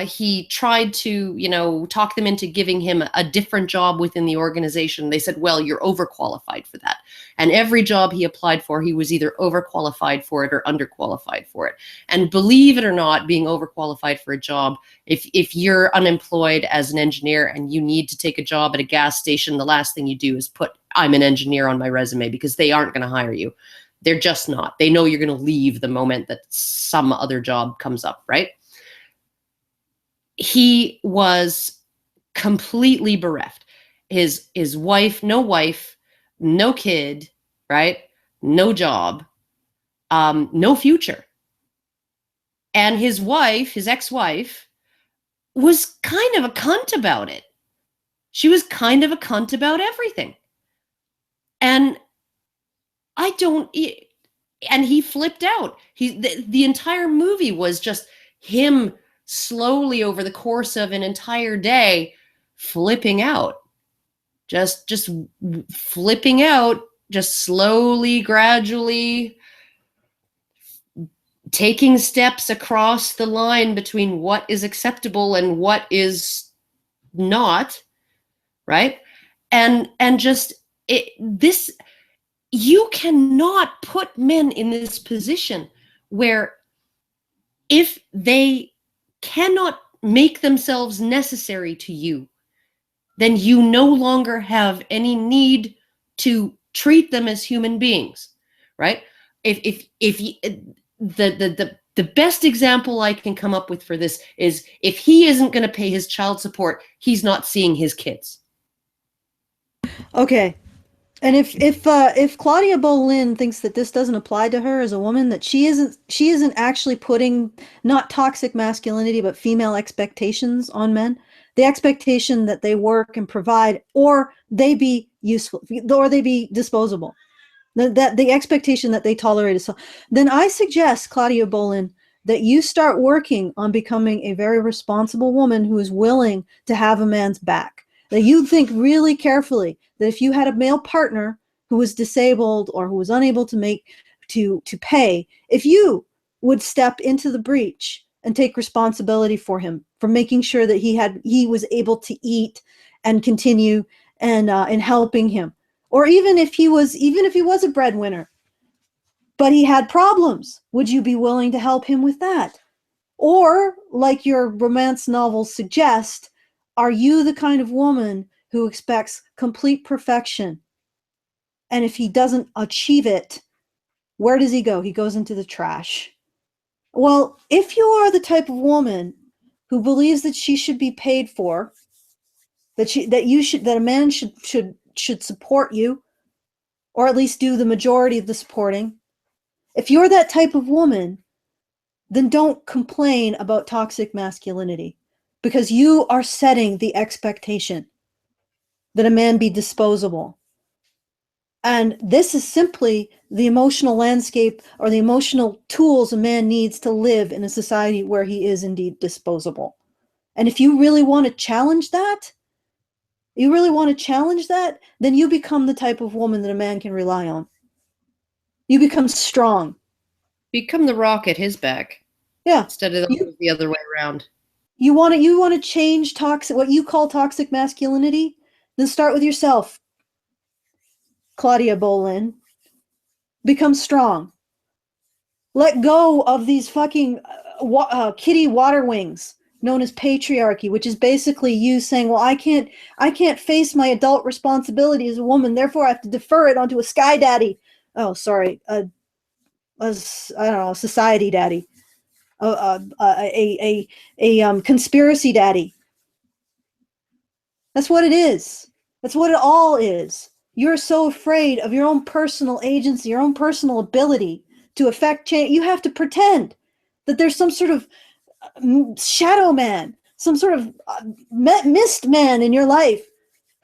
he tried to, talk them into giving him a different job within the organization, they said, well, you're overqualified for that. And every job he applied for, he was either overqualified for it or underqualified for it. And believe it or not, being overqualified for a job, if you're unemployed as an engineer and you need to take a job at a gas station, the last thing you do is put, I'm an engineer on my resume, because they aren't going to hire you. They're just not. They know you're going to leave the moment that some other job comes up, right? He was completely bereft. His wife, no kid, right? no job, no future. And his wife, his ex-wife, was kind of a cunt about it. She was kind of a cunt about everything. And I don't, and he flipped out. The entire movie was just him slowly over the course of an entire day flipping out. Just flipping out, just slowly, gradually taking steps across the line between what is acceptable and what is not, right? And just this, you cannot put men in this position where if they cannot make themselves necessary to you, then you no longer have any need to treat them as human beings, right? If you, the best example I can come up with for this is if he isn't going to pay his child support, he's not seeing his kids. Okay. And if Claudia Bolin thinks that this doesn't apply to her as a woman, that she isn't actually putting not toxic masculinity but female expectations on men, the expectation that they work and provide, or they be useful, or they be disposable, that the expectation that they tolerate is, then I suggest, Claudia Bolin, that you start working on becoming a very responsible woman who is willing to have a man's back. That you think really carefully that if you had a male partner who was disabled or who was unable to pay, if you would step into the breach and take responsibility for him, for making sure that he was able to eat and continue, and in helping him. Or even if he was a breadwinner, but he had problems, would you be willing to help him with that? Or, like your romance novels suggest, are you the kind of woman who expects complete perfection? And if he doesn't achieve it, where does he go? He goes into the trash. Well, if you are the type of woman who believes that she should be paid for, that a man should support you, or at least do the majority of the supporting, if you're that type of woman, then don't complain about toxic masculinity, because you are setting the expectation that a man be disposable. And this is simply the emotional landscape or the emotional tools a man needs to live in a society where he is indeed disposable. And if you really want to challenge that, then you become the type of woman that a man can rely on. You become strong. Become the rock at his back. Yeah. Instead of the other way around. You want to change what you call toxic masculinity? Then start with yourself, Claudia Bolin. Become strong. Let go of these fucking kitty water wings known as patriarchy, which is basically you saying, well, I can't face my adult responsibility as a woman, therefore I have to defer it onto a sky daddy. Oh, sorry, I don't know, society daddy, a conspiracy daddy. That's what it is. That's what it all is. You're so afraid of your own personal agency, your own personal ability to affect change. You have to pretend that there's some sort of shadow man, some sort of mist man in your life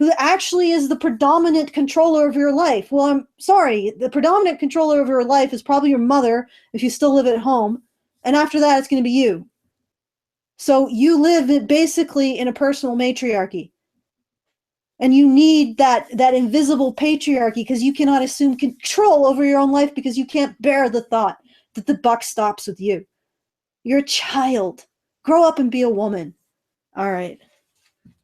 who actually is the predominant controller of your life. Well, I'm sorry. The predominant controller of your life is probably your mother if you still live at home. And after that, it's going to be you. So you live basically in a personal matriarchy. And you need that invisible patriarchy because you cannot assume control over your own life because you can't bear the thought that the buck stops with you. You're a child. Grow up and be a woman. All right.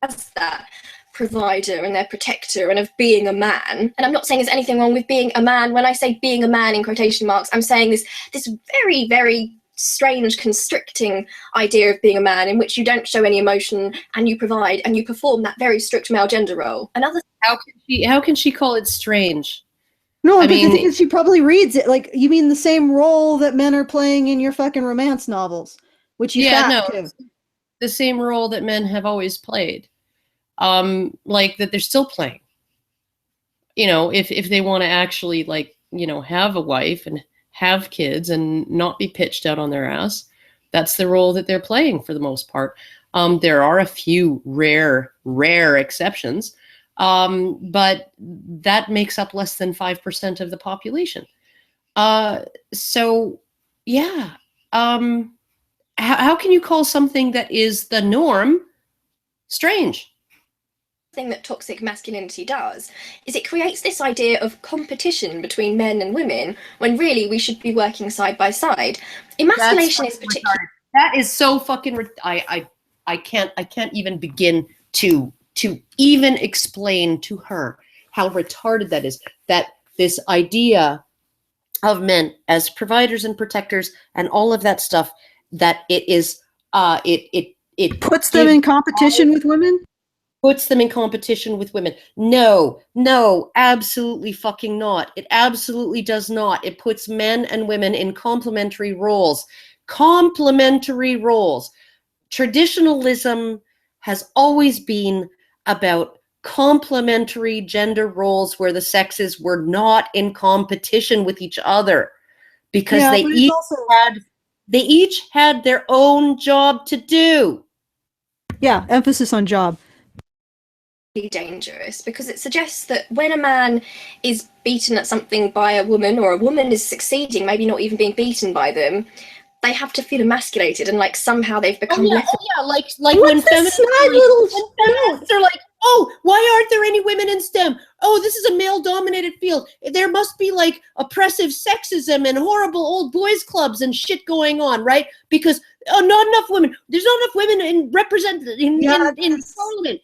As that provider and their protector and of being a man. And I'm not saying there's anything wrong with being a man. When I say being a man in quotation marks, I'm saying this very, very strange constricting idea of being a man in which you don't show any emotion and you provide and you perform that very strict male gender role. Another How can she call it strange? No, but the thing is, she probably reads it like, you mean the same role that men are playing in your fucking romance novels, which you to. The same role that men have always played, like that they're still playing. You know, if they want to actually like have a wife and have kids and not be pitched out on their ass. That's the role that they're playing for the most part. There are a few rare exceptions, but that makes up less than 5% of the population. So, yeah. How can you call something that is the norm strange? Thing that toxic masculinity does is it creates this idea of competition between men and women when really we should be working side by side. Emasculation is particularly that is so fucking I can't even begin to even explain to her how retarded that is, that this idea of men as providers and protectors and all of that stuff, that it is it Puts them in competition with women? puts them in competition with women. No, absolutely fucking not. It absolutely does not. It puts men and women in complementary roles. Complementary roles. Traditionalism has always been about complementary gender roles where the sexes were not in competition with each other, because Yeah, they but it's each also had their own job to do. yeah, emphasis on job. dangerous because it suggests that when a man is beaten at something by a woman, or a woman is succeeding, maybe not even being beaten by them, they have to feel emasculated and like somehow they've become less. Like when What's this feminists snide little feminists are like, oh, why aren't there any women in STEM? Oh, this is a male-dominated field. There must be like oppressive sexism and horrible old boys clubs and shit going on, right? Because not enough women. There's not enough women in parliament.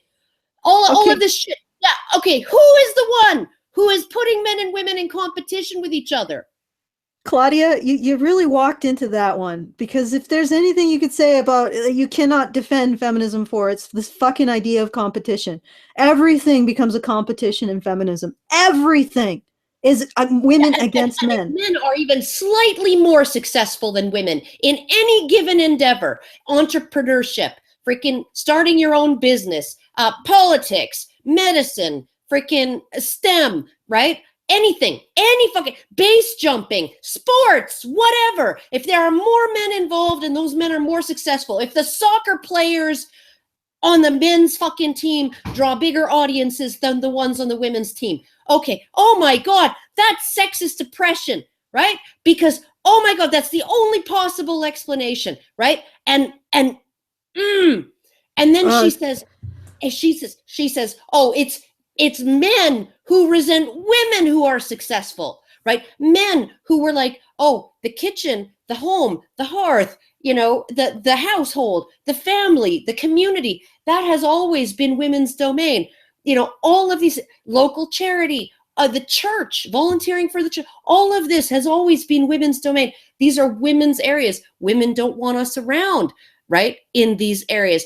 All Okay, of this shit. Yeah, okay. Who is the one who is putting men and women in competition with each other? Claudia, you really walked into that one, because if there's anything you could say about you cannot defend feminism for, it's this fucking idea of competition. Everything becomes a competition in feminism. Everything is women against And if men. men are even slightly more successful than women in any given endeavor, entrepreneurship, freaking starting your own business, politics, medicine, freaking STEM, right? Anything, any fucking base jumping, sports, whatever. If there are more men involved and those men are more successful, if the soccer players on the men's fucking team draw bigger audiences than the ones on the women's team. Okay. Oh my God, that's sexist oppression, right? Because oh my God, that's the only possible explanation, right? And then Uh, she says, oh, it's men who resent women who are successful, right? Men who were like, oh, the kitchen, the home, the hearth, the household, the family, the community, that has always been women's domain. All of these, local charity, the church, volunteering for the church, all of this has always been women's domain. These are women's areas. Women don't want us around, right? In these areas.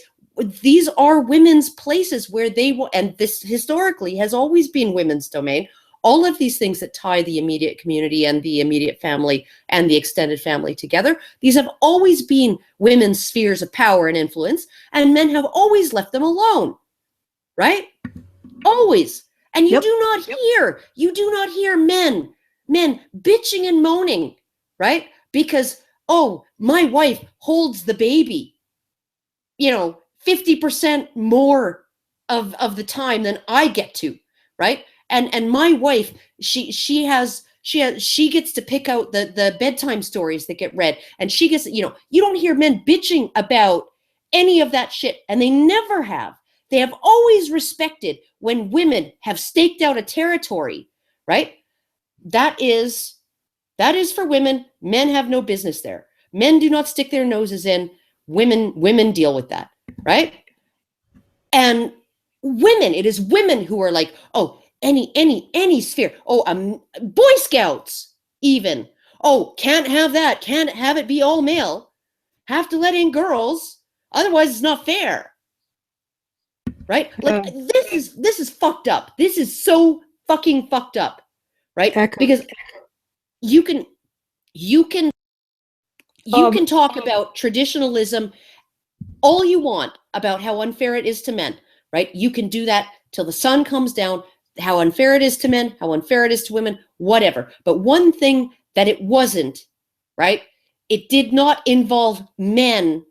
These are women's places where they will, and this historically has always been women's domain. All of these things that tie the immediate community and the immediate family and the extended family together, these have always been women's spheres of power and influence, and men have always left them alone, right? Always. And yep. you do not hear men bitching and moaning, right? Because, oh, my wife holds the baby, 50% more of the time than I get to, right? And my wife, she gets to pick out the bedtime stories that get read, and she gets, you don't hear men bitching about any of that shit, and they never have. They have always respected when women have staked out a territory, right? That is for women. Men have no business there. Men do not stick their noses in. Women deal with that, right? And it is women who are like, oh, any sphere. Oh, Boy Scouts, even. Oh, can't have that. Can't have it be all male. Have to let in girls. Otherwise, it's not fair. Right? Like this is fucked up. This is so fucking fucked up. Right? Echo. Because you can talk about traditionalism all you want, about how unfair it is to men, right? You can do that till the sun comes down, how unfair it is to men, how unfair it is to women, whatever. But one thing that it wasn't, right? It did not involve men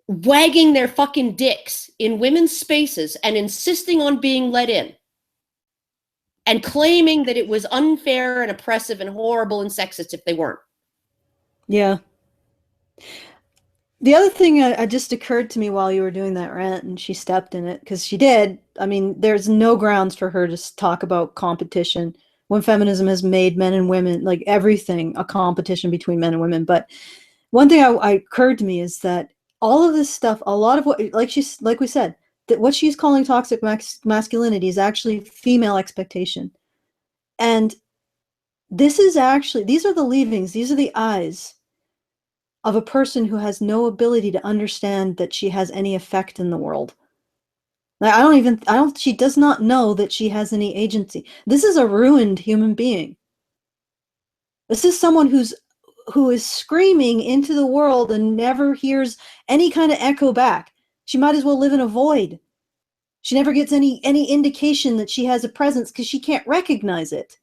wagging their fucking dicks in women's spaces and insisting on being let in and claiming that it was unfair and oppressive and horrible and sexist if they weren't. Yeah. The other thing I just occurred to me while you were doing that rant, and she stepped in it because she did. I mean, there's no grounds for her to talk about competition when feminism has made men and women, like everything, a competition between men and women. But one thing I occurred to me is that all of this stuff, a lot of what, like we said, that what she's calling toxic masculinity is actually female expectation. And this is actually, these are the leavings, these are the eyes of a person who has no ability to understand that she has any effect in the world. Like, she does not know that she has any agency. This is a ruined human being. This is someone who is screaming into the world and never hears any kind of echo back. She might as well live in a void. She never gets any indication that she has a presence because she can't recognize it.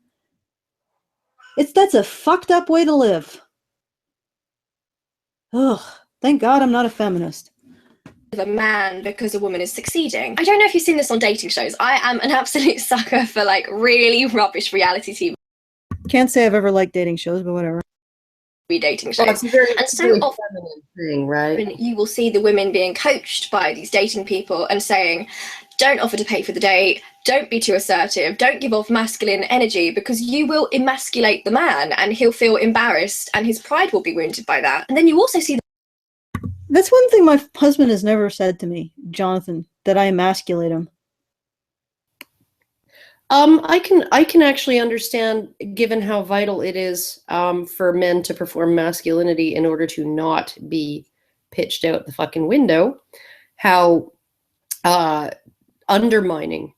That's a fucked up way to live. Ugh. Thank God I'm not a feminist. A man because a woman is succeeding. I don't know if you've seen this on dating shows. I am an absolute sucker for like really rubbish reality TV. Can't say I've ever liked dating shows, but whatever. Dating shows. Well, it's a very, and so very often feminine thing, right? you will see the women being coached by these dating people and saying, don't offer to pay for the date, don't be too assertive, don't give off masculine energy because you will emasculate the man and he'll feel embarrassed and his pride will be wounded by that. And then you also see that's one thing my husband has never said to me, Jonathan, that I emasculate him. I can actually understand, given how vital it is for men to perform masculinity in order to not be pitched out the fucking window, how undermining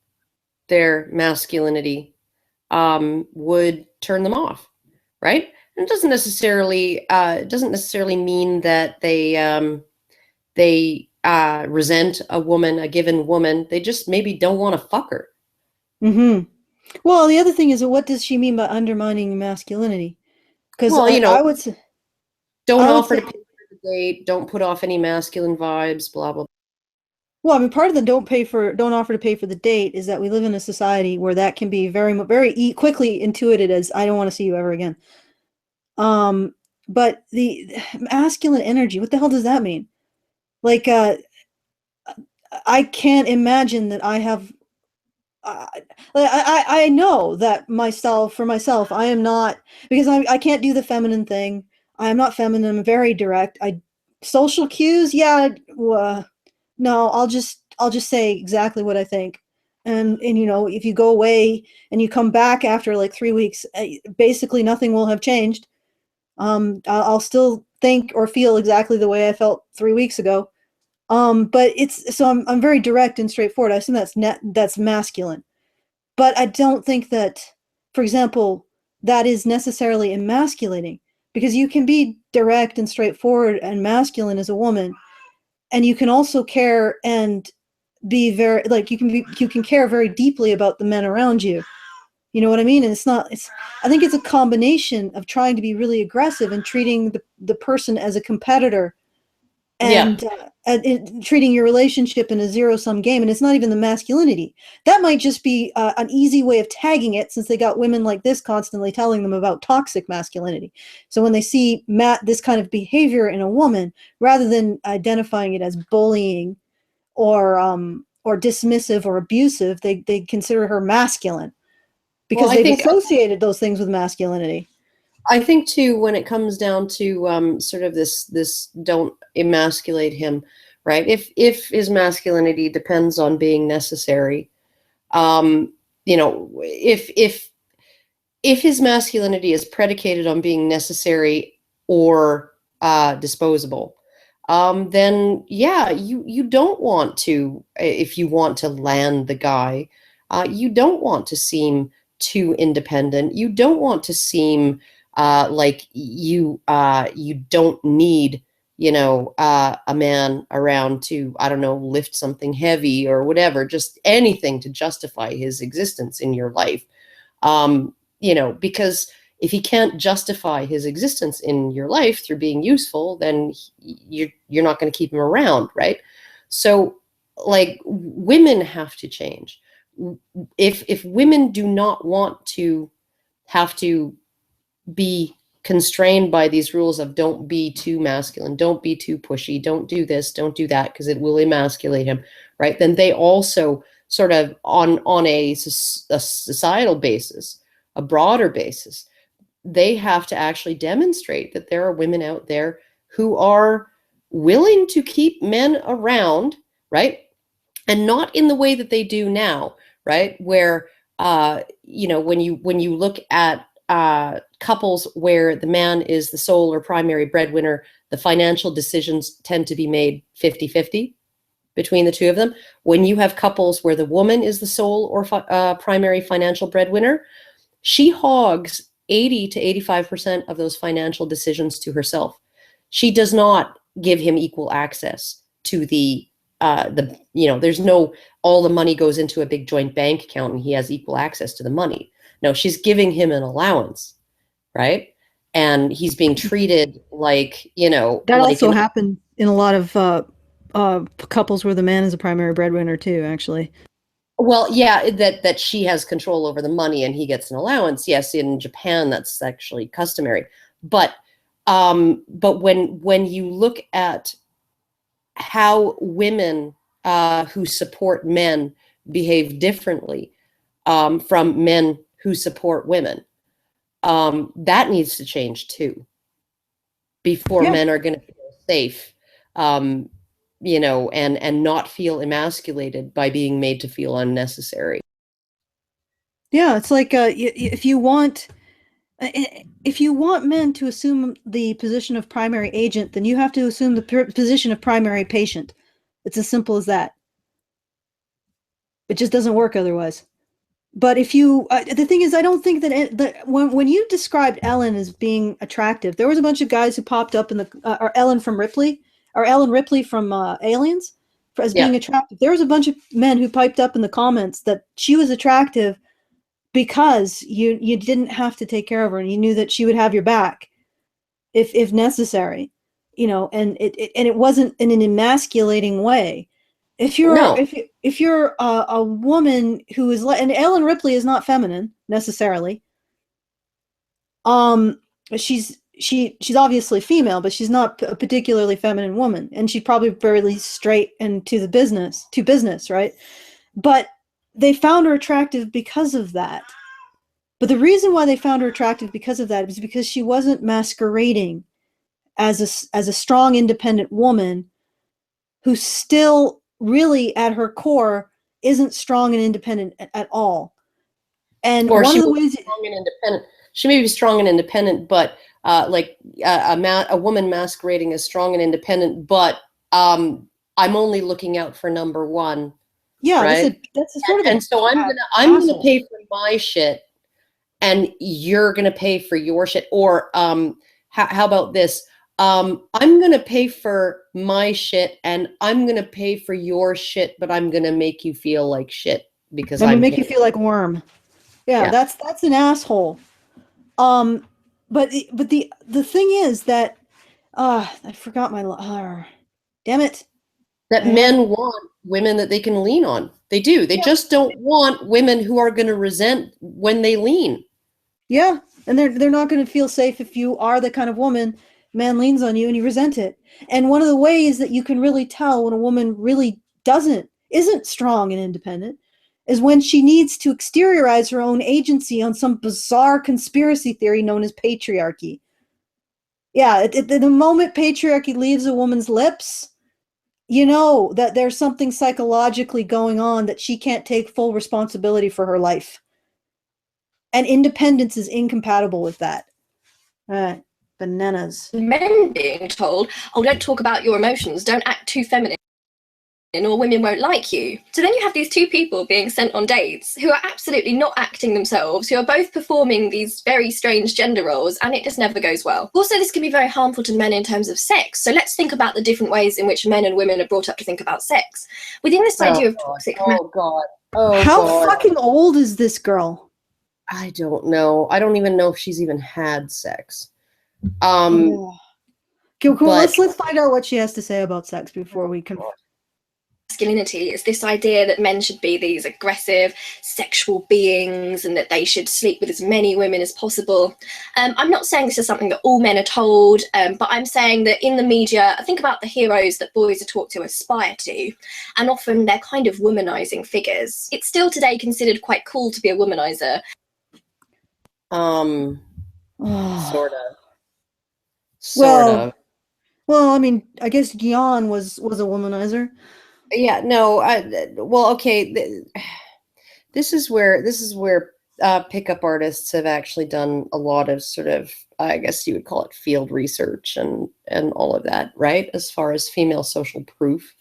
their masculinity would turn them off, right? And it doesn't necessarily mean that they resent a given woman. They just maybe don't want to fuck her. Mm-hmm. Well, the other thing is, what does she mean by undermining masculinity? Because Well, I would say, don't I would offer say, to pay for the date. Don't put off any masculine vibes. Blah blah. well, I mean, part of the don't offer to pay for the date is that we live in a society where that can be very quickly intuited as I don't want to see you ever again. But the masculine energy, what the hell does that mean? Like, I can't imagine that I have. I know that for myself, I am not, because I can't do the feminine thing. I am not feminine. I'm very direct. Social cues, yeah. No, I'll just say exactly what I think. And if you go away and you come back after like 3 weeks, basically nothing will have changed. I'll still think or feel exactly the way I felt 3 weeks ago. But I'm very direct and straightforward. I assume that's masculine. But I don't think that, for example, that is necessarily emasculating, because you can be direct and straightforward and masculine as a woman, and you can also care and be very, like, you can care very deeply about the men around you. You know what I mean? And I think it's a combination of trying to be really aggressive and treating the person as a competitor, Yeah. and treating your relationship in a zero-sum game. And it's not even the masculinity. That might just be an easy way of tagging it, since they got women like this constantly telling them about toxic masculinity. So when they see this kind of behavior in a woman, rather than identifying it as bullying or dismissive or abusive, they consider her masculine, Well, because I they've think associated those things with masculinity. I think too, when it comes down to sort of this don't emasculate him, right? If his masculinity depends on being necessary, if his masculinity is predicated on being necessary or disposable, then yeah, you don't want to, if you want to land the guy, you don't want to seem too independent. You don't want to seem like you don't need a man around to, I don't know, lift something heavy or whatever, just anything to justify his existence in your life. because if he can't justify his existence in your life through being useful, then you're not going to keep him around, right? So, like, women have to change. If women do not want to have to be constrained by these rules of don't be too masculine, don't be too pushy, don't do this, don't do that, because it will emasculate him, right? Then they also sort of on a societal basis, a broader basis, they have to actually demonstrate that there are women out there who are willing to keep men around, right? And not in the way that they do now, right? Where when you look at couples where the man is the sole or primary breadwinner, the financial decisions tend to be made 50-50 between the two of them. When you have couples where the woman is the sole or primary financial breadwinner, she hogs 80 to 85% of those financial decisions to herself. She does not give him equal access to there's no, all the money goes into a big joint bank account and he has equal access to the money. No, she's giving him an allowance, right? And he's being treated like, That like also an, happened in a lot of couples where the man is a primary breadwinner too, actually. well, yeah, that she has control over the money and he gets an allowance. Yes, in Japan that's actually customary. But when you look at how women who support men behave differently from men who support women, that needs to change too before Yeah. men are going to feel safe, and not feel emasculated by being made to feel unnecessary. Yeah, it's like if you want men to assume the position of primary agent, then you have to assume the position of primary patient. It's as simple as that. It just doesn't work otherwise. But if you, the thing is, I don't think that when you described Ellen as being attractive, there was a bunch of guys who popped up in the, or Ellen from Ripley, or Ellen Ripley from Aliens, as Yeah. being attractive. There was a bunch of men who piped up in the comments that she was attractive because you didn't have to take care of her and you knew that she would have your back if necessary, and it wasn't in an emasculating way. No. If you're a woman who is and Ellen Ripley is not feminine necessarily. um she's obviously female, but she's not a particularly feminine woman, and she's probably fairly straight and to business, right? But they found her attractive because of that. But the reason why they found her attractive because of that is because she wasn't masquerading as a strong, independent woman who still really at her core isn't strong and independent at all. And Or one she of the may be ways, strong and independent. She may be strong and independent, but a woman masquerading as strong and independent, but I'm only looking out for number one, yeah, right? that's a sort of And so I'm gonna asshole. pay for my shit, and you're gonna pay for your shit. Or how about this? I'm gonna pay for my shit, and I'm gonna pay for your shit, but I'm gonna make you feel like shit because I'm gonna I'm make you paying. feel like a worm. Yeah, Yeah. that's an asshole. Um, but the thing is that I forgot my damn it. That I had men want women that they can lean on. They do. They Yeah, just don't want women who are going to resent when they lean. yeah, and they're not going to feel safe if you are the kind of woman man leans on you and you resent it. And one of the ways that you can really tell when a woman really isn't strong and independent is when she needs to exteriorize her own agency on some bizarre conspiracy theory known as patriarchy. Yeah, the moment patriarchy leaves a woman's lips, you know that there's something psychologically going on, that she can't take full responsibility for her life. And independence is incompatible with that. Bananas. Men being told, oh, don't talk about your emotions, don't act too feminine, or women won't like you. So then you have these two people being sent on dates who are absolutely not acting themselves, who are both performing these very strange gender roles, and it just never goes well. Also, this can be very harmful to men in terms of sex. So let's think about the different ways in which men and women are brought up to think about sex. Within this Oh idea of God. toxic Oh God. Oh How God. fucking old is this girl? I don't know. I don't even know if she's even had sex. Um, Yeah. Okay, cool. but Let's find out what she has to say about sex before we can. Masculinity is this idea that men should be these aggressive sexual beings and that they should sleep with as many women as possible. I'm not saying this is something that all men are told, but I'm saying that in the media, I think about the heroes that boys are taught to aspire to, and often they're kind of womanizing figures. It's still today considered quite cool to be a womanizer. Sort of. Sort Well, of. well, I mean, I guess Gian was a womanizer. Yeah, no, well, okay, this is where pickup artists have actually done a lot of sort of, I guess you would call it field research and all of that, right? As far as female social proof.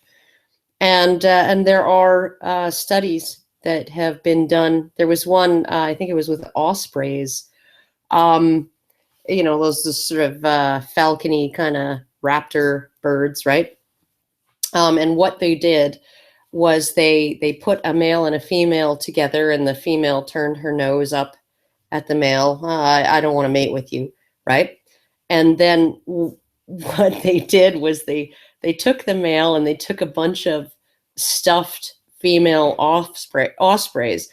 And there are studies that have been done. There was one, I think it was with ospreys, um, those sort of falcony kind of raptor birds, right? And what they did was they put a male and a female together, and the female turned her nose up at the male. I don't want to mate with you, right? And then what they did was they took the male and they took a bunch of stuffed female ospreys,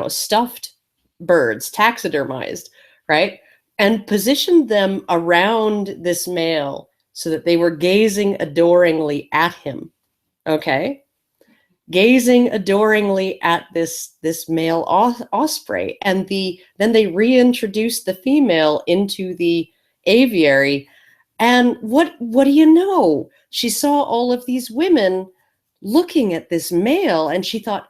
stuffed birds, taxidermized, right? And positioned them around this male so that they were gazing adoringly at him. Okay, gazing adoringly at this male osprey, and then they reintroduced the female into the aviary, and what do you know, she saw all of these women looking at this male, and she thought,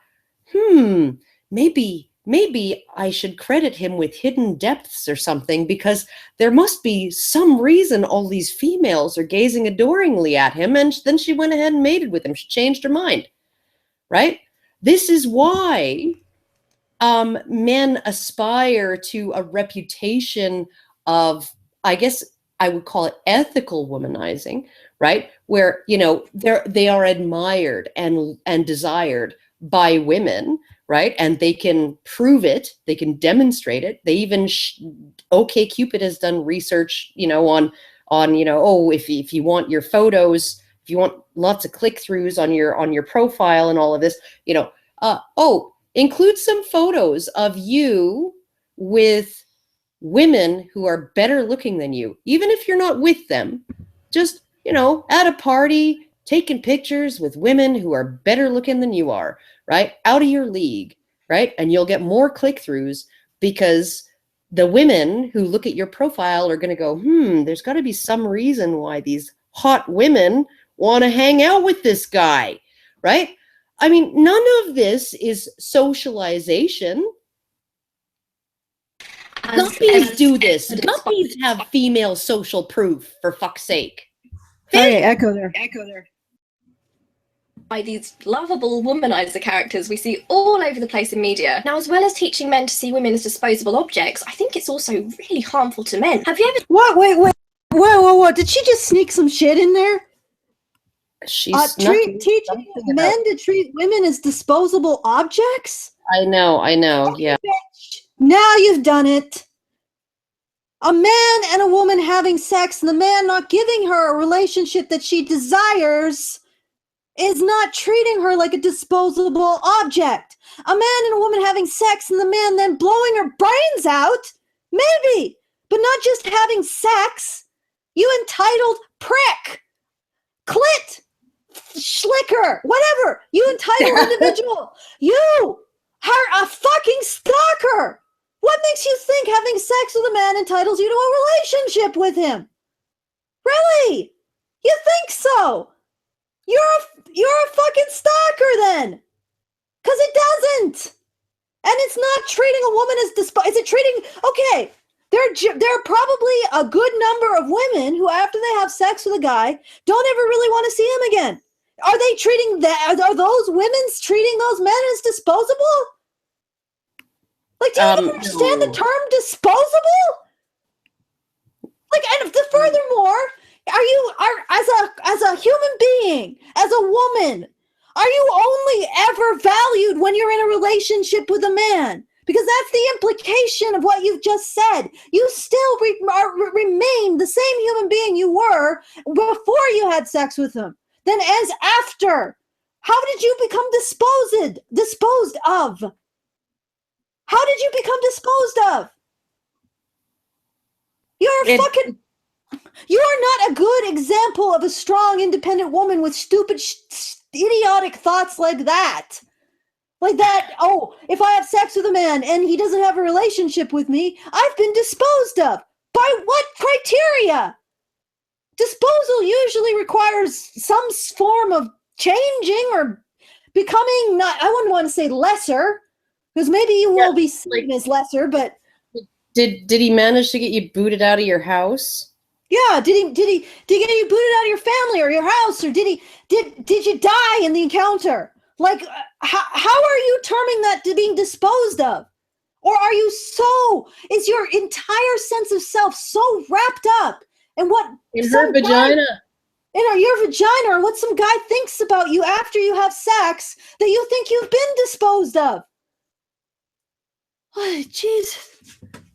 maybe I should credit him with hidden depths or something, because there must be some reason all these females are gazing adoringly at him. And then she went ahead and mated with him. She changed her mind, right? This is why men aspire to a reputation of, I guess I would call it ethical womanizing, right? Where they are admired and desired by women, right? And they can prove it, they can demonstrate it. They even OK Cupid has done research, on if you want your photos, if you want lots of click-throughs on your profile and all of this, include some photos of you with women who are better looking than you, even if you're not with them. Just, at a party, taking pictures with women who are better looking than you are, right? Out of your league, right? And you'll get more click-throughs, because the women who look at your profile are going to go, there's got to be some reason why these hot women want to hang out with this guy, right? I mean, none of this is socialization. Guppies do this. Guppies have female social proof, for fuck's sake. Okay, echo there. By these lovable womanizer characters we see all over the place in media. Now, as well as teaching men to see women as disposable objects, I think it's also really harmful to men. Have you ever... What? Wait. Whoa. Did she just sneak some shit in there? She's teaching men to treat women as disposable objects? I know, yeah. Bitch. Now you've done it. A man and a woman having sex, and the man not giving her a relationship that she desires, is not treating her like a disposable object. A man and a woman having sex, and the man then blowing her brains out, maybe, but not just having sex. You entitled prick, clit, schlicker, whatever. You entitled individual. You are a fucking stalker. What makes you think having sex with a man entitles you to a relationship with him? Really? You think so? You're a fucking stalker then. Because it doesn't. And it's not treating a woman as is it treating, okay, there are probably a good number of women who, after they have sex with a guy, don't ever really want to see him again. Are they treating that? Are those women treating those men as disposable? Like, do you understand the term disposable? Like, and furthermore, as a human being, as a woman, are you only ever valued when you're in a relationship with a man? Because that's the implication of what you've just said. You still remain the same human being you were before you had sex with them, than as after. How did you become disposed of? How did you become disposed of? You're not a good example of a strong, independent woman with stupid, idiotic thoughts like that. Like that, oh, if I have sex with a man and he doesn't have a relationship with me, I've been disposed of. By what criteria? Disposal usually requires some form of changing or becoming, not, I wouldn't want to say lesser, because maybe you will be seen as lesser, but did he manage to get you booted out of your house? Yeah, did he get you booted out of your family or your house, or did you die in the encounter? Like, how are you terming that to being disposed of? Or are you is your entire sense of self so wrapped up in what in her vagina? In your vagina, or what some guy thinks about you after you have sex, that you think you've been disposed of? Oh, Jesus.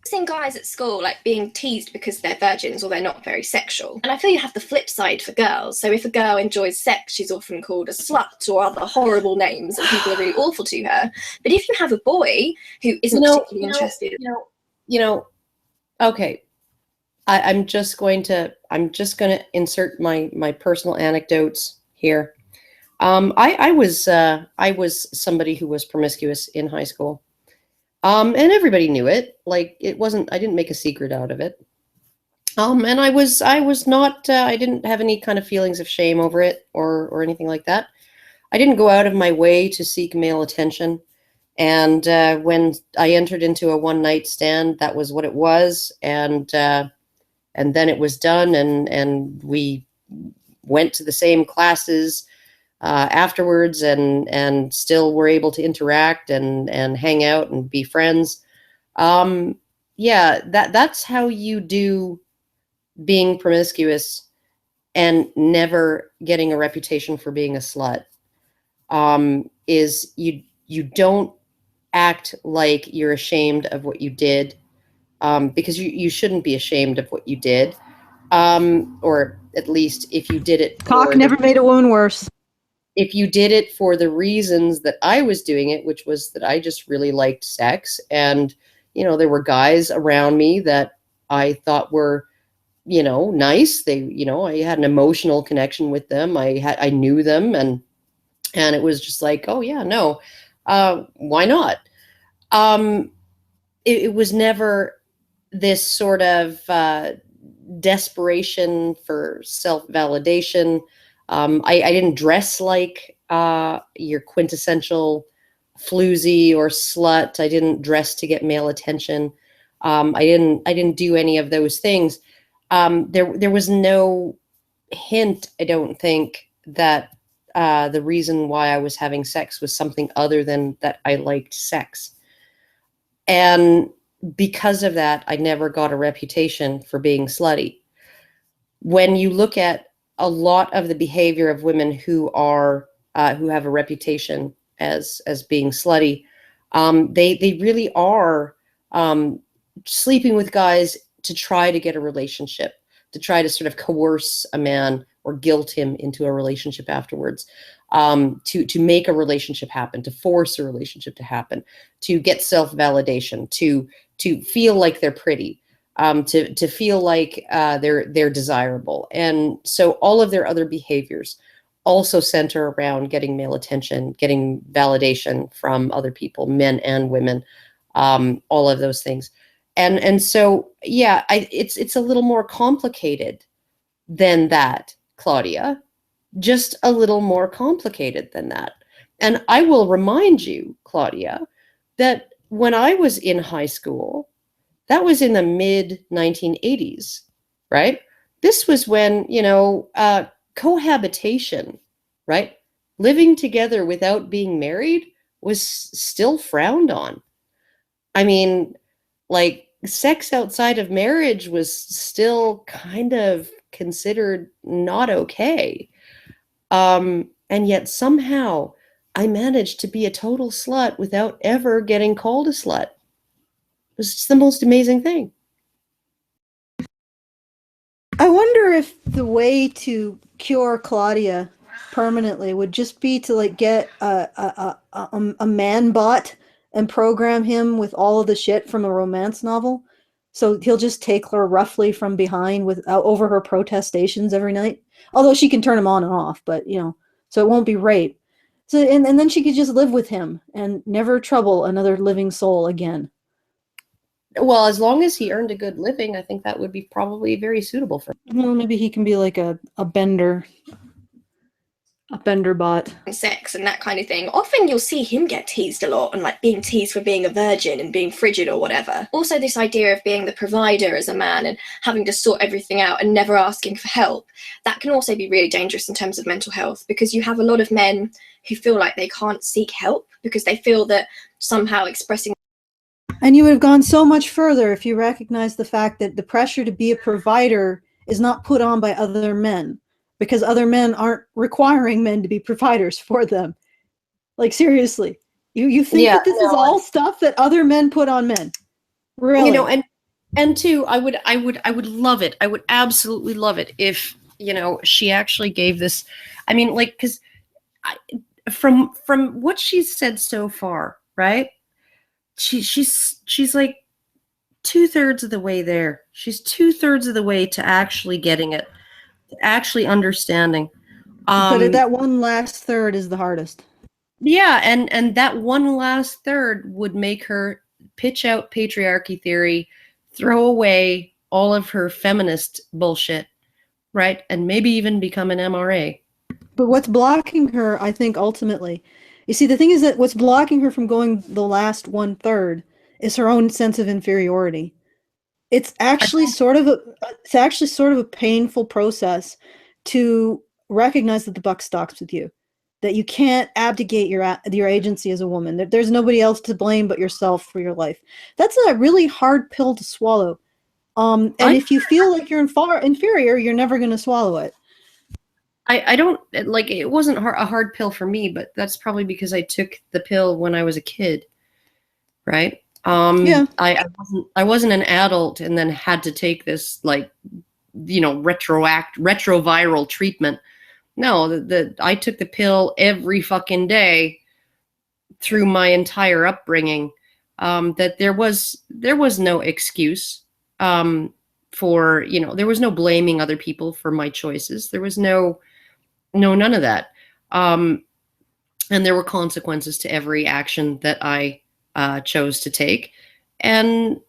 Seen guys at school like being teased because they're virgins or they're not very sexual. And I feel you have the flip side for girls. So if a girl enjoys sex, she's often called a slut or other horrible names, and people are really awful to her. But if you have a boy who isn't particularly interested, okay, I'm just going to insert my personal anecdotes here. I was somebody who was promiscuous in high school. And everybody knew it. Like, I didn't make a secret out of it. And I was not, I didn't have any kind of feelings of shame over it or anything like that. I didn't go out of my way to seek male attention. And when I entered into a one night stand, that was what it was. And then it was done. And we went to the same classes afterwards, and still were able to interact and hang out and be friends. That's how you do being promiscuous and never getting a reputation for being a slut. Is you don't act like you're ashamed of what you did, because you shouldn't be ashamed of what you did, or at least if you did it. Cock never made a wound worse. If you did it for the reasons that I was doing it, which was that I just really liked sex, and, there were guys around me that I thought were, nice. They, I had an emotional connection with them. I knew them, and it was just like, oh yeah, no, why not? It was never this sort of desperation for self-validation. I didn't dress like your quintessential floozy or slut. I didn't dress to get male attention. I didn't do any of those things. There was no hint, I don't think, that the reason why I was having sex was something other than that I liked sex. And because of that, I never got a reputation for being slutty. When you look at a lot of the behavior of women who have a reputation as being slutty, they really are sleeping with guys to try to get a relationship, to try to sort of coerce a man or guilt him into a relationship afterwards, to make a relationship happen, to force a relationship to happen, to get self-validation, to feel like they're pretty, to feel like they're desirable. And so all of their other behaviors also center around getting male attention, getting validation from other people, men and women, all of those things. And so, yeah, it's a little more complicated than that, Claudia, just a little more complicated than that. And I will remind you, Claudia, that when I was in high school, that was in the mid 1980s, right? This was when, cohabitation, right? Living together without being married was still frowned on. I mean, like, sex outside of marriage was still kind of considered not okay. And yet somehow I managed to be a total slut without ever getting called a slut. It's just the most amazing thing. I wonder if the way to cure Claudia permanently would just be to like get a man bot and program him with all of the shit from a romance novel. So he'll just take her roughly from behind with over her protestations every night. Although she can turn him on and off, but so it won't be rape. So and then she could just live with him and never trouble another living soul again. Well, as long as he earned a good living, I think that would be probably very suitable for him. Well, maybe he can be like a bender bot. Sex and that kind of thing, often you'll see him get teased a lot and like being teased for being a virgin and being frigid or whatever. Also, this idea of being the provider as a man and having to sort everything out and never asking for help, that can also be really dangerous in terms of mental health, because you have a lot of men who feel like they can't seek help because they feel that somehow expressing. And you would have gone so much further if you recognized the fact that the pressure to be a provider is not put on by other men, because other men aren't requiring men to be providers for them. Like, seriously, you think that this is all stuff that other men put on men? Really? And two, I would love it. I would absolutely love it if she actually gave this. I mean, like, because from what she's said so far, right? She's like 2/3 of the way there. She's 2/3 of the way to actually getting it, actually understanding. But that one last third is the hardest. Yeah, and that one last third would make her pitch out patriarchy theory, throw away all of her feminist bullshit, right? And maybe even become an MRA. But what's blocking her, I think, ultimately, you see, the thing is that what's blocking her from going the last 1/3 is her own sense of inferiority. It's actually sort of a painful process to recognize that the buck stops with you, that you can't abdicate your agency as a woman. That there's nobody else to blame but yourself for your life. That's a really hard pill to swallow. And if you feel like you're inferior, you're never going to swallow it. I don't like it. Wasn't a hard pill for me, but that's probably because I took the pill when I was a kid, right? Yeah. I wasn't an adult and then had to take this like retroviral treatment. No, I took the pill every fucking day through my entire upbringing. That there was no excuse for there was no blaming other people for my choices. There was no none of that. And there were consequences to every action that I chose to take, and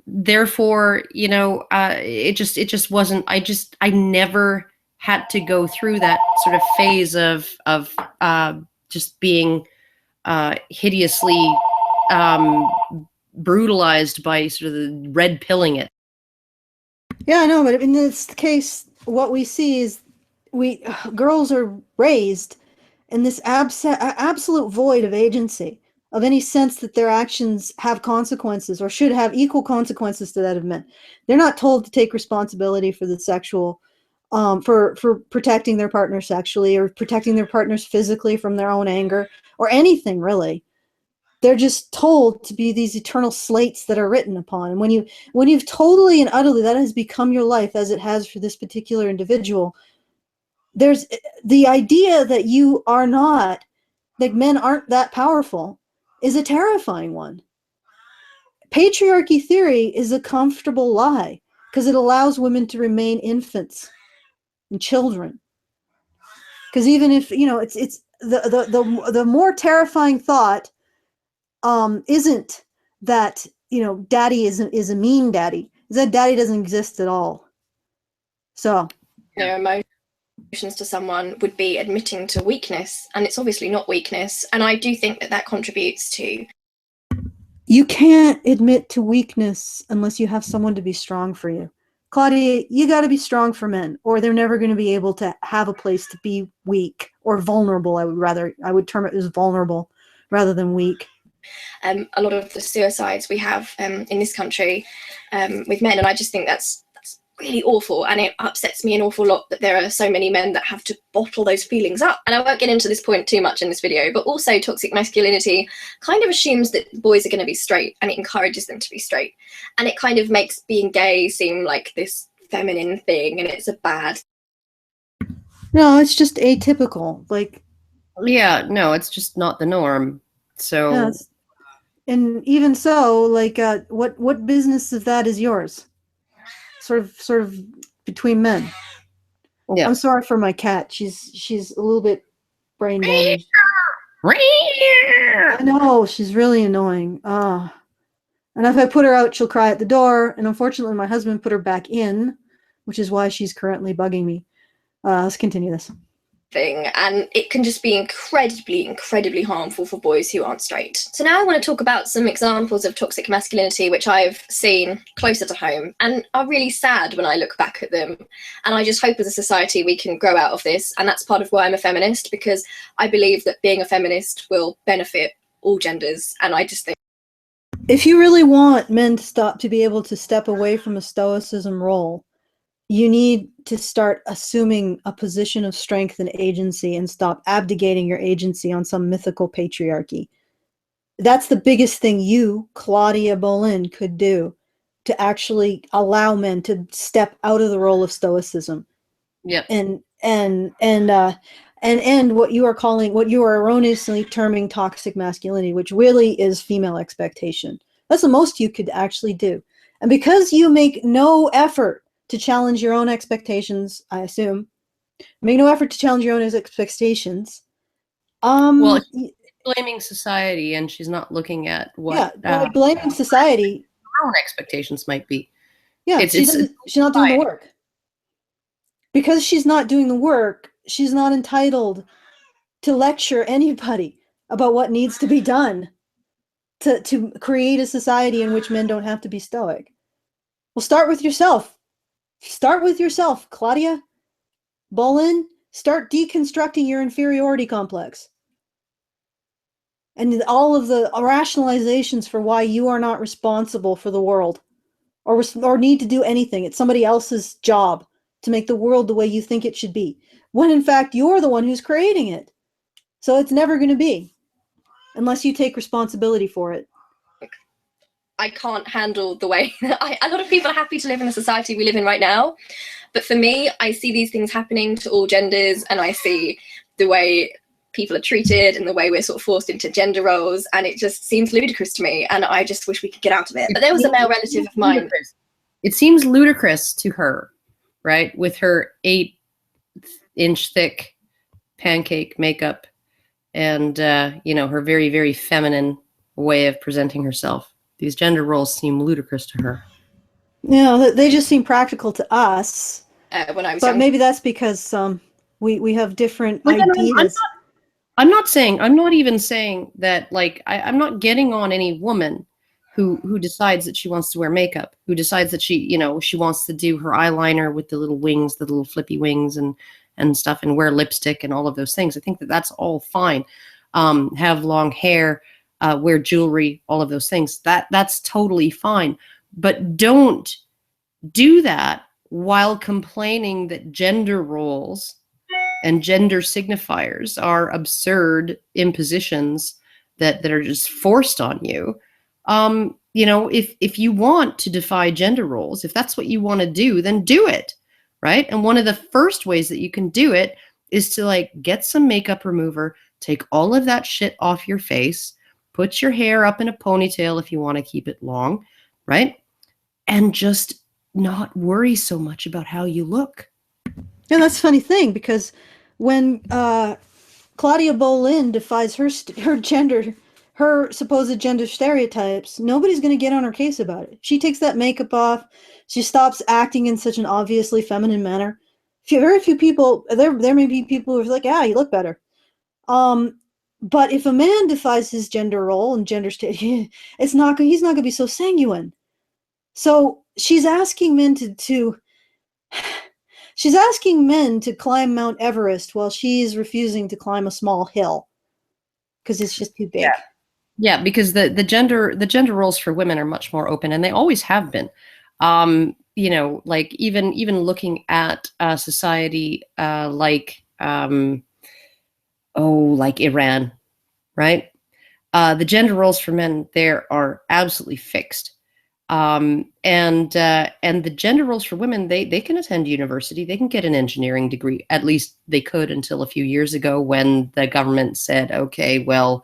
therefore, it just wasn't. I never had to go through that sort of phase of just being hideously brutalized by sort of the red pilling it. Yeah, I know, but in this case, what we see is girls are raised in this absolute void of agency, of any sense that their actions have consequences or should have equal consequences to that of men. They're not told to take responsibility for the sexual, for protecting their partner sexually or protecting their partners physically from their own anger or anything really. They're just told to be these eternal slates that are written upon. And when you've totally and utterly that has become your life, as it has for this particular individual, there's the idea that you are not, like men aren't that powerful, is a terrifying one. Patriarchy theory is a comfortable lie because it allows women to remain infants and children. Because even if it's the more terrifying thought isn't that daddy is a mean daddy, is that daddy doesn't exist at all. So emotions to someone would be admitting to weakness, and it's obviously not weakness, and I do think that contributes to. You can't admit to weakness unless you have someone to be strong for you. Claudia, you got to be strong for men, or they're never going to be able to have a place to be weak or vulnerable. I would term it as vulnerable rather than weak. A lot of the suicides we have in this country with men, and I just think that's really awful, and it upsets me an awful lot that there are so many men that have to bottle those feelings up. And I won't get into this point too much in this video, but also toxic masculinity kind of assumes that boys are going to be straight, and it encourages them to be straight, and it kind of makes being gay seem like this feminine thing, and it's a bad. No, it's just atypical. Like, Yeah, no, it's just not the norm. So yeah, and even so, like, what business of that is yours? Sort of between men. yeah. I'm sorry for my cat. She's a little bit brain damaged. I know, she's really annoying. And if I put her out, she'll cry at the door. And unfortunately, my husband put her back in, which is why she's currently bugging me. Let's continue this. Thing, and it can just be incredibly harmful for boys who aren't straight. So now I want to talk about some examples of toxic masculinity which I've seen closer to home and are really sad when I look back at them, and I just hope as a society we can grow out of this. And that's part of why I'm a feminist, because I believe that being a feminist will benefit all genders. And I just think if you really want men to be able to step away from a stoicism role, you need to start assuming a position of strength and agency and stop abdicating your agency on some mythical patriarchy. That's the biggest thing you, Claudia Bolin, could do to actually allow men to step out of the role of stoicism. Yep. And what you are erroneously terming toxic masculinity, which really is female expectation. That's the most you could actually do. And because you make no effort to challenge your own expectations, I assume, make no effort to challenge your own expectations. Well, she's blaming society, and she's not looking at what blaming society. Her own expectations might be. Yeah, she's not doing the work. Because she's not doing the work, she's not entitled to lecture anybody about what needs to be done to create a society in which men don't have to be stoic. Well, start with yourself. Start with yourself, Claudia Bolin. Start deconstructing your inferiority complex and all of the rationalizations for why you are not responsible for the world or need to do anything. It's somebody else's job to make the world the way you think it should be, when in fact you're the one who's creating it. So it's never going to be, unless you take responsibility for it. I can't handle the way a lot of people are happy to live in the society we live in right now, but for me, I see these things happening to all genders, and I see the way people are treated and the way we're sort of forced into gender roles, and it just seems ludicrous to me, and I just wish we could get out of it. But there was a male relative of mine. It seems ludicrous to her, right? With her 8-inch thick pancake makeup and, her very, very feminine way of presenting herself. These gender roles seem ludicrous to her. Yeah, they just seem practical to us. When I was but young. Maybe that's because we have different ideas. I'm not even saying that, like, I'm not getting on any woman who decides that she wants to wear makeup, who decides that she wants to do her eyeliner with the little wings, the little flippy wings and stuff, and wear lipstick and all of those things. I think that that's all fine. Have long hair, wear jewelry, all of those things. That's totally fine. But don't do that while complaining that gender roles and gender signifiers are absurd impositions that are just forced on you. If you want to defy gender roles, if that's what you want to do, then do it, right? And one of the first ways that you can do it is to, like, get some makeup remover, take all of that shit off your face, put your hair up in a ponytail if you want to keep it long, right? And just not worry so much about how you look. Yeah, that's a funny thing, because when Claudia Bolin defies her supposed gender stereotypes, nobody's going to get on her case about it. She takes that makeup off. She stops acting in such an obviously feminine manner. Very few people, there may be people who are like, yeah, you look better. But if a man defies his gender role and gender he's not going to be so sanguine. So she's asking men she's asking men to climb Mount Everest while she's refusing to climb a small hill because it's just too big. Yeah, because the gender roles for women are much more open, and they always have been. you know, like even looking at a society like like Iran, right? The gender roles for men there are absolutely fixed. And the gender roles for women, they can attend university, they can get an engineering degree. At least they could until a few years ago, when the government said, okay, well,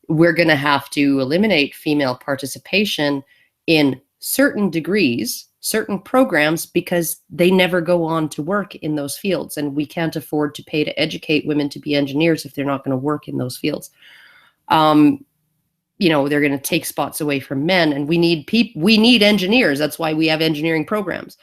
we're going to have to eliminate female participation in certain degrees, certain programs, because they never go on to work in those fields, and we can't afford to pay to educate women to be engineers if they're not going to work in those fields. You know, they're going to take spots away from men, and we need engineers. That's why we have engineering programs.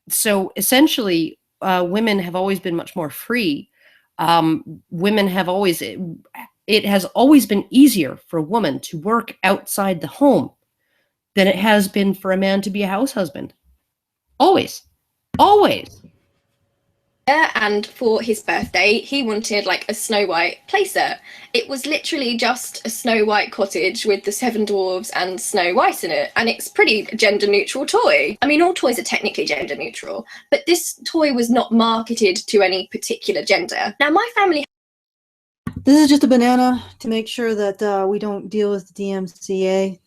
So essentially, women have always been much more free. Women have always, it has always been easier for a woman to work outside the home than it has been for a man to be a house husband. Always. Always. And for his birthday, he wanted like a Snow White playset. It was literally just a Snow White cottage with the 7 dwarves and Snow White in it, and it's pretty gender neutral toy. I mean, all toys are technically gender neutral, but this toy was not marketed to any particular gender. Now, my family This is just a banana to make sure that we don't deal with the DMCA.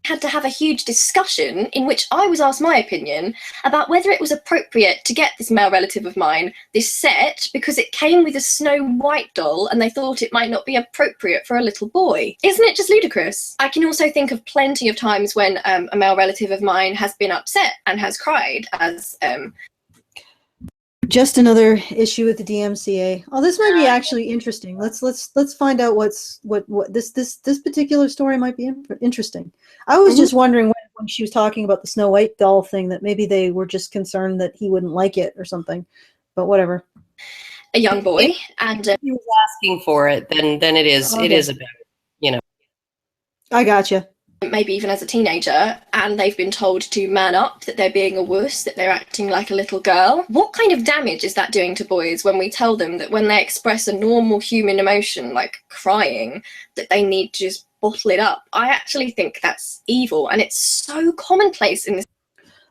had to have a huge discussion in which I was asked my opinion about whether it was appropriate to get this male relative of mine this set because it came with a Snow White doll and they thought it might not be appropriate for a little boy. Isn't it just ludicrous? I can also think of plenty of times when a male relative of mine has been upset and has cried as Just another issue with the DMCA. Oh, this might be actually interesting. Let's find out what this particular story might be interesting. I was just wondering when she was talking about the Snow White doll thing that maybe they were just concerned that he wouldn't like it or something, but whatever. a young boy, and If he was asking for it, then it is about, you know. I gotcha. maybe even as a teenager, and they've been told to man up, that they're being a wuss, that they're acting like a little girl. What kind of damage is that doing to boys when we tell them that when they express a normal human emotion like crying, that they need to just bottle it up? I actually think that's evil, and it's so commonplace in this.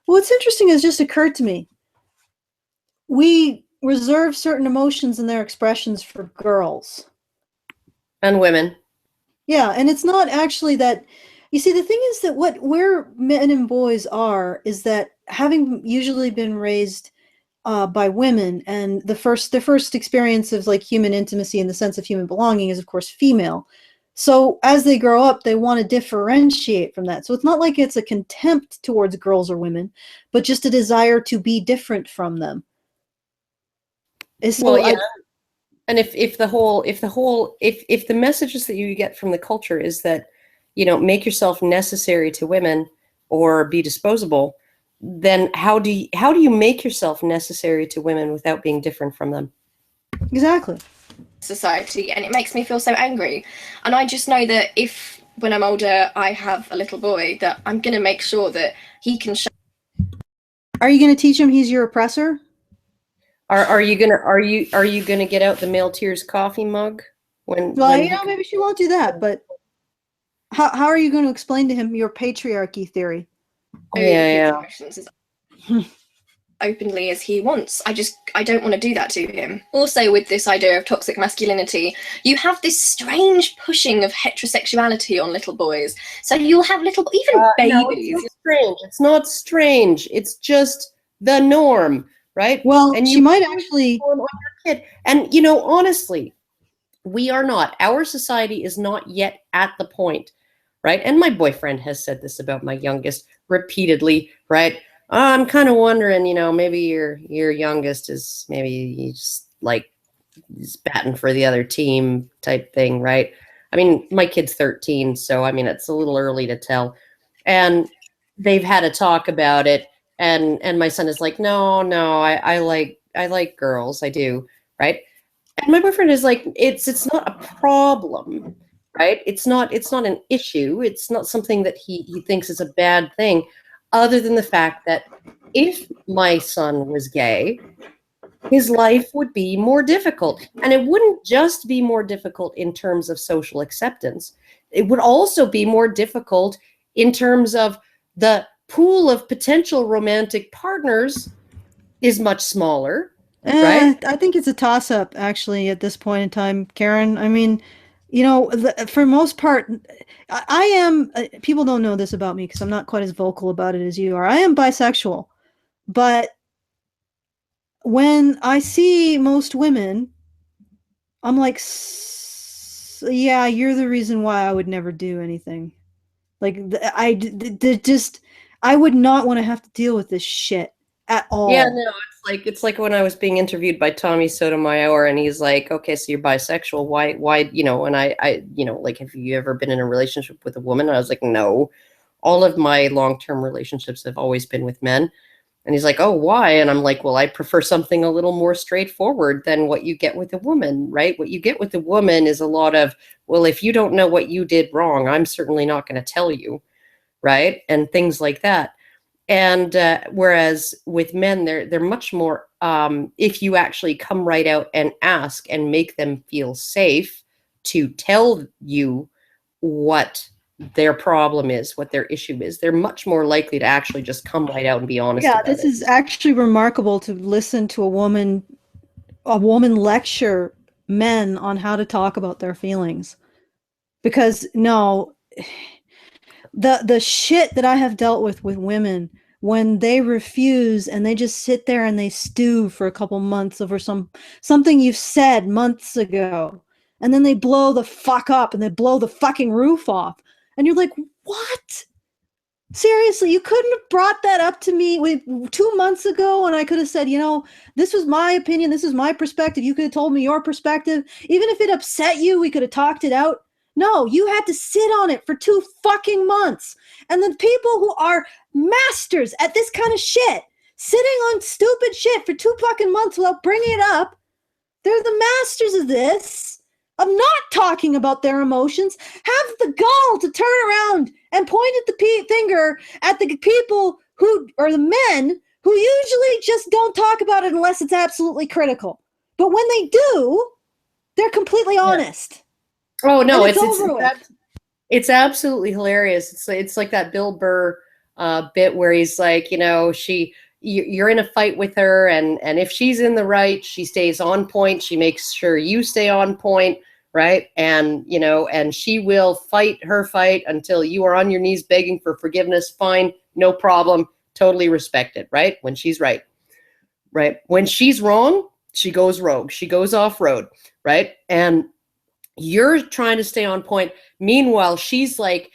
What's interesting has just occurred to me. We reserve certain emotions and their expressions for girls. And women. Yeah, and it's not actually that. You see, the thing is that where men and boys are is that having usually been raised by women, and their first experience of like human intimacy in the sense of human belonging is, of course, female. So as they grow up, they want to differentiate from that. So it's not like it's a contempt towards girls or women, but just a desire to be different from them. Well, yeah. And if the messages that you get from the culture is that, you know, make yourself necessary to women or be disposable, then how do you make yourself necessary to women without being different from them? Exactly. Society, and it makes me feel so angry. And I just know that if when I'm older I have a little boy, that I'm going to make sure that he can show. Are you going to teach him he's your oppressor? Are you gonna get out the Male Tears coffee mug when? Well, you know, maybe she won't do that, but how are you going to explain to him your patriarchy theory? Yeah. Emotions as openly as he wants. I don't want to do that to him. Also, with this idea of toxic masculinity, you have this strange pushing of heterosexuality on little boys. So you'll have even babies. No, it's not strange. It's not strange. It's just the norm, right? Well, and she might actually. On your kid. And you know, honestly, we are not. Our society is not yet at the point, right? And my boyfriend has said this about my youngest repeatedly, right? I'm kind of wondering, you know, maybe your youngest is maybe just like he's batting for the other team type thing, right? I mean, my kid's 13, so I mean, it's a little early to tell. And they've had a talk about it, and my son is like, no, I like girls, I do, right? And my boyfriend is like, it's not a problem, right? It's not an issue. It's not something that he thinks is a bad thing, other than the fact that if my son was gay, his life would be more difficult. And it wouldn't just be more difficult in terms of social acceptance. It would also be more difficult in terms of the pool of potential romantic partners is much smaller, right? I think it's a toss-up, actually, at this point in time, Karen. I mean, for most part, I am, people don't know this about me because I'm not quite as vocal about it as you are. I am bisexual, but when I see most women, I'm like, yeah, you're the reason why I would never do anything. Like, just, I would not want to have to deal with this shit at Yeah, all. no, it's like when I was being interviewed by Tommy Sotomayor, and he's like, "Okay, so you're bisexual. Why, And like, have you ever been in a relationship with a woman?" And I was like, "No. All of my long-term relationships have always been with men." And he's like, "Oh, why?" And I'm like, "Well, I prefer something a little more straightforward than what you get with a woman, right? What you get with a woman is a lot of, well, if you don't know what you did wrong, I'm certainly not going to tell you, right? And things like that." And whereas with men, they're much more, if you actually come right out and ask and make them feel safe to tell you what their problem is, what their issue is, they're much more likely to actually just come right out and be honest Yeah, about this it. is actually remarkable to listen to a woman lecture men on how to talk about their feelings. Because no, the shit that I have dealt with women when they refuse and they just sit there and they stew for a couple months over something you've said months ago, and then they blow the fuck up and they blow the fucking roof off, and you're like, what? Seriously, you couldn't have brought that up to me 2 months ago, and I could have said, this was my opinion, this is my perspective. You could have told me your perspective. Even if it upset you, we could have talked it out. No, you had to sit on it for 2 fucking months. And the people who are masters at this kind of shit, sitting on stupid shit for 2 fucking months without bringing it up, they're the masters of this, of not talking about their emotions. Have the gall to turn around and point at the finger at the people who are the men who usually just don't talk about it unless it's absolutely critical. But when they do, they're completely Yeah. honest. Oh no, And it's over with. it's absolutely hilarious. It's like that Bill Burr bit where he's like, you're in a fight with her, and if she's in the right, she stays on point. She makes sure you stay on point, right? And she will fight her fight until you are on your knees begging for forgiveness. Fine, no problem, totally respect it, right? When she's right, right? When she's wrong, she goes rogue. She goes off road, right? And you're trying to stay on point. Meanwhile, she's like,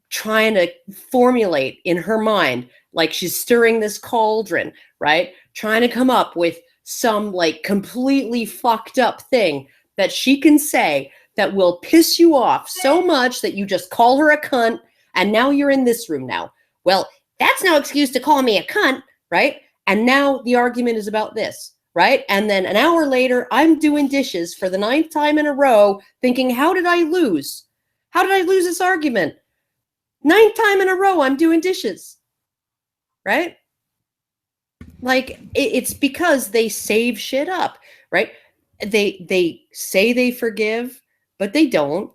trying to formulate in her mind, like she's stirring this cauldron, right? Trying to come up with some like completely fucked up thing that she can say that will piss you off so much that you just call her a cunt. And now you're in this room now. Well, that's no excuse to call me a cunt, right? And now the argument is about this, right? And then an hour later, I'm doing dishes for the 9th time in a row, thinking, how did I lose? How did I lose this argument? 9th time in a row, I'm doing dishes, right? Like, it's because they save shit up, right? They say they forgive, but they don't,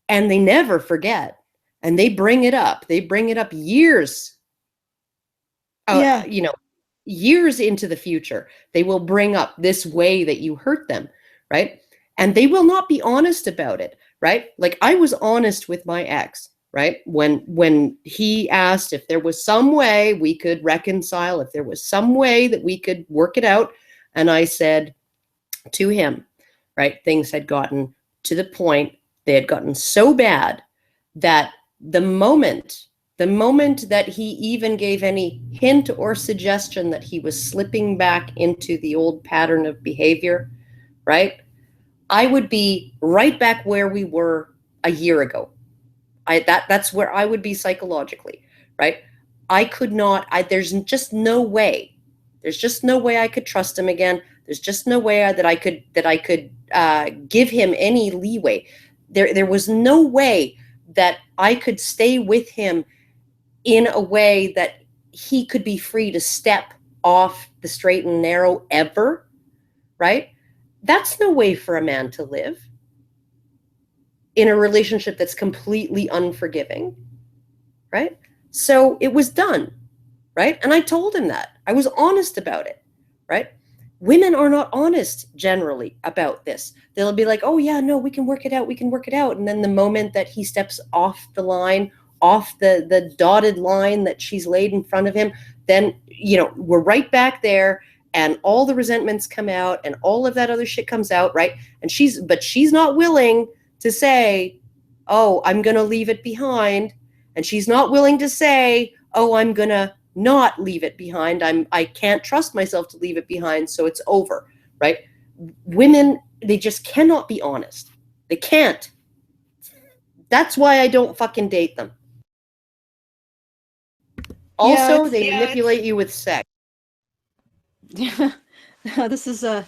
and they never forget, and they bring it up. They bring it up years, uh, Yeah. you know, years into the future. They will bring up this way that you hurt them, right? And they will not be honest about it, right? Like, I was honest with my ex, right? When he asked if there was some way we could reconcile, if there was some way that we could work it out, and I said to him, right, things had gotten to the point, they had gotten so bad that the moment that he even gave any hint or suggestion that he was slipping back into the old pattern of behavior, right, I would be right back where we were a year ago. That's where I would be psychologically, right? I could not. There's just no way. There's just no way I could trust him again. There's just no way that I could give him any leeway. There was no way that I could stay with him in a way that he could be free to step off the straight and narrow ever, right? That's no way for a man to live in a relationship that's completely unforgiving, right? So it was done, right? And I told him that. I was honest about it, right? Women are not honest generally about this. They'll be like, oh yeah, no, we can work it out, we can work it out. And then the moment that he steps off the line, off the dotted line that she's laid in front of him, then, you know, we're right back there, and all the resentments come out and all of that other shit comes out, right? And she's not willing to say, oh, I'm going to leave it behind. And she's not willing to say, oh, I'm going to not leave it behind. I can't trust myself to leave it behind, so it's over, right? Women, they just cannot be honest. They can't. That's why I don't fucking date them. Also, Yeah, they manipulate you with sex. yeah. This is well,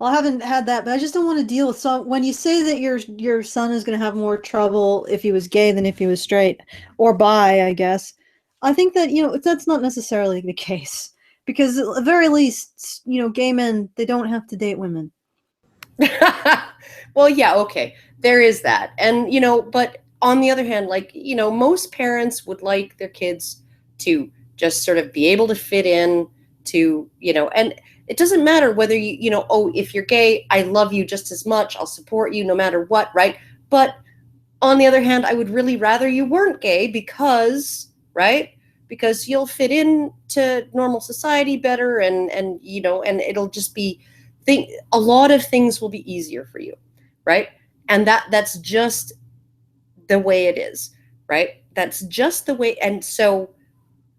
I haven't had that, but I just don't want to deal with some. When you say that your son is going to have more trouble if he was gay than if he was straight or bi, I guess. I think that, you know, that's not necessarily the case, because at the very least, you know, gay men, they don't have to date women. Well, yeah, okay. There is that. And, you know, but on the other hand, like, you know, most parents would like their kids to just sort of be able to fit in to, you know, and it doesn't matter whether you know, oh, if you're gay, I love you just as much. I'll support you no matter what, right? But on the other hand, I would really rather you weren't gay because, right? Because you'll fit in to normal society better, and you know, and it'll just be a lot of things will be easier for you, right? And that's just the way it is, right? That's just the way. And so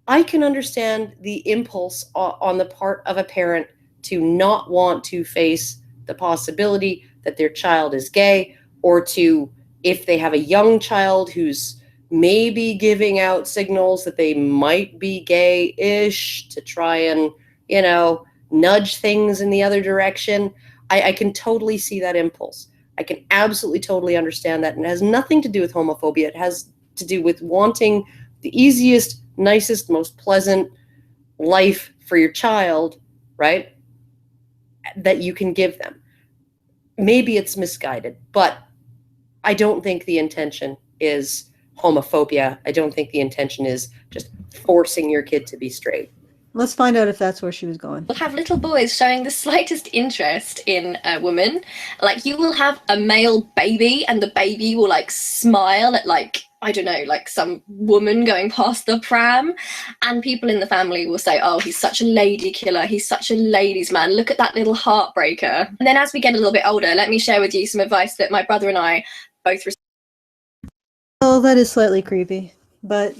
I can understand the impulse on the part of a parent to not want to face the possibility that their child is gay, or to, if they have a young child who's maybe giving out signals that they might be gay-ish, to try and, you know, nudge things in the other direction. I can totally see that impulse. I can absolutely totally understand that. And it has nothing to do with homophobia. It has to do with wanting the easiest, nicest, most pleasant life for your child, right? That you can give them. Maybe it's misguided, but I don't think the intention is homophobia. I don't think the intention is just forcing your kid to be straight. Let's find out if that's where she was going. We'll have little boys showing the slightest interest in a woman. Like, you will have a male baby and the baby will like smile at, like, I don't know, like some woman going past the pram, and people in the family will say, oh, he's such a lady killer, he's such a ladies man, look at that little heartbreaker. And then as we get a little bit older, let me share with you some advice that my brother and I both Oh, that is slightly creepy, but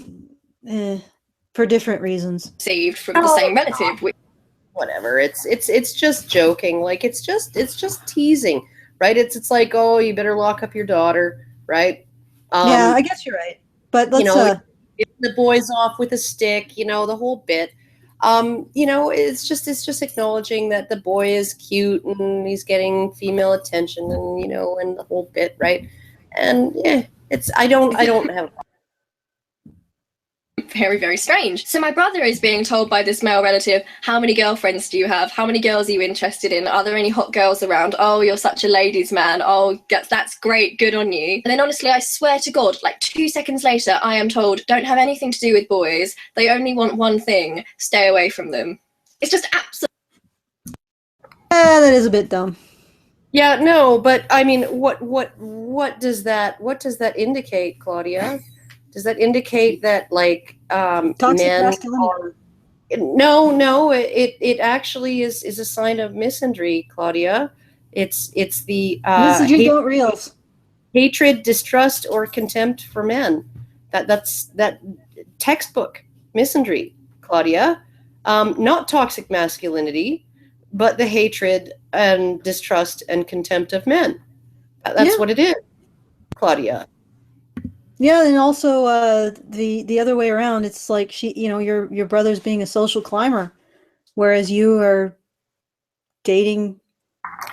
for different reasons. received from the same relative, which Whatever. It's just joking. Like, it's just teasing, right? It's like, oh, you better lock up your daughter, right? Yeah, I guess you're right. But You let's know, get the boys off with a stick, you know, the whole bit. You know, it's just acknowledging that the boy is cute and he's getting female attention, and, you know, and the whole bit, right? And yeah, I don't have. very, very strange. So my brother is being told by this male relative, how many girlfriends do you have? How many girls are you interested in? Are there any hot girls around? Oh, you're such a ladies man. Oh, that's great. Good on you. And then honestly, I swear to God, like 2 seconds later, I am told, don't have anything to do with boys. They only want one thing. Stay away from them. It's just absolutely. that is a bit dumb. Yeah, no, but I mean, what does that indicate, Claudia? Does that indicate that, like, Toxic men masculinity. are? No, it actually is a sign of misandry, Claudia. It's the Misandry don't reels. hatred, distrust, or contempt for men. That's textbook misandry, Claudia. Not toxic masculinity, but the hatred and distrust and contempt of men. That's what it is, Claudia. Yeah, and also the other way around. It's like your brother's being a social climber, whereas you are dating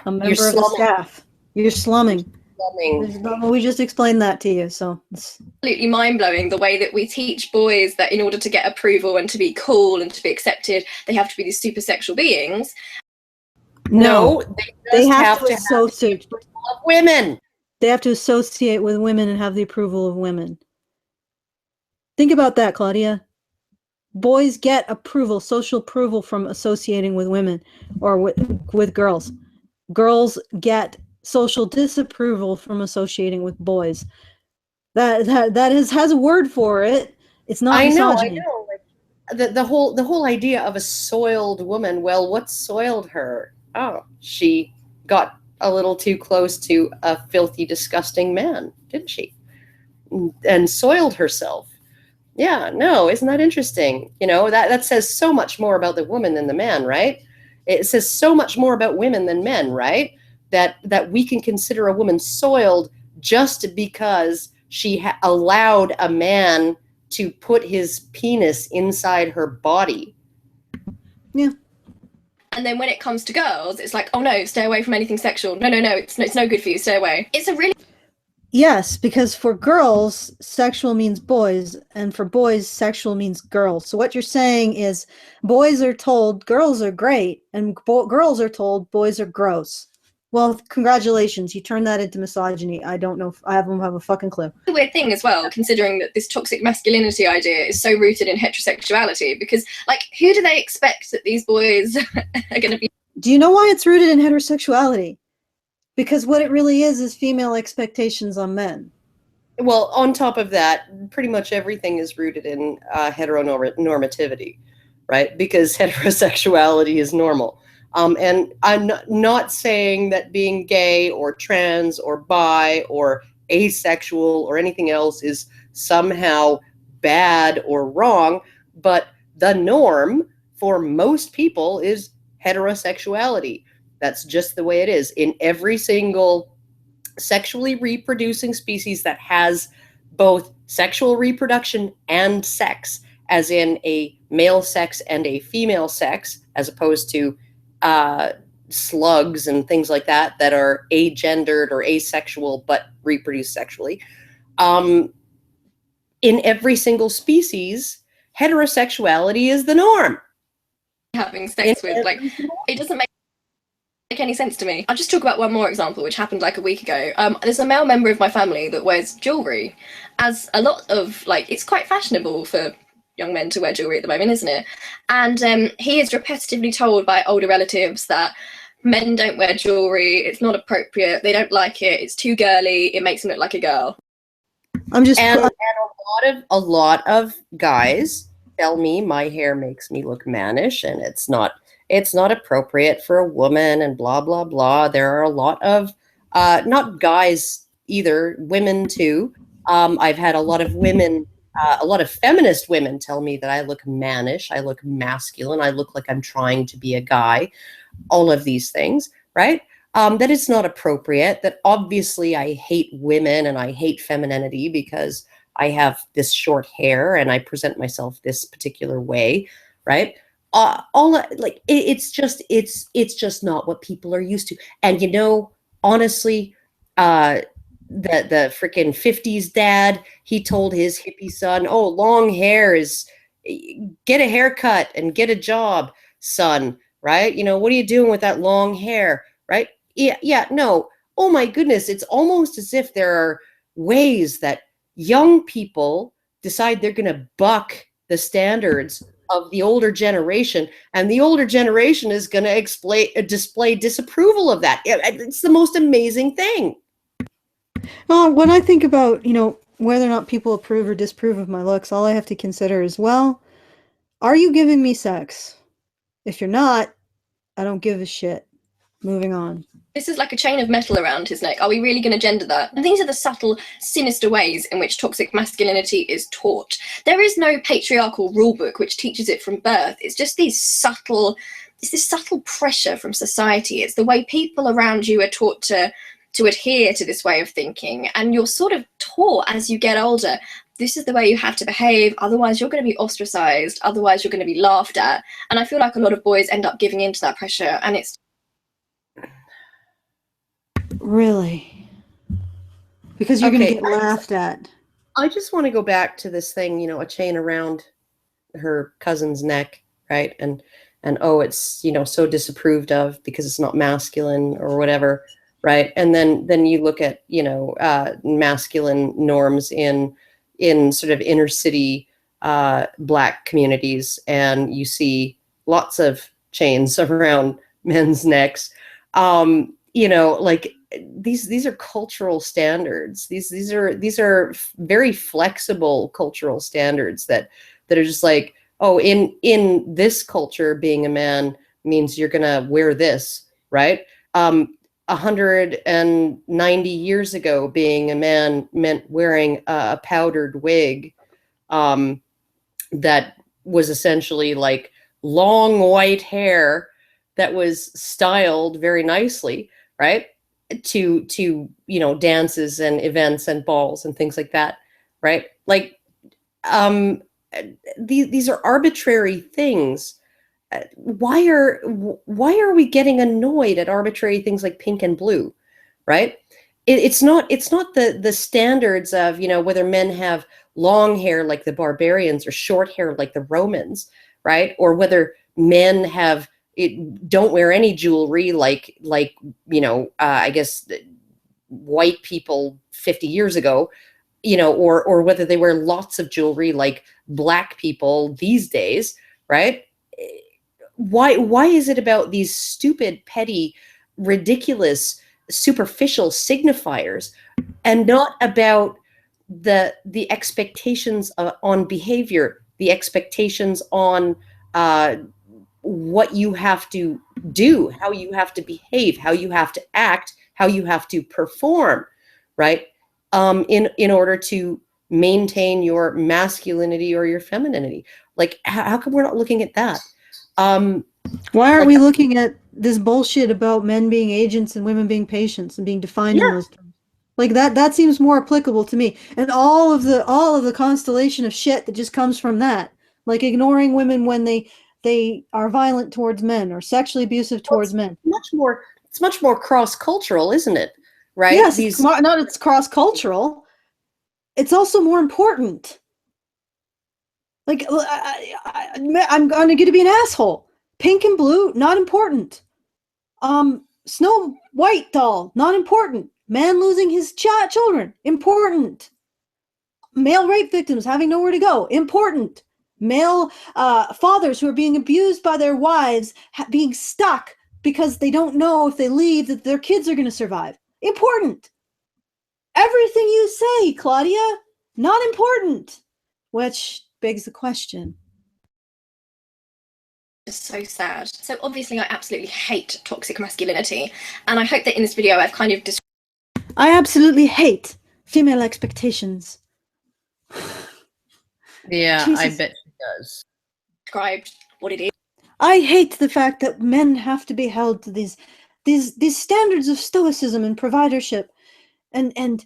a You're member of the slumming. staff. You're slumming. Slumming. We just explained that to you, so it's absolutely mind-blowing the way that we teach boys that in order to get approval and to be cool and to be accepted, they have to be these super sexual beings. No, they just have to have associate. the approval of women. They have to associate with women and have the approval of women. Think about that, Claudia. Boys get approval, social approval from associating with women or with girls. Girls get social disapproval from associating with boys. That has a word for it. It's not I misogyny. know. Like the whole idea of a soiled woman. Well, what soiled her? Oh, she got a little too close to a filthy, disgusting man, didn't she? And soiled herself. Yeah, no, isn't that interesting? That says so much more about the woman than the man, right? It says so much more about women than men, right? That we can consider a woman soiled just because she allowed a man to put his penis inside her body. Yeah. And then when it comes to girls, it's like, oh no, stay away from anything sexual. No, it's no good for you. Stay away. It's a really Yes, because for girls, sexual means boys, and for boys, sexual means girls. So what you're saying is boys are told girls are great, and girls are told boys are gross. Well, congratulations, you turned that into misogyny. I don't know if I don't have a fucking clue. weird thing as well, considering that this toxic masculinity idea is so rooted in heterosexuality. Because, like, who do they expect that these boys are going to be? Do you know why it's rooted in heterosexuality? Because what it really is female expectations on men. Well, on top of that, pretty much everything is rooted in heteronormativity, right? Because heterosexuality is normal. And I'm not saying that being gay or trans or bi or asexual or anything else is somehow bad or wrong, but the norm for most people is heterosexuality. That's just the way it is in every single sexually reproducing species that has both sexual reproduction and sex, as in a male sex and a female sex, as opposed to slugs and things like that are agendered or asexual but reproduce sexually. In every single species, heterosexuality is the norm. Having sex with, like, it doesn't make any sense to me. I'll just talk about one more example, which happened like a week ago. There's a male member of my family that wears jewelry, as a lot of, like, it's quite fashionable for young men to wear jewelry at the moment, isn't it? And he is repetitively told by older relatives that men don't wear jewelry, it's not appropriate, they don't like it, it's too girly, it makes him look like a girl. And a lot of guys tell me my hair makes me look mannish and it's not appropriate for a woman and blah blah blah. There are a lot of not guys either, women too. I've had a lot of women, a lot of feminist women tell me that I look mannish, I look masculine, I look like I'm trying to be a guy. All of these things, right? That it's not appropriate, that obviously I hate women and I hate femininity because I have this short hair and I present myself this particular way, right? It's just not what people are used to. And honestly, the freaking 50s dad, he told his hippie son, oh, long hair is, get a haircut and get a job, son, right? What are you doing with that long hair, right? Yeah, no. Oh my goodness, it's almost as if there are ways that young people decide they're going to buck the standards of the older generation, and the older generation is going to display disapproval of that. It's the most amazing thing. Well, when I think about, whether or not people approve or disapprove of my looks, all I have to consider is, well, are you giving me sex? If you're not, I don't give a shit. Moving on. This is like a chain of metal around his neck. Are we really going to gender that? And these are the subtle, sinister ways in which toxic masculinity is taught. There is no patriarchal rulebook which teaches it from birth. It's just this subtle pressure from society. It's the way people around you are taught to adhere to this way of thinking. And you're sort of taught as you get older, this is the way you have to behave, otherwise you're going to be ostracized, otherwise you're going to be laughed at. And I feel like a lot of boys end up giving into that pressure, and it's really, because you're going to get laughed at. I just want to go back to this thing, a chain around her cousin's neck, right? And oh, it's so disapproved of because it's not masculine or whatever, right? And then you look at masculine norms in in sort of inner city Black communities, and you see lots of chains around men's necks. Like these are cultural standards. These are very flexible cultural standards that are just like, oh, in this culture, being a man means you're gonna wear this, right? 190 years ago, being a man meant wearing a powdered wig that was essentially like long white hair that was styled very nicely, right? To dances and events and balls and things like that, right? Like um these are arbitrary things. Why are we getting annoyed at arbitrary things like pink and blue, right? It's not the standards of whether men have long hair like the barbarians or short hair like the Romans, right? Or whether men don't wear any jewelry like I guess white people 50 years ago, or whether they wear lots of jewelry like Black people these days, right? Why is it about these stupid, petty, ridiculous, superficial signifiers, and not about the expectations on behavior, the expectations on what you have to do, how you have to behave, how you have to act, how you have to perform, right? In order to maintain your masculinity or your femininity. Like, how come we're not looking at that? Why aren't Like, we looking at this bullshit about men being agents and women being patients and being defined in yeah, those terms? Like that seems more applicable to me. And all of the constellation of shit that just comes from that. Like ignoring women when they are violent towards men or sexually abusive well, towards men. it's much more cross-cultural, isn't it? Right? Yes, These not it's cross-cultural. It's also more important. Like I'm going to be an asshole. Pink and blue, not important. Snow White doll, not important. Man losing his children, important. Male rape victims having nowhere to go, important. Male fathers who are being abused by their wives, being stuck because they don't know if they leave that their kids are going to survive, important. Everything you say, Claudia, not important. Which begs the question. Just so sad. So obviously I absolutely hate toxic masculinity, and I hope that in this video I've kind of I absolutely hate female expectations. Yeah, I Jesus. bet she does. described what it is. I hate the fact that men have to be held to these standards of stoicism and providership and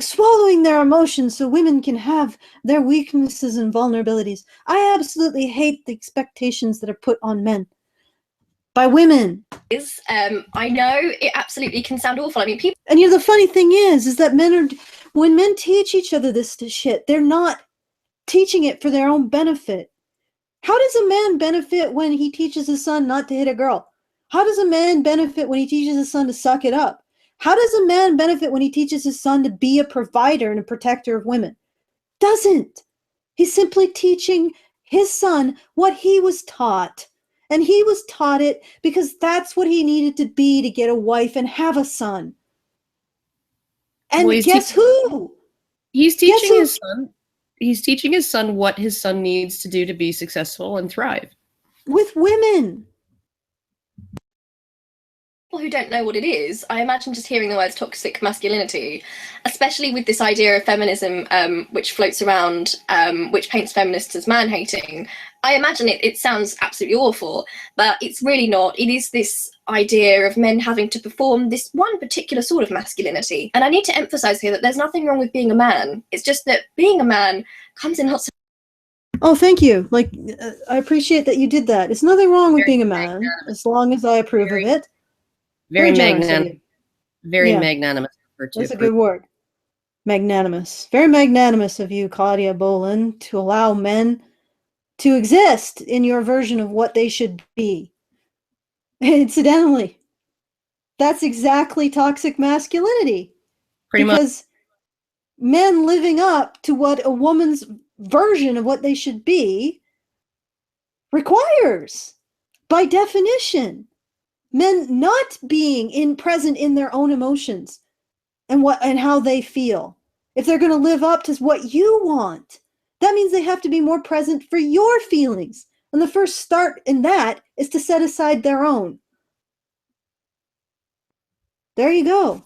swallowing their emotions so women can have their weaknesses and vulnerabilities. I absolutely hate the expectations that are put on men by women. I know it absolutely can sound awful. I mean, people. And the funny thing is that when men teach each other this shit, they're not teaching it for their own benefit. How does a man benefit when he teaches his son not to hit a girl? How does a man benefit when he teaches his son to suck it up? How does a man benefit when he teaches his son to be a provider and a protector of women? Doesn't. He's simply teaching his son what he was taught. And he was taught it because that's what he needed to be to get a wife and have a son. And Well, guess who? He's Guess teaching who? his son. He's teaching his son what his son needs to do to be successful and thrive. With women. People who don't know what it is, I imagine just hearing the words toxic masculinity, especially with this idea of feminism, which floats around, which paints feminists as man-hating. I imagine it sounds absolutely awful, but it's really not. It is this idea of men having to perform this one particular sort of masculinity. And I need to emphasize here that there's nothing wrong with being a man. It's just that being a man comes in lots of. Oh, thank you. Like, I appreciate that you did that. There's nothing wrong with being a man, as long as I approve of it. Very generous of magnanimous. you. Very Yeah. magnanimous of her to That's a approve. good word. Magnanimous. Very magnanimous of you, Claudia Boland, to allow men to exist in your version of what they should be. Incidentally, that's exactly toxic masculinity. Pretty much. Because men living up to what a woman's version of what they should be requires, by definition. Men not being present in their own emotions and how they feel. If they're going to live up to what you want, that means they have to be more present for your feelings. And the first start in that is to set aside their own. There you go.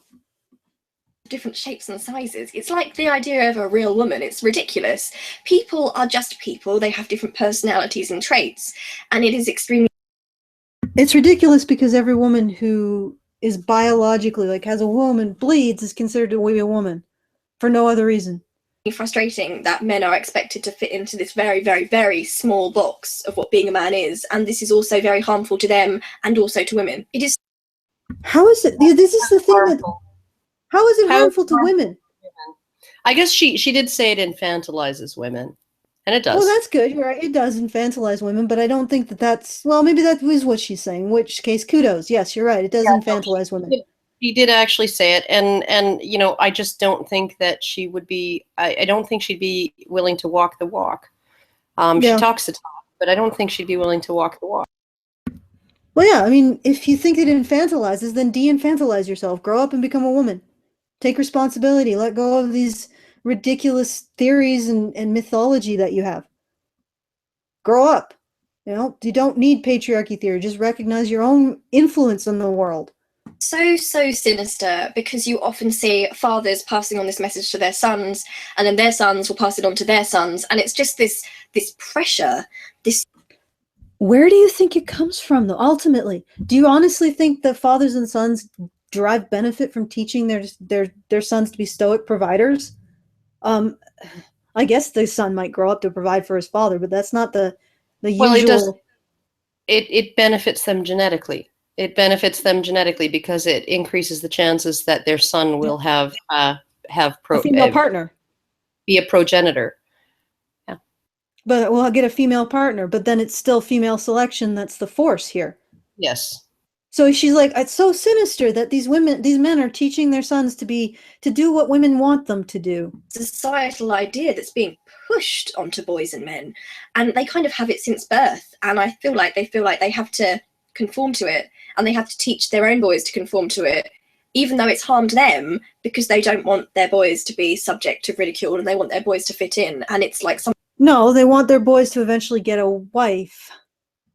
Different shapes and sizes. It's like the idea of a real woman. It's ridiculous. People are just people. They have different personalities and traits, and it is extremely. It's ridiculous because every woman who is biologically, like has a womb and bleeds, is considered to be a woman for no other reason. Frustrating that men are expected to fit into this very, very, very small box of what being a man is, and this is also very harmful to them and also to women. It is. How is it? This is the thing that. How is it harmful to women? I guess she did say it infantilizes women, and it does. Well, that's good. You're right. It does infantilize women, but I don't think that's. Well, maybe that was what she's saying. In which case, kudos. Yes, you're right. It does infantilize women. She did actually say it, and you know, I just don't think that she would be. I don't think she'd be willing to walk the walk. She talks the talk, but I don't think she'd be willing to walk the walk. Well, yeah. I mean, if you think it infantilizes, then de-infantilize yourself. Grow up and become a woman. Take responsibility. Let go of these ridiculous theories and mythology that you have. Grow up. You know, you don't need patriarchy theory. Just recognize your own influence on the world. So sinister, because you often see fathers passing on this message to their sons, and then their sons will pass it on to their sons, and it's just this pressure, this. Where do you think it comes from, though? Ultimately, do you honestly think that fathers and sons derive benefit from teaching their sons to be stoic providers? I guess the son might grow up to provide for his father, but that's not the Well, usual. It benefits them genetically. It benefits them genetically because it increases the chances that their son will have a female partner, be a progenitor. Yeah. But we'll get a female partner, but then it's still female selection that's the force here. Yes. So she's like, it's so sinister that these men are teaching their sons to do what women want them to do. Societal idea that's being pushed onto boys and men, and they kind of have it since birth, and I feel like they have to conform to it, and they have to teach their own boys to conform to it, even though it's harmed them, because they don't want their boys to be subject to ridicule and they want their boys to fit in. And it's like no, they want their boys to eventually get a wife.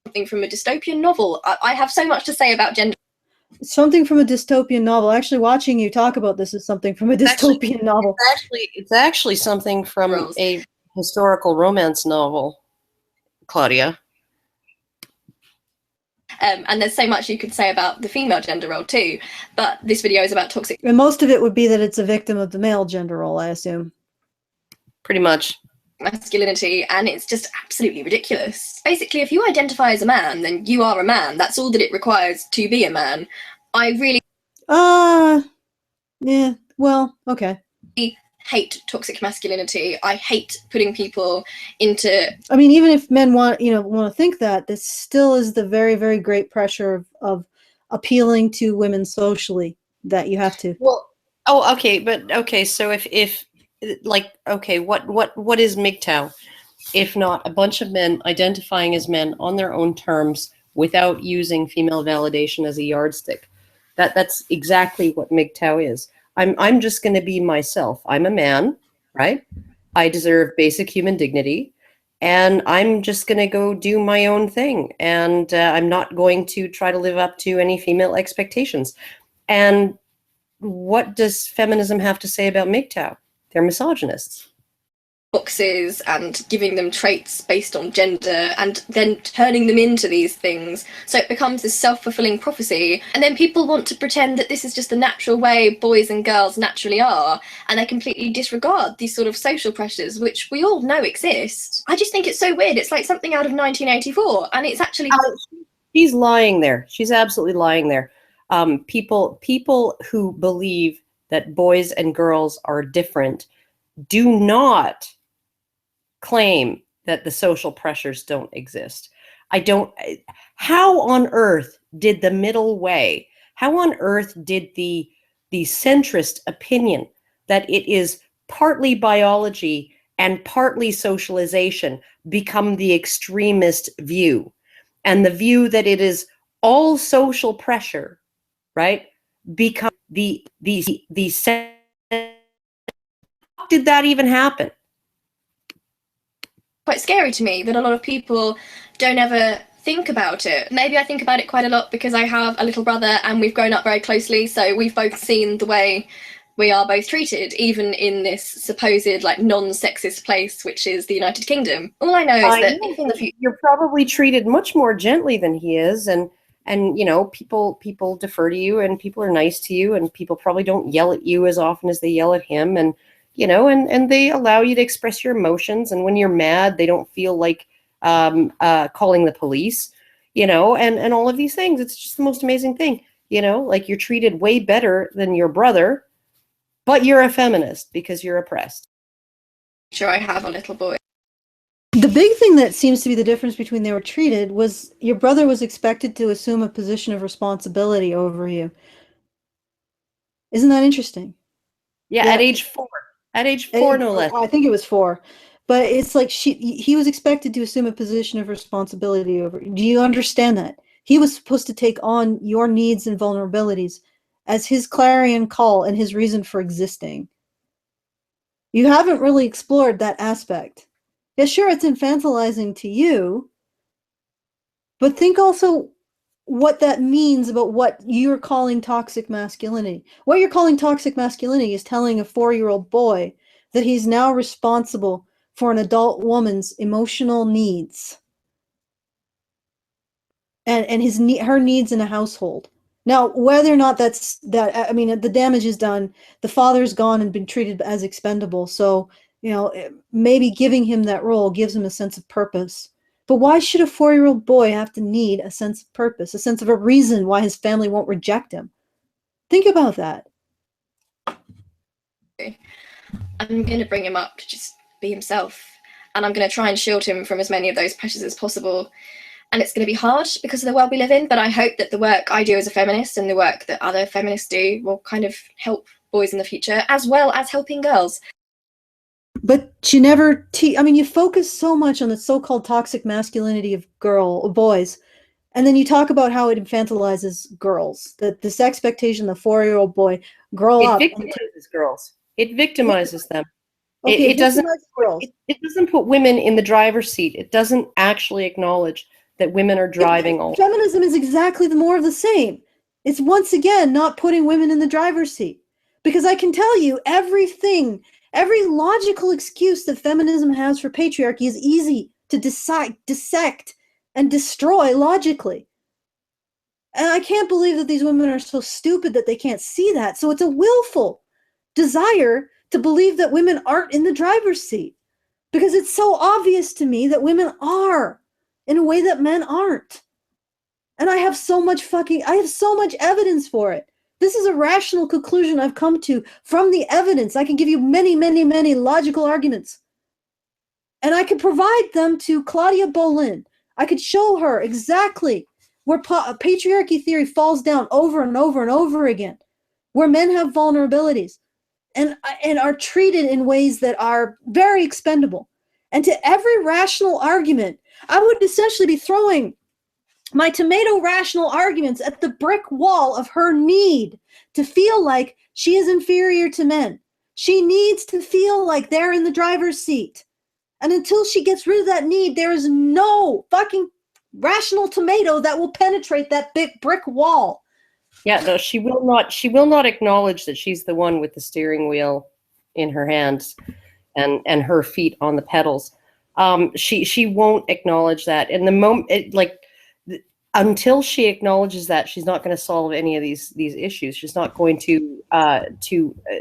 Something from a dystopian novel. I have so much to say about gender. Something from a dystopian novel. Actually, watching you talk about this is something from a dystopian novel. It's actually something from a historical romance novel, Claudia. And there's so much you could say about the female gender role too, but this video is about toxic. And most of it would be that it's a victim of the male gender role, I assume. Pretty much. Masculinity, and it's just absolutely ridiculous. Basically, if you identify as a man, then you are a man. That's all that it requires to be a man. I really yeah, well, okay. hate toxic masculinity. I hate putting people into. I mean, even if men want to think that, this still is the very, very great pressure of appealing to women socially that you have to. Well, okay, but okay. So if like, okay, what is MGTOW if not a bunch of men identifying as men on their own terms without using female validation as a yardstick? That's exactly what MGTOW is. I'm just going to be myself. I'm a man, right? I deserve basic human dignity, and I'm just going to go do my own thing. And I'm not going to try to live up to any female expectations. And what does feminism have to say about MGTOW? They're misogynists. Boxes and giving them traits based on gender and then turning them into these things. So it becomes this self-fulfilling prophecy. And then people want to pretend that this is just the natural way boys and girls naturally are. And they completely disregard these sort of social pressures, which we all know exist. I just think it's so weird. It's like something out of 1984. And it's actually. She's lying there. She's absolutely lying there. People who believe that boys and girls are different do not claim that the social pressures don't exist. How on earth did the middle way, how on earth did the centrist opinion that it is partly biology and partly socialization become the extremist view, and the view that it is all social pressure, right, become the did that even happen? Quite scary to me that a lot of people don't ever think about it. Maybe I think about it quite a lot because I have a little brother and we've grown up very closely, so we've both seen the way we are both treated, even in this supposed like non-sexist place, which is the United Kingdom. All I know is that if in the future you're probably treated much more gently than he is, and you know, people defer to you, and people are nice to you, and people probably don't yell at you as often as they yell at him, and you know, and they allow you to express your emotions, and when you're mad, they don't feel like calling the police, you know, and all of these things. It's just the most amazing thing, you know, like you're treated way better than your brother, but you're a feminist because you're oppressed. I have a little boy. The big thing that seems to be the difference between they were treated was your brother was expected to assume a position of responsibility over you. Isn't that interesting? Yeah, Yeah, at age 4. At age 4, no less. I think it was 4. But it's like he was expected to assume a position of responsibility over. Do you understand that? He was supposed to take on your needs and vulnerabilities as his clarion call and his reason for existing. You haven't really explored that aspect. Yeah, sure, it's infantilizing to you, but think also what that means about what you're calling toxic masculinity. What you're calling toxic masculinity is telling a 4-year-old boy that he's now responsible for an adult woman's emotional needs and her needs in a household. Now, whether or not I mean, the damage is done. The father's gone and been treated as expendable. So, you know, maybe giving him that role gives him a sense of purpose. But why should a 4-year-old boy have to need a sense of purpose, a sense of a reason why his family won't reject him? Think about that. I'm going to bring him up to just be himself. And I'm going to try and shield him from as many of those pressures as possible. And it's going to be hard because of the world we live in, but I hope that the work I do as a feminist and the work that other feminists do will kind of help boys in the future, as well as helping girls. But you never I mean, you focus so much on the so-called toxic masculinity of boys, and then you talk about how it infantilizes girls. That this expectation, the 4-year-old boy grow It up. victimizes girls. It victimizes them. Okay, It doesn't. victimizes girls. It doesn't put women in the driver's seat. It doesn't actually acknowledge that women are driving all. Feminism is exactly the more of the same. It's once again not putting women in the driver's seat. Because I can tell you everything, every logical excuse that feminism has for patriarchy is easy to dissect and destroy logically. And I can't believe that these women are so stupid that they can't see that. So it's a willful desire to believe that women aren't in the driver's seat. Because it's so obvious to me that women are in a way that men aren't. And I have so much evidence for it. This is a rational conclusion I've come to from the evidence. I can give you many, many, many logical arguments. And I could provide them to Claudia Bolin. I could show her exactly where patriarchy theory falls down over and over and over again, where men have vulnerabilities and are treated in ways that are very expendable. And to every rational argument, I would essentially be throwing my tomato rational arguments at the brick wall of her need to feel like she is inferior to men. She needs to feel like they're in the driver's seat. And until she gets rid of that need, there is no fucking rational tomato that will penetrate that big brick wall. Yeah, no, she will not. She will not acknowledge that she's the one with the steering wheel in her hands and her feet on the pedals. She won't acknowledge that. And the moment, until she acknowledges that, she's not going to solve any of these issues. She's not going to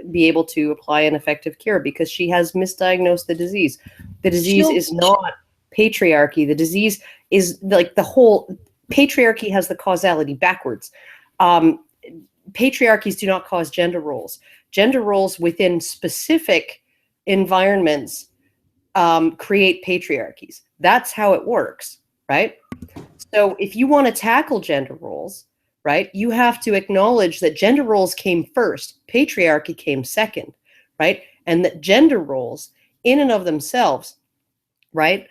be able to apply an effective cure because she has misdiagnosed the disease. The disease is not patriarchy. The disease is like the whole patriarchy has the causality backwards. Patriarchies do not cause gender roles. Gender roles within specific environments create patriarchies. That's how it works, right? So if you want to tackle gender roles, right, you have to acknowledge that gender roles came first, patriarchy came second, right? And that gender roles in and of themselves, right,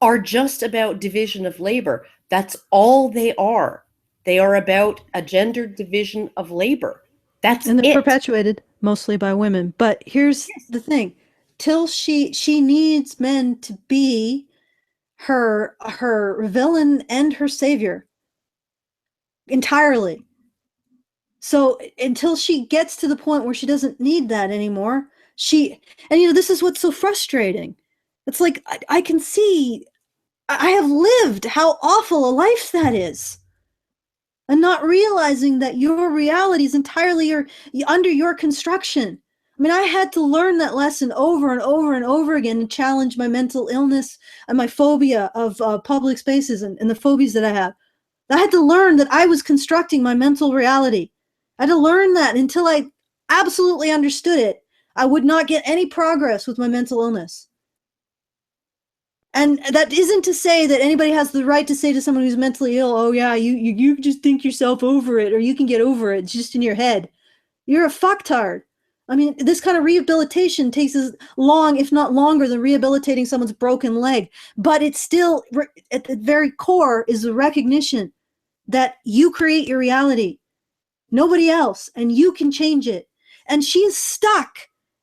are just about division of labor. That's all they are. They are about a gender division of labor. That's And they're it. perpetuated mostly by women. But here's Yes. the thing. Till she needs men to be her villain and her savior entirely. So until she gets to the point where she doesn't need that anymore, this is what's so frustrating. It's like I can see I have lived how awful a life that is. And not realizing that your reality is entirely under your construction. I mean, I had to learn that lesson over and over and over again to challenge my mental illness and my phobia of public spaces and the phobias that I have. I had to learn that I was constructing my mental reality. I had to learn that until I absolutely understood it, I would not get any progress with my mental illness. And that isn't to say that anybody has the right to say to someone who's mentally ill, oh yeah, you just think yourself over it, or you can get over it, it's just in your head. You're a fucktard. I mean, this kind of rehabilitation takes as long, if not longer, than rehabilitating someone's broken leg. But it's still, at the very core, is the recognition that you create your reality, nobody else, and you can change it. And she's stuck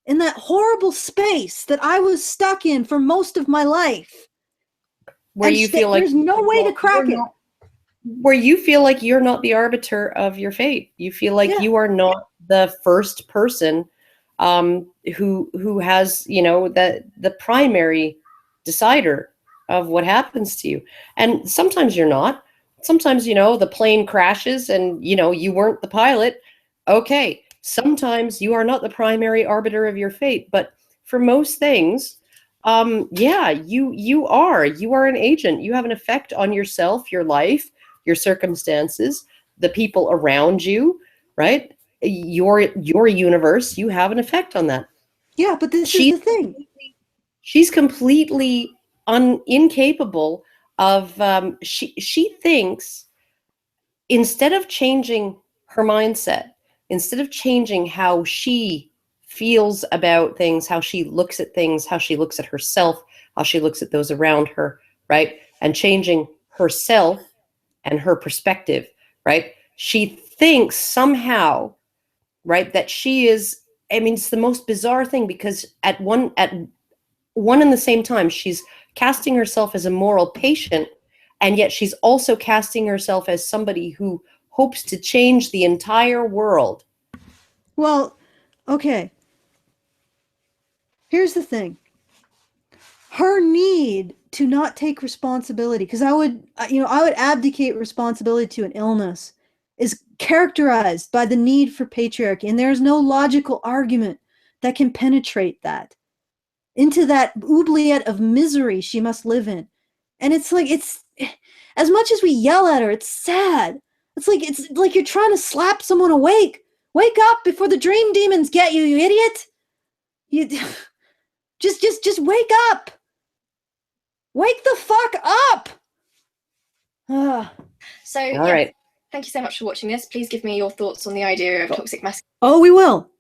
in that horrible space that I was stuck in for most of my life. Where And you feel like there's no way to crack it. Where you feel like you're not the arbiter of your fate. You feel like Yeah. you are not the first person who has, the primary decider of what happens to you. And sometimes you're not. Sometimes, the plane crashes and, you weren't the pilot. Okay. Sometimes you are not the primary arbiter of your fate. But for most things, yeah, you are an agent. You have an effect on yourself, your life, your circumstances, the people around you, right? Your universe, you have an effect on that. Yeah, but this is She's the thing. she's completely incapable of she thinks, instead of changing her mindset, instead of changing how she feels about things, how she looks at things, how she looks at herself, how she looks at those around her, right? And changing herself and her perspective, right? She thinks somehow, right, that she is, I mean, it's the most bizarre thing, because at one and the same time, she's casting herself as a moral patient, and yet she's also casting herself as somebody who hopes to change the entire world. Well, okay. Here's the thing. Her need to not take responsibility, because I would abdicate responsibility to an illness, is characterized by the need for patriarchy, and there's no logical argument that can penetrate that into that oubliette of misery she must live in. And it's like, it's as much as we yell at her, it's sad. It's like you're trying to slap someone awake. Wake up before the dream demons get you, you idiot. You just wake up. Wake the fuck up. So, All yeah, right. thank you so much for watching this. Please give me your thoughts on the idea of toxic masculinity. Oh, we will.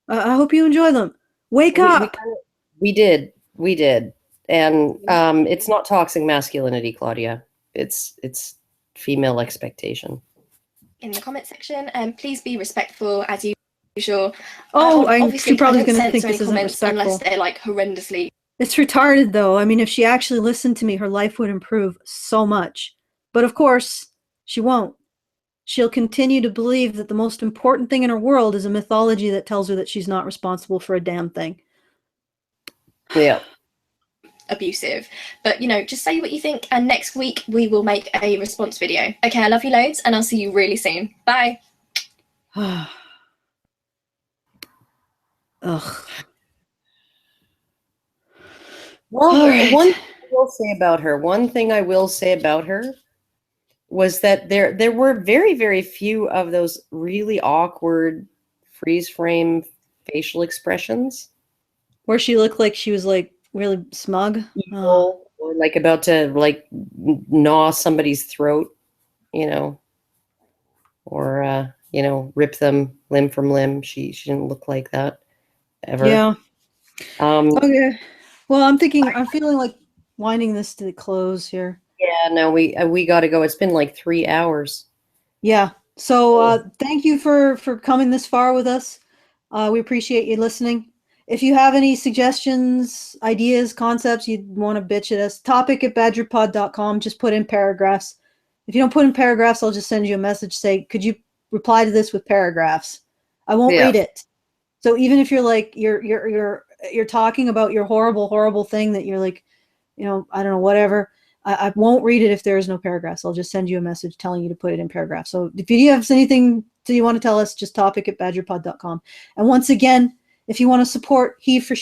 I hope you enjoy them. Wake up. We did, and it's not toxic masculinity, Claudia. It's female expectation. In the comment section, please be respectful as usual. Oh, obviously, she probably I don't going to think censor this any isn't comments respectful. unless they're like horrendously. It's retarded, though. I mean, if she actually listened to me, her life would improve so much. But of course, she won't. She'll continue to believe that the most important thing in her world is a mythology that tells her that she's not responsible for a damn thing. Yeah. Abusive, but just say what you think, and next week we will make a response video. Okay, I love you loads, and I'll see you really soon. Bye. Ugh. Well, All right. one thing I will say about her was that there were very, very few of those really awkward freeze frame facial expressions. Where she looked like she was like really smug. Evil, or like about to like gnaw somebody's throat, or rip them limb from limb. She didn't look like that. ever. Yeah. Um, Okay. Well, I'm feeling like winding this to the close here. yeah, no, we got to go. It's been like 3 hours. Yeah. So Oh. thank you for coming this far with us. We appreciate you listening. If you have any suggestions, ideas, concepts you'd want to bitch at us, topic@badgerpod.com. Just put in paragraphs. If you don't put in paragraphs, I'll just send you a message say, could you reply to this with paragraphs? I won't Yeah. read it. So even if you're like you're talking about your horrible thing that you're like, I don't know, whatever. I won't read it if there is no paragraphs. I'll just send you a message telling you to put it in paragraphs. So if you have anything that you want to tell us, just topic@badgerpod.com. And once again, if you want to support She for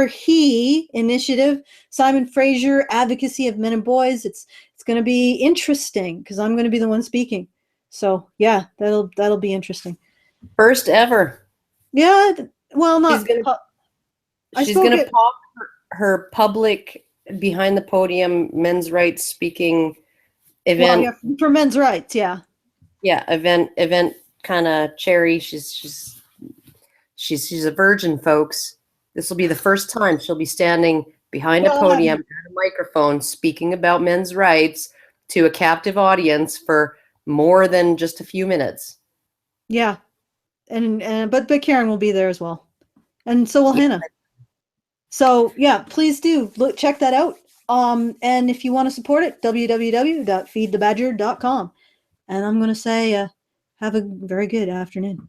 He initiative, Simon Fraser advocacy of men and boys, it's going to be interesting because I'm going to be the one speaking. So yeah, that'll be interesting. First ever. Yeah, well, She's not. gonna I she's spoke gonna at. pop her public behind the podium men's rights speaking Well, event. yeah, for men's rights, yeah. Yeah, event kind of cherry. She's a virgin, folks. This will be the first time she'll be standing behind a God. podium at a microphone speaking about men's rights to a captive audience for more than just a few minutes. Yeah, and but Karen will be there as well, and so will Yeah. Hannah. So yeah, please do check that out. And if you want to support it, www.feedthebadger.com. And I'm gonna say, have a very good afternoon.